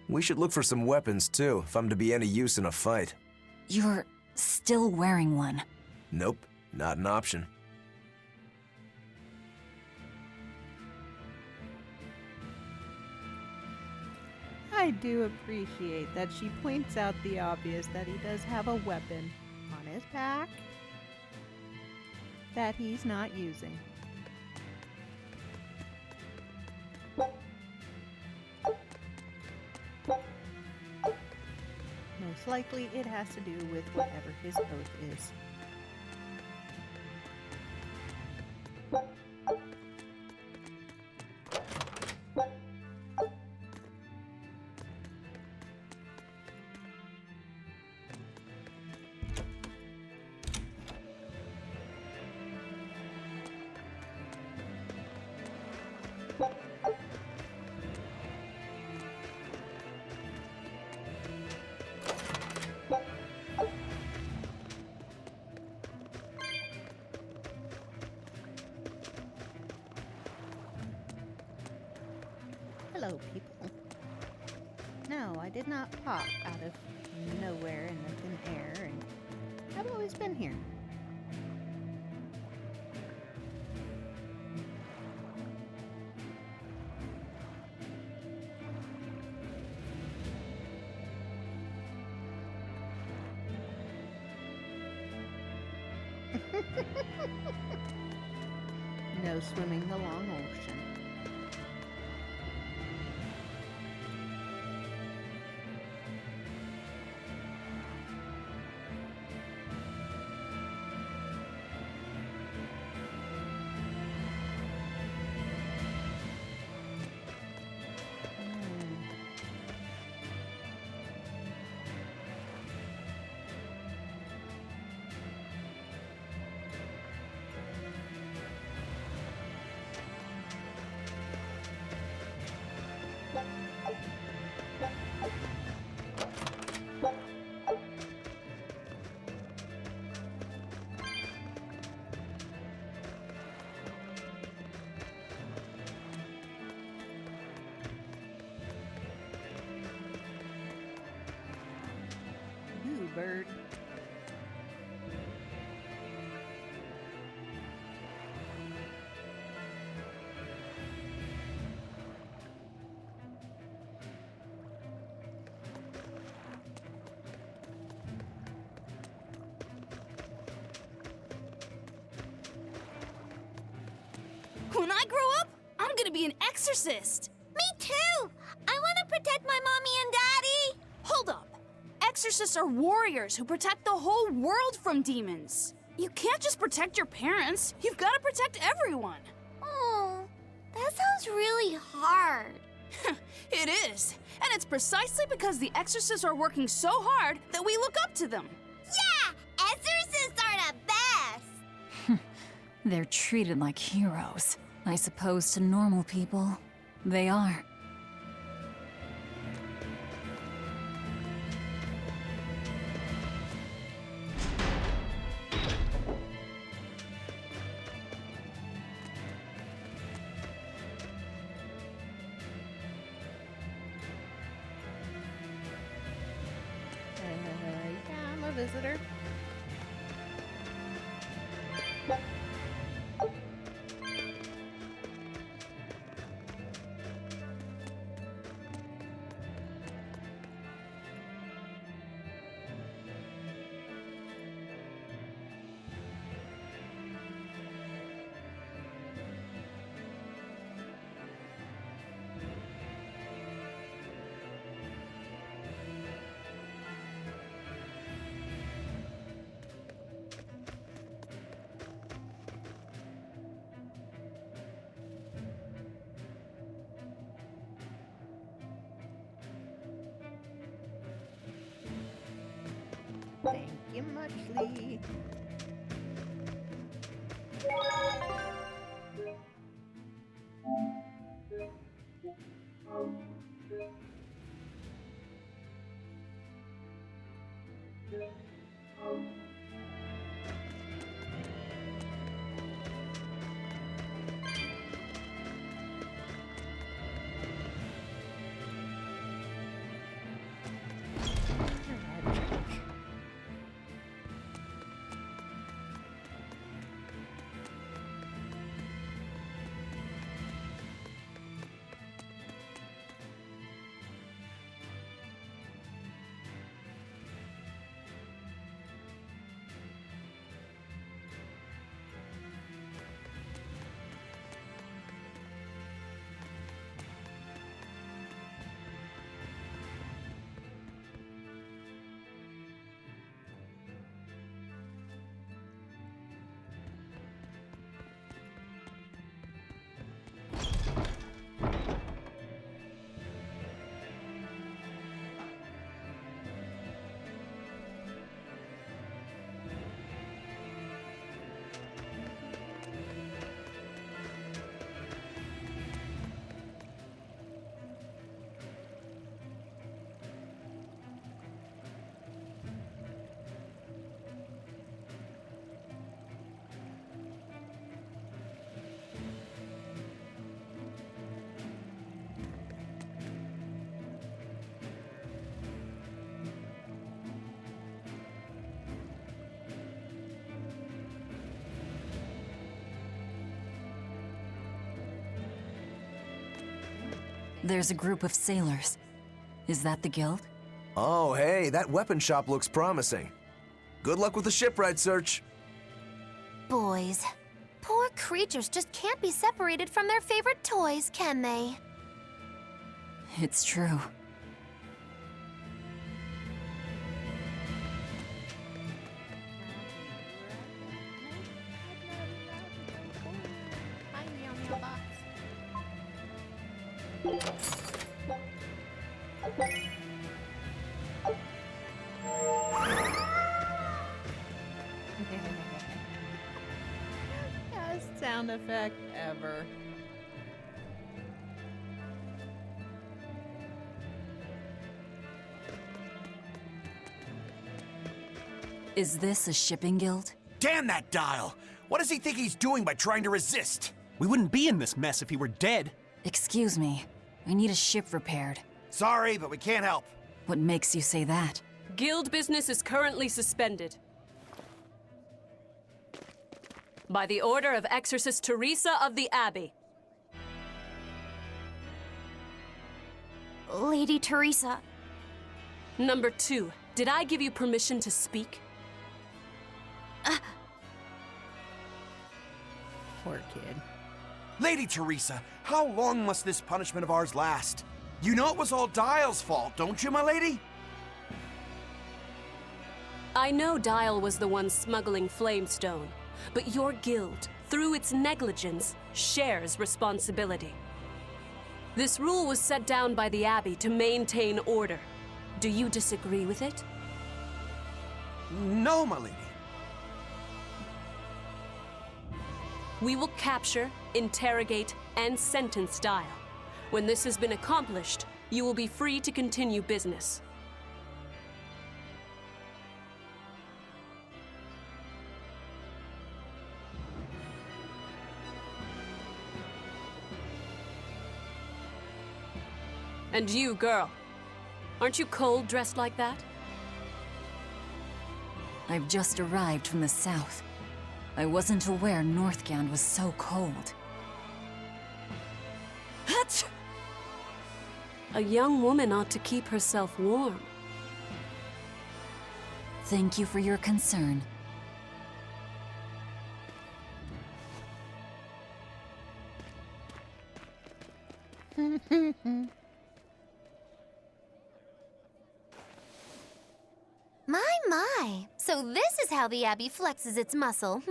We should look for some weapons, too, if I'm to be any use in a fight. You're still wearing one. Nope, not an option. I do appreciate that she points out the obvious, that he does have a weapon on his back that he's not using. Most likely it has to do with whatever his oath is. Hello, people. No, I did not pop out of nowhere in the thin air, and I've always been here. No swimming the long ocean. bird. When I grow up, I'm gonna be an exorcist. Me too! I want to protect my mommy and daddy! Hold up. Exorcists are warriors who protect the whole world from demons. You can't just protect your parents. You've got to protect everyone. Oh, that sounds really hard. It is. And it's precisely because the exorcists are working so hard that we look up to them. Yeah! Exorcists are the best! They're treated like heroes. I suppose to normal people, they are. Yeah, I'm a visitor. Thank you muchly. There's a group of sailors. Is that the guild? Oh, hey, that weapon shop looks promising. Good luck with the shipwright search. Boys, poor creatures just can't be separated from their favorite toys, can they? It's true. Best sound effect ever. Is this a shipping guild? Damn that dial! What does he think he's doing by trying to resist? We wouldn't be in this mess if he were dead. Excuse me. I need a ship repaired. Sorry, but we can't help. What makes you say that? Guild business is currently suspended. By the order of Exorcist Teresa of the Abbey. Lady Teresa. Number 2, did I give you permission to speak? Poor kid. Lady Teresa, how long must this punishment of ours last? You know it was all Dial's fault, don't you, my lady? I know Dial was the one smuggling Flamestone, but your guild, through its negligence, shares responsibility. This rule was set down by the Abbey to maintain order. Do you disagree with it? No, my lady. We will capture, interrogate, and sentence Dial. When this has been accomplished, you will be free to continue business. And you, girl, aren't you cold dressed like that? I've just arrived from the south. I wasn't aware Northgand was so cold. A young woman ought to keep herself warm. Thank you for your concern. My. So this is how the Abbey flexes its muscle,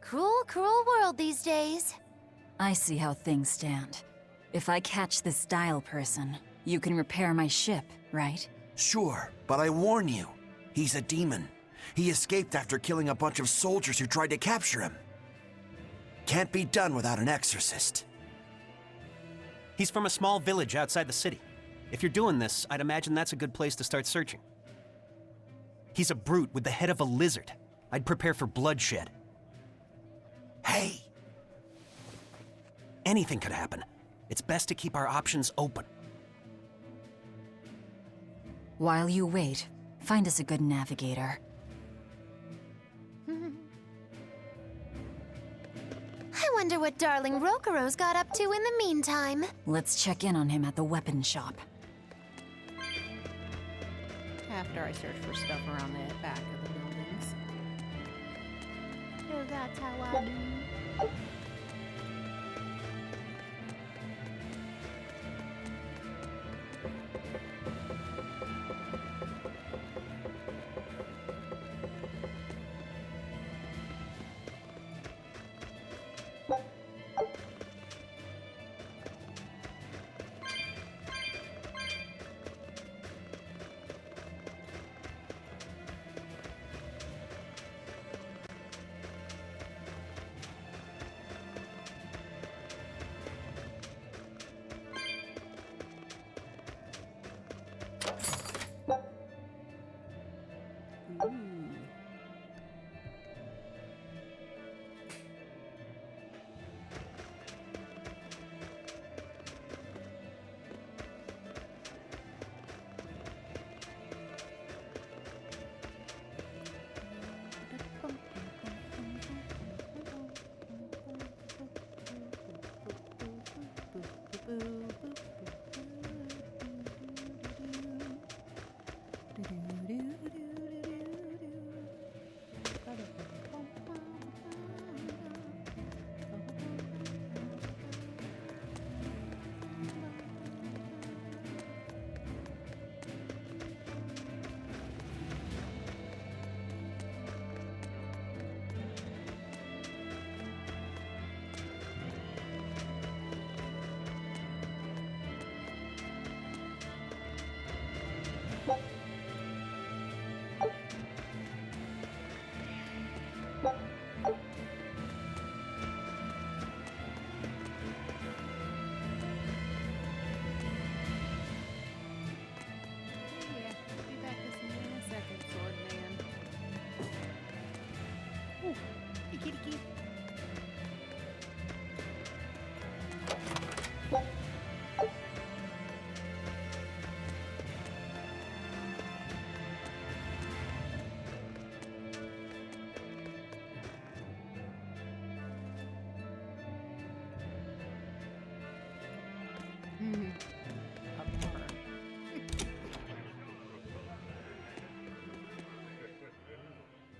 Cruel, cruel world these days. I see how things stand. If I catch this Dial person, you can repair my ship, right? Sure, but I warn you, he's a demon. He escaped after killing a bunch of soldiers who tried to capture him. Can't be done without an exorcist. He's from a small village outside the city. If you're doing this, I'd imagine that's a good place to start searching. He's a brute with the head of a lizard. I'd prepare for bloodshed. Hey! Anything could happen. It's best to keep our options open. While you wait, find us a good navigator. I wonder what darling Rokuro's got up to in the meantime. Let's check in on him at the weapon shop. After I search for stuff around the back of the buildings. So that's how I do.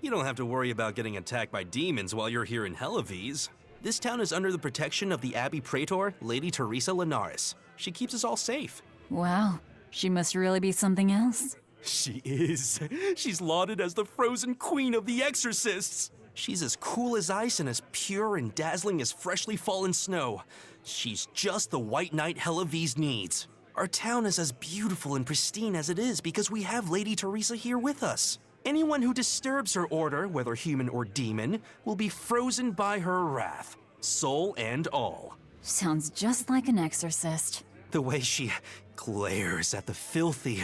You don't have to worry about getting attacked by demons while you're here in Helavies. This town is under the protection of the Abbey Praetor, Lady Teresa Linares. She keeps us all safe. Wow, she must really be something else. She is. She's lauded as the frozen queen of the exorcists. She's as cool as ice and as pure and dazzling as freshly fallen snow. She's just the white knight Helavies needs. Our town is as beautiful and pristine as it is because we have Lady Teresa here with us. Anyone who disturbs her order, whether human or demon, will be frozen by her wrath, soul and all. Sounds just like an exorcist. The way she glares at the filthy.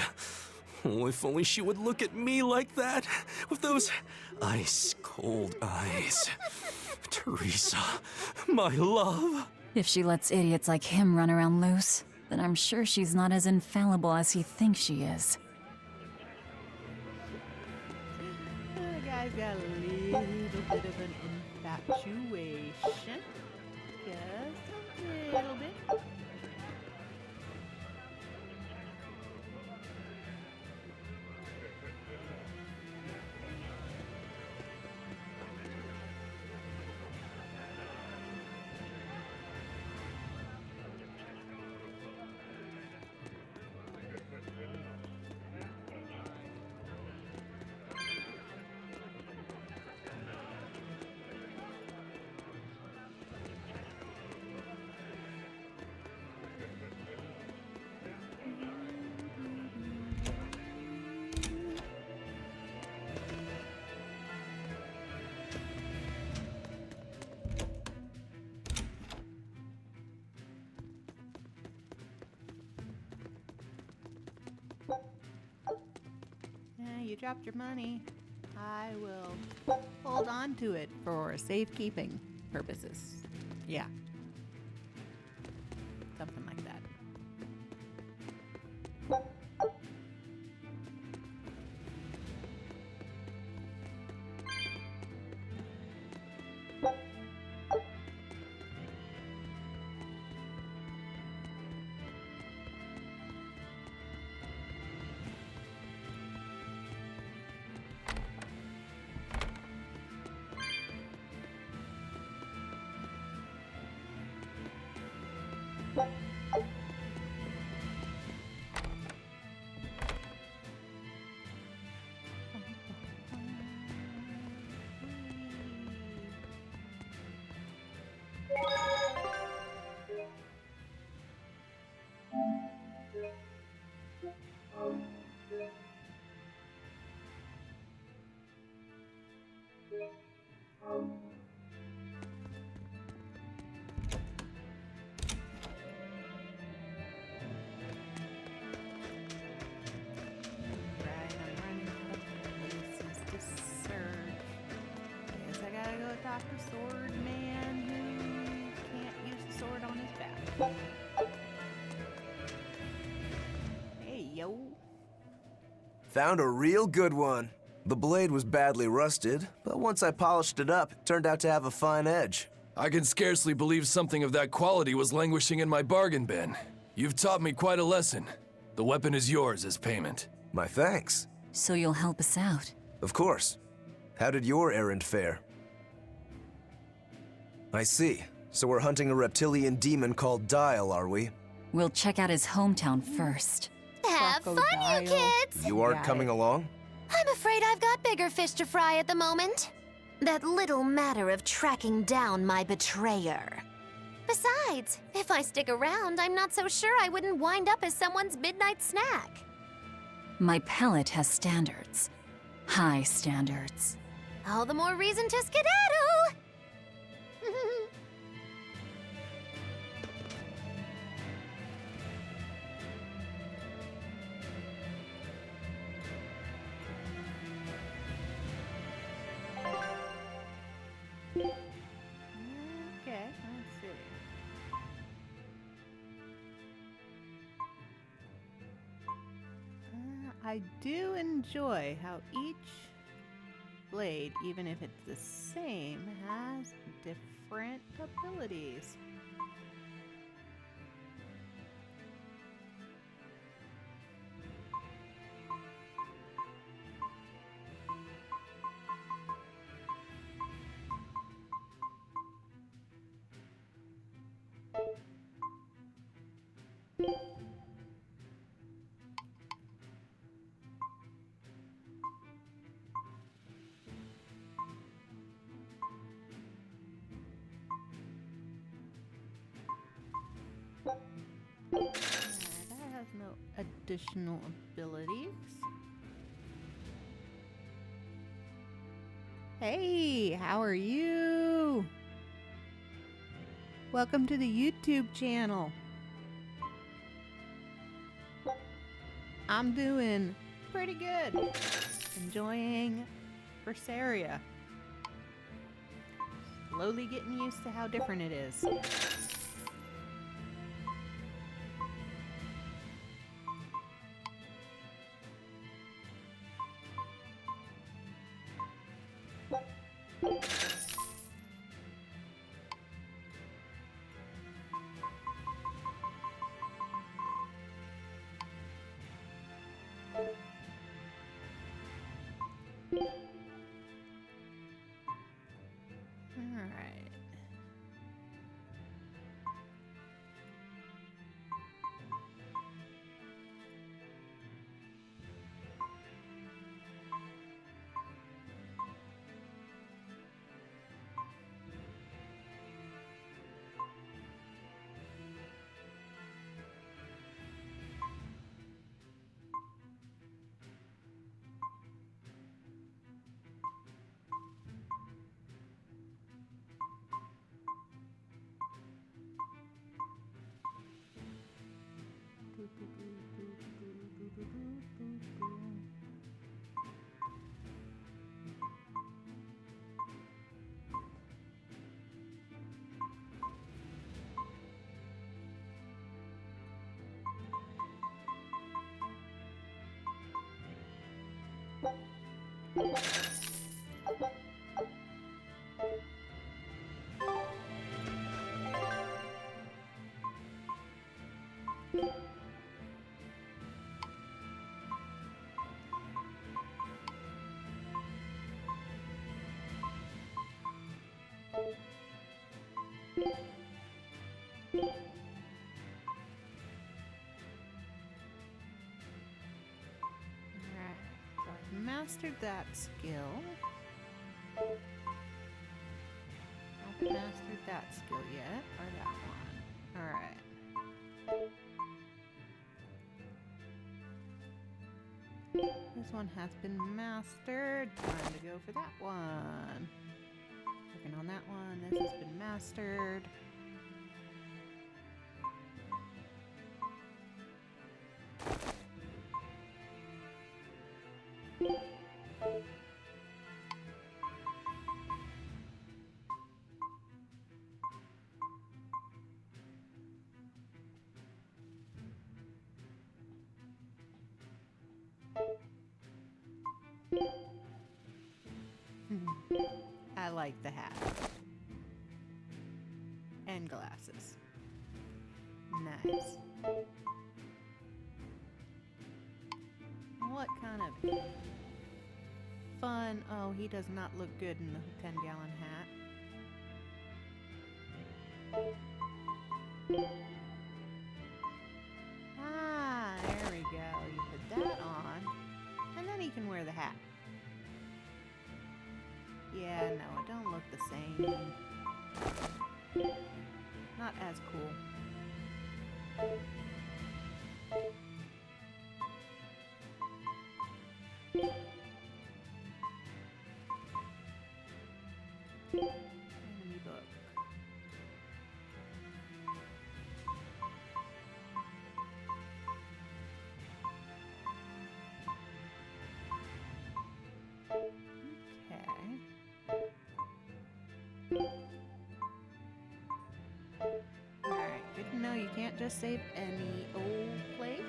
Oh, if only she would look at me like that, with those ice-cold eyes. Teresa, my love. If she lets idiots like him run around loose, then I'm sure she's not as infallible as he thinks she is. The guy's got a little bit of an infatuation. Just a little bit. You dropped your money. I will hold on to it for safekeeping purposes. Yeah. Something like that. The sword man who can't use the sword on his back. Hey, yo. Found a real good one. The blade was badly rusted, but once I polished it up, it turned out to have a fine edge. I can scarcely believe something of that quality was languishing in my bargain bin. You've taught me quite a lesson. The weapon is yours as payment. My thanks. So you'll help us out? Of course. How did your errand fare? I see. So we're hunting a reptilian demon called Dial, are we? We'll check out his hometown first. Have fun, you kids! You aren't coming along? I'm afraid I've got bigger fish to fry at the moment. That little matter of tracking down my betrayer. Besides, if I stick around, I'm not so sure I wouldn't wind up as someone's midnight snack. My palate has standards. High standards. All the more reason to skedaddle! Okay, let's see. I do enjoy how each blade, even if it's the same, has different abilities. additional abilities. Hey, how are you? Welcome to the YouTube channel. I'm doing pretty good. Enjoying Berseria. Slowly getting used to how different it is. Alright. So I've mastered that skill. I haven't mastered that skill yet, or that one. Alright. This one has been mastered. Time to go for that one. Working on that one. This has been mastered. I like the hat. And glasses. Nice. What kind of fun? Oh, he does not look good in the 10-gallon hat. Ah, there we go. You put that on, and then he can wear the hat. Yeah, no, it don't look the same. Not as cool. Enemy book. Alright, good to know you can't just save any old place.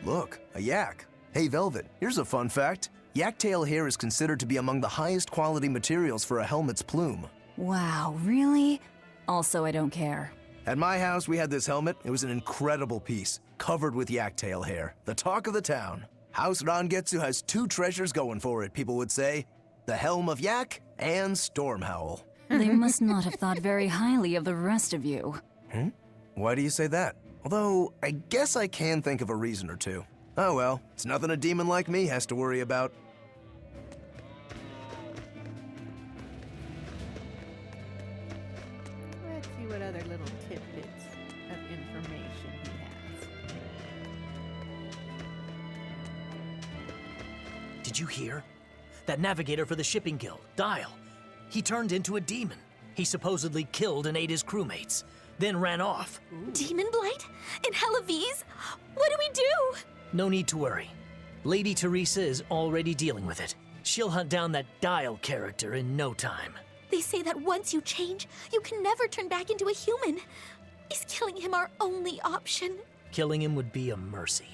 Look, a yak. Hey, Velvet, here's a fun fact. Yak tail hair is considered to be among the highest quality materials for a helmet's plume. Wow, really? Also, I don't care. At my house, we had this helmet. It was an incredible piece, covered with yak tail hair. The talk of the town. House Rangetsu has two treasures going for it, people would say. The Helm of Yak and Stormhowl. They must not have thought very highly of the rest of you. Why do you say that? Although, I guess I can think of a reason or two. Oh well, it's nothing a demon like me has to worry about. Let's see what other little tidbits of information Did you hear? That navigator for the shipping guild, Dial. He turned into a demon. He supposedly killed and ate his crewmates, then ran off. Demon Blight? In Halaviz? What do we do? No need to worry. Lady Teresa is already dealing with it. She'll hunt down that Dial character in no time. They say that once you change, you can never turn back into a human. Is killing him our only option? Killing him would be a mercy.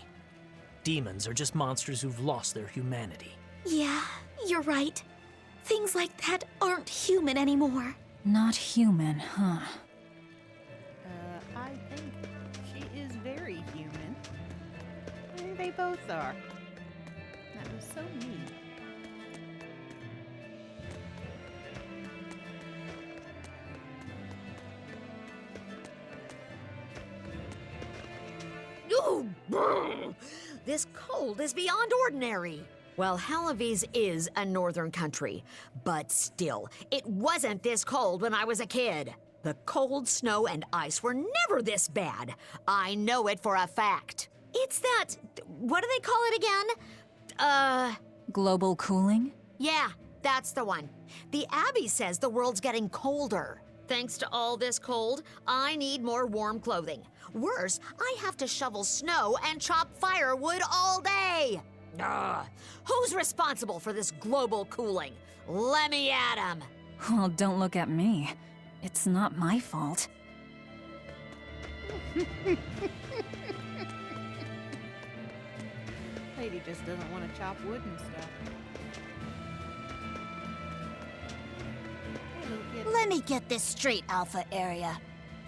Demons are just monsters who've lost their humanity. Yeah, you're right. Things like that aren't human anymore. Not human, huh? I think she is very human. They both are. That was so neat. Ooh, brr. This cold is beyond ordinary. Well, Halaviz is a northern country, but still, it wasn't this cold when I was a kid. The cold, snow, and ice were never this bad. I know it for a fact. It's that, what do they call it again? Global cooling? Yeah, that's the one. The Abbey says the world's getting colder. Thanks to all this cold, I need more warm clothing. Worse, I have to shovel snow and chop firewood all day. Ugh. Who's responsible for this global cooling? Let me at 'em. Well, don't look at me. It's not my fault. Lady just doesn't want to chop wood and stuff. Hey, little kid. Let me get this straight, Alpha Area.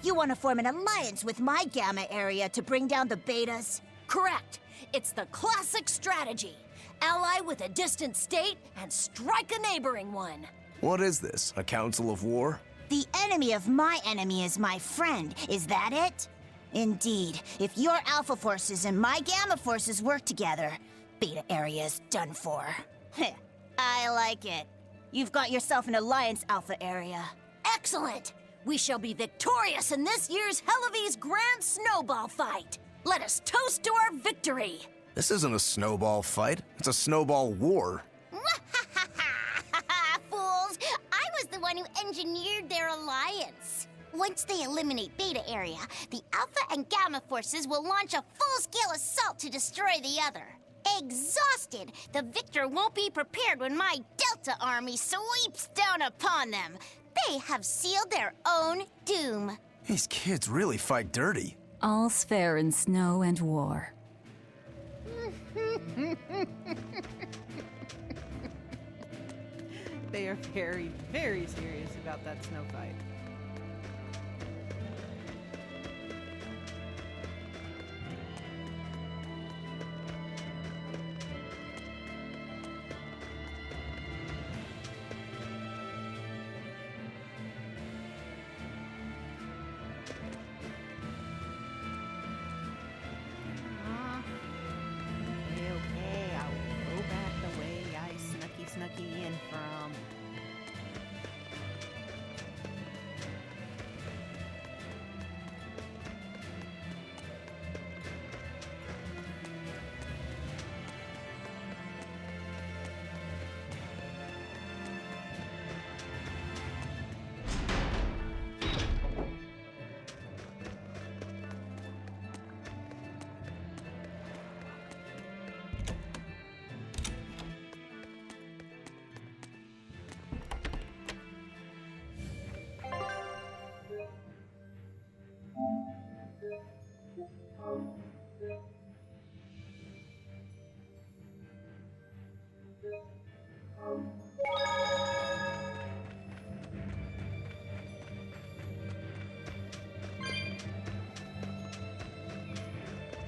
You want to form an alliance with my Gamma Area to bring down the Betas? Correct. It's the classic strategy. Ally with a distant state and strike a neighboring one. What is this? A council of war? The enemy of my enemy is my friend. Is that it? Indeed. If your Alpha forces and my Gamma forces work together, Beta Area is done for. Heh, I like it. You've got yourself an alliance, Alpha Area. Excellent. We shall be victorious in this year's Halaviz Grand Snowball Fight. Let us toast to our victory. This isn't a snowball fight. It's a snowball war. Fools! I was the one who engineered their alliance. Once they eliminate Beta Area, the Alpha and Gamma forces will launch a full-scale assault to destroy the other. Exhausted, the victor won't be prepared when my Delta army sweeps down upon them. They have sealed their own doom. These kids really fight dirty. All's fair in snow and war. They are very, very serious about that snow fight. Okay, I'll go back the way I snucky in from.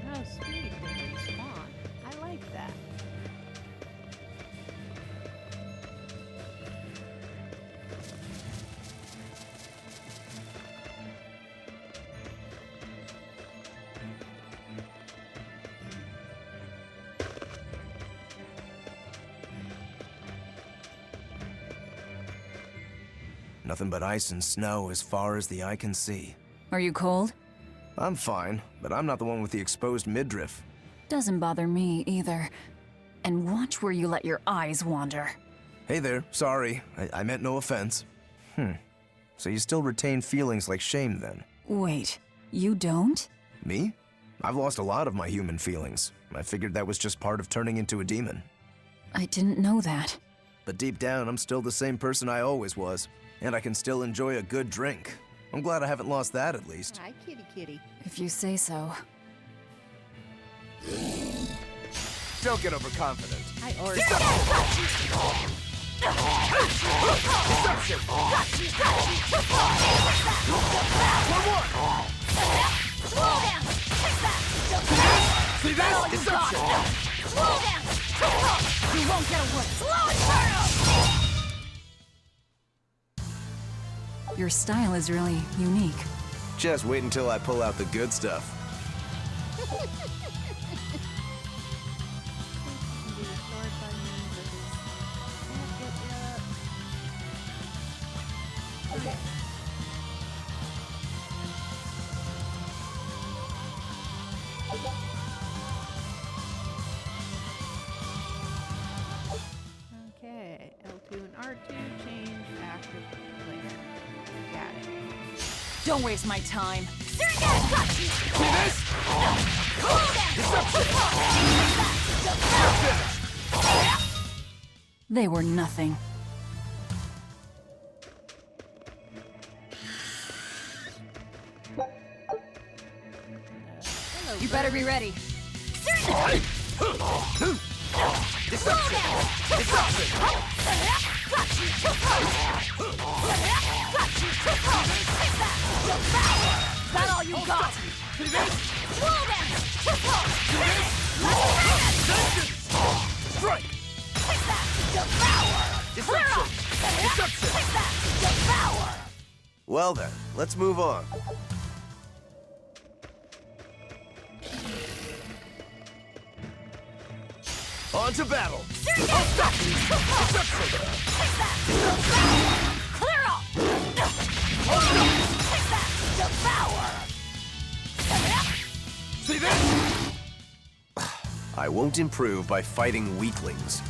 How sweet they respawn. I like that. Nothing but ice and snow as far as the eye can see. Are you cold? I'm fine, but I'm not the one with the exposed midriff. Doesn't bother me either. And watch where you let your eyes wander. Hey there, sorry. I meant no offense. So you still retain feelings like shame then? Wait, you don't? Me? I've lost a lot of my human feelings. I figured that was just part of turning into a demon. I didn't know that. But deep down, I'm still the same person I always was. And I can still enjoy a good drink. I'm glad I haven't lost that at least. Hi, kitty kitty. If you say so. Don't get overconfident. I already. See this? Deception! You won't get away! Slow and Your style is really unique. Just wait until I pull out the good stuff. Okay, L2 and R2 change active player. Got it. Don't waste my time. See this? They were nothing. You better be ready. That all you got? See this? Strike! Deception! Deception! Well then, let's move on. On to battle! I'll stop you! Deception! Clear out! See this? I won't improve by fighting weaklings.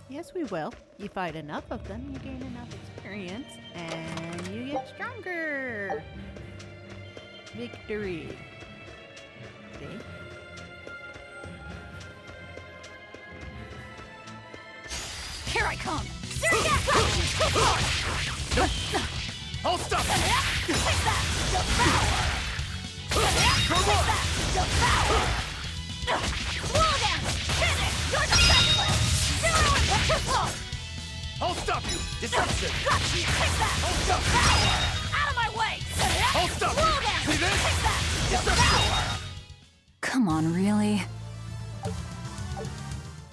Yes, we will. You fight enough of them, you gain enough experience, and you get stronger. Victory. See? Here I come! I'll stop you! I'll stop you! Deception! I'll stop you! Out of my way! I'll stop you! See this? Deception! Come on, really?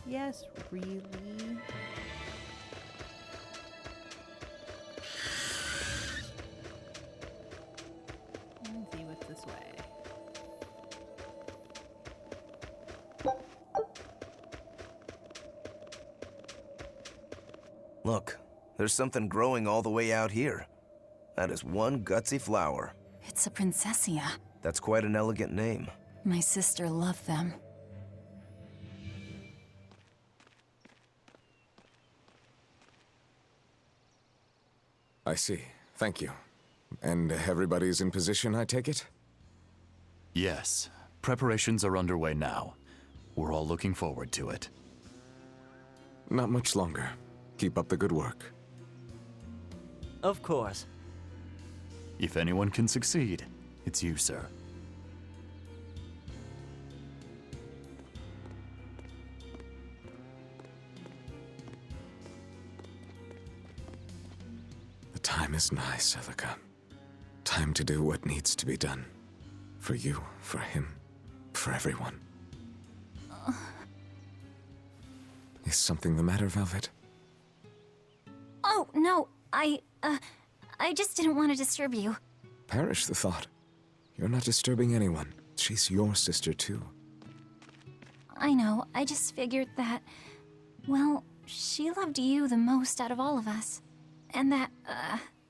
Yes, really? Let's see what's this way. Look, there's something growing all the way out here. That is one gutsy flower. It's a princessia. That's quite an elegant name. My sister loved them. I see. Thank you. And everybody's in position, I take it? Yes. Preparations are underway now. We're all looking forward to it. Not much longer. Keep up the good work. Of course. If anyone can succeed, it's you, sir. The time is nigh, Celica. Time to do what needs to be done. For you, for him, for everyone. Is something the matter, Velvet? Oh, no, I just didn't want to disturb you. Perish the thought. You're not disturbing anyone. She's your sister, too. I know, I just figured that, well, she loved you the most out of all of us. And that,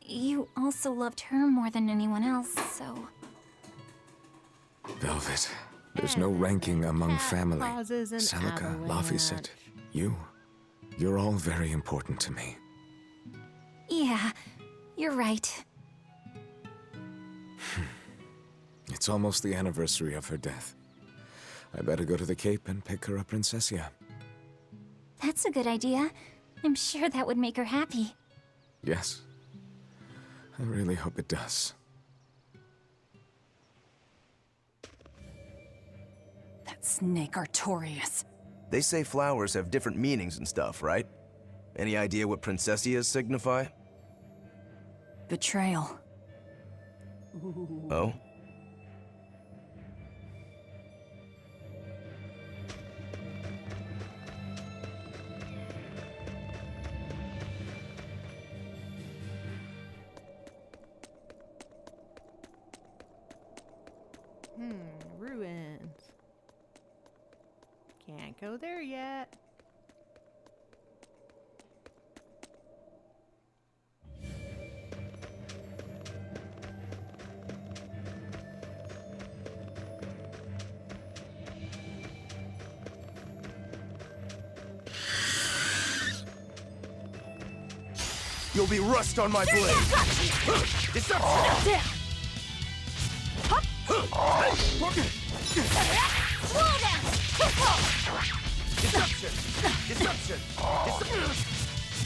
you also loved her more than anyone else, so... Velvet, There's no ranking among family. causes an Celica, avalanche. Laphicet, you're all very important to me. Yeah, you're right. It's almost the anniversary of her death. I better go to the Cape and pick her up Princessia. That's a good idea. I'm sure that would make her happy. Yes. I really hope it does. That snake Artorias. They say flowers have different meanings and stuff, right? Any idea what Princessias signify? Betrayal. Oh? Ruins. Can't go there yet. You'll be rust on my blade! Deception! Deception! Deception!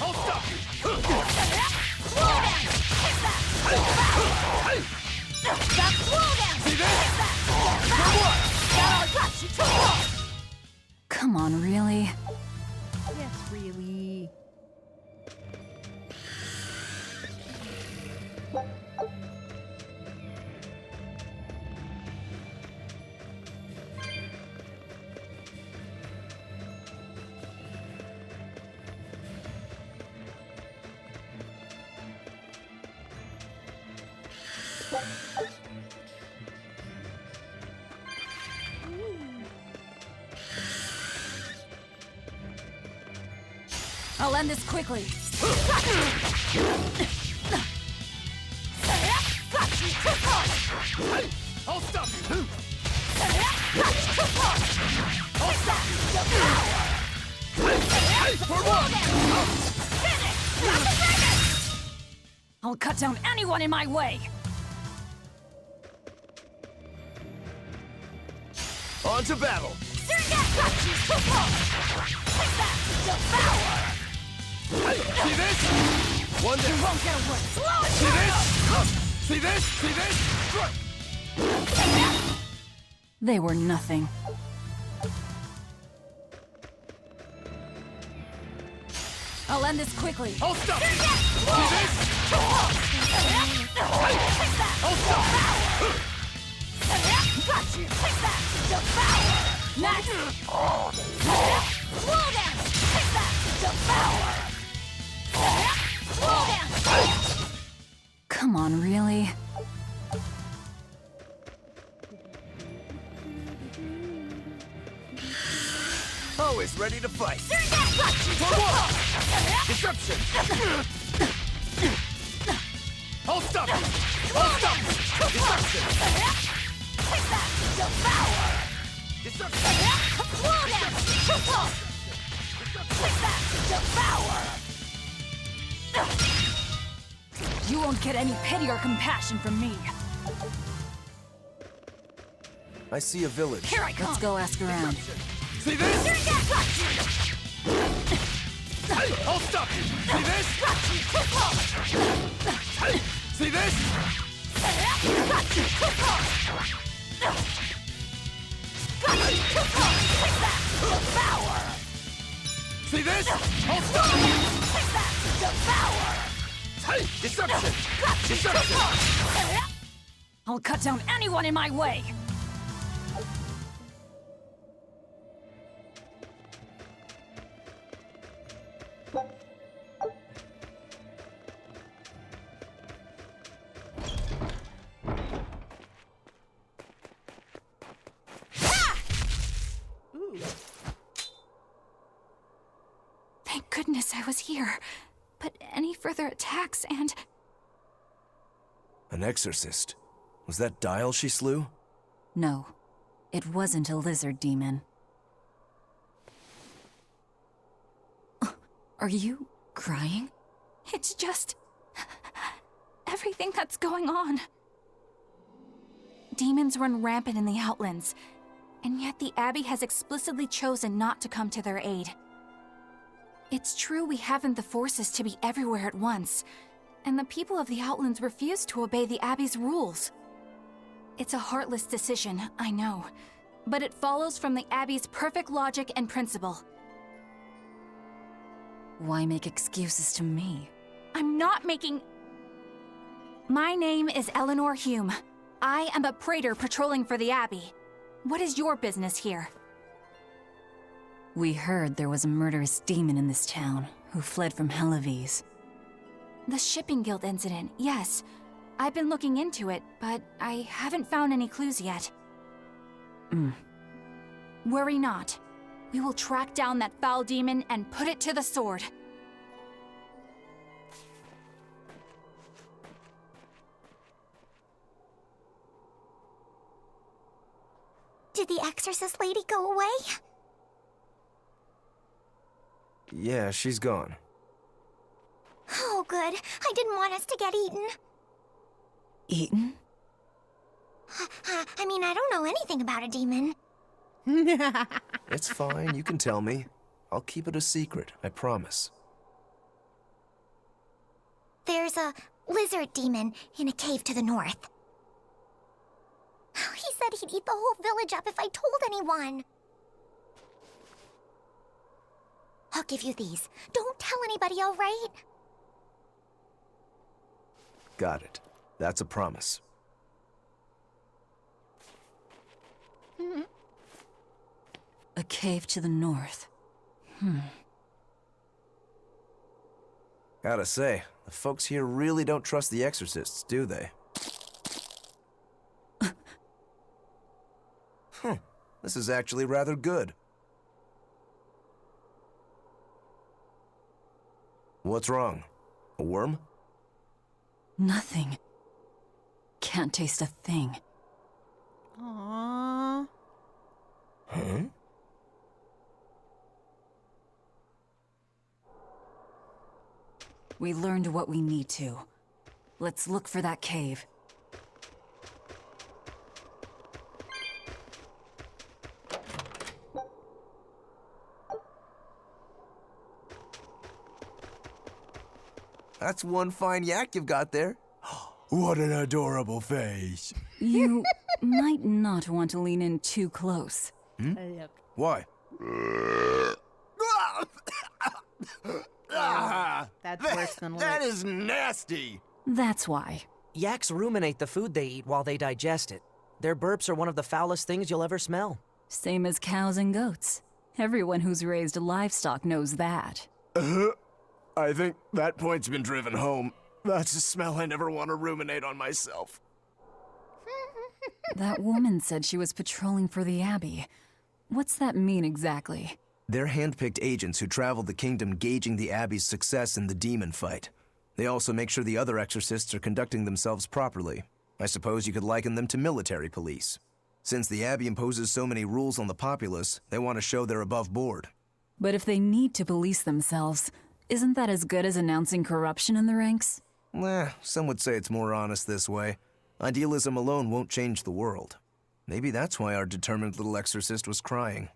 I'll stop you! See this? Come on, really? Yes, really. I'll end this quickly. I'll stop you! I'll cut down anyone in my way. On to battle! See this? One day. You won't get away. See this? See this? See this? They were nothing. I'll end this quickly. I'll stop you! See this? I'll stop you! Next! Come on, really? Always ready to fight. Deception! I'll stop you! I'll stop you! Deception! You won't get any pity or compassion from me. I see a village. Here I come. Let's go ask around. See this? I'll stop you! See this? See this? See this? I'll stop you! Deception! Deception! I'll cut down anyone in my way. Thank goodness I was here. But any further attacks and... An exorcist. Was that Dial she slew? No. It wasn't a lizard demon. Are you crying? It's just... everything that's going on. Demons run rampant in the Outlands, and yet the Abbey has explicitly chosen not to come to their aid. It's true we haven't the forces to be everywhere at once, and the people of the Outlands refuse to obey the Abbey's rules. It's a heartless decision, I know, but it follows from the Abbey's perfect logic and principle. Why make excuses to me? I'm not making... My name is Eleanor Hume. I am a praetor patrolling for the Abbey. What is your business here? We heard there was a murderous demon in this town who fled from Helaves. The Shipping Guild incident, yes. I've been looking into it, but I haven't found any clues yet. Worry not. We will track down that foul demon and put it to the sword. Did the exorcist lady go away? Yeah, she's gone. Oh, good. I didn't want us to get eaten. Eaten? I mean, I don't know anything about a demon. It's fine, you can tell me. I'll keep it a secret, I promise. There's a lizard demon in a cave to the north. He said he'd eat the whole village up if I told anyone. I'll give you these. Don't tell anybody, all right? Got it. That's a promise. A cave to the north. Gotta say, the folks here really don't trust the exorcists, do they? This is actually rather good. What's wrong? A worm? Nothing. Can't taste a thing. Aww. Huh? We learned what we need to. Let's look for that cave. That's one fine yak you've got there. What an adorable face. You might not want to lean in too close. Look. Why? That's worse than That licks. is nasty. That's why. Yaks ruminate the food they eat while they digest it. Their burps are one of the foulest things you'll ever smell. Same as cows and goats. Everyone who's raised livestock knows that. I think that point's been driven home. That's a smell I never want to ruminate on myself. That woman said she was patrolling for the Abbey. What's that mean exactly? They're handpicked agents who travel the kingdom gauging the Abbey's success in the demon fight. They also make sure the other exorcists are conducting themselves properly. I suppose you could liken them to military police. Since the Abbey imposes so many rules on the populace, they want to show they're above board. But if they need to police themselves, isn't that as good as announcing corruption in the ranks? Some would say it's more honest this way. Idealism alone won't change the world. Maybe that's why our determined little exorcist was crying.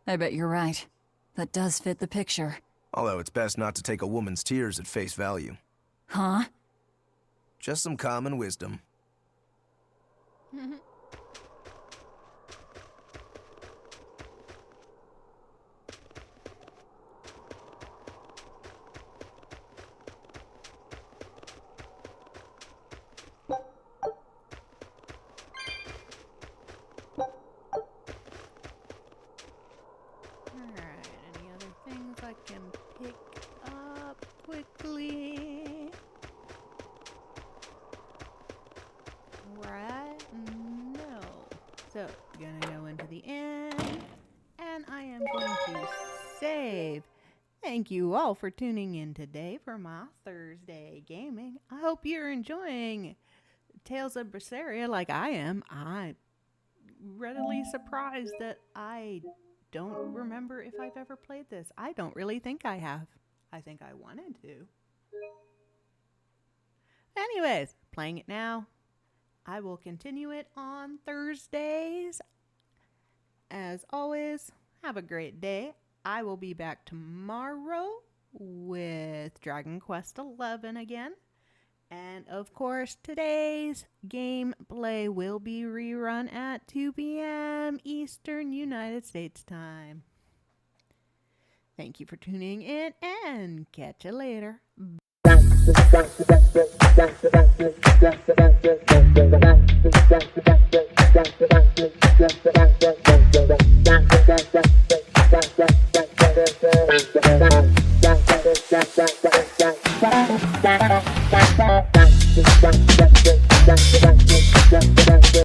I bet you're right. That does fit the picture. Although it's best not to take a woman's tears at face value. Huh? Just some common wisdom. Alright, any other things I can pick up quickly? Right? No. So, gonna go into the inn, and I am going to save. Thank you all for tuning in today for my Thursday gaming. I hope you're enjoying Tales of Berseria like I am. I readily surprised that I don't remember if I've ever played this. I don't really think I have. I think I wanted to. Anyways, playing it now. I will continue it on Thursdays. As always, have a great day. I will be back tomorrow with Dragon Quest XI again. And of course, today's gameplay will be rerun at 2 p.m. Eastern United States time. Thank you for tuning in and catch you later. Bye.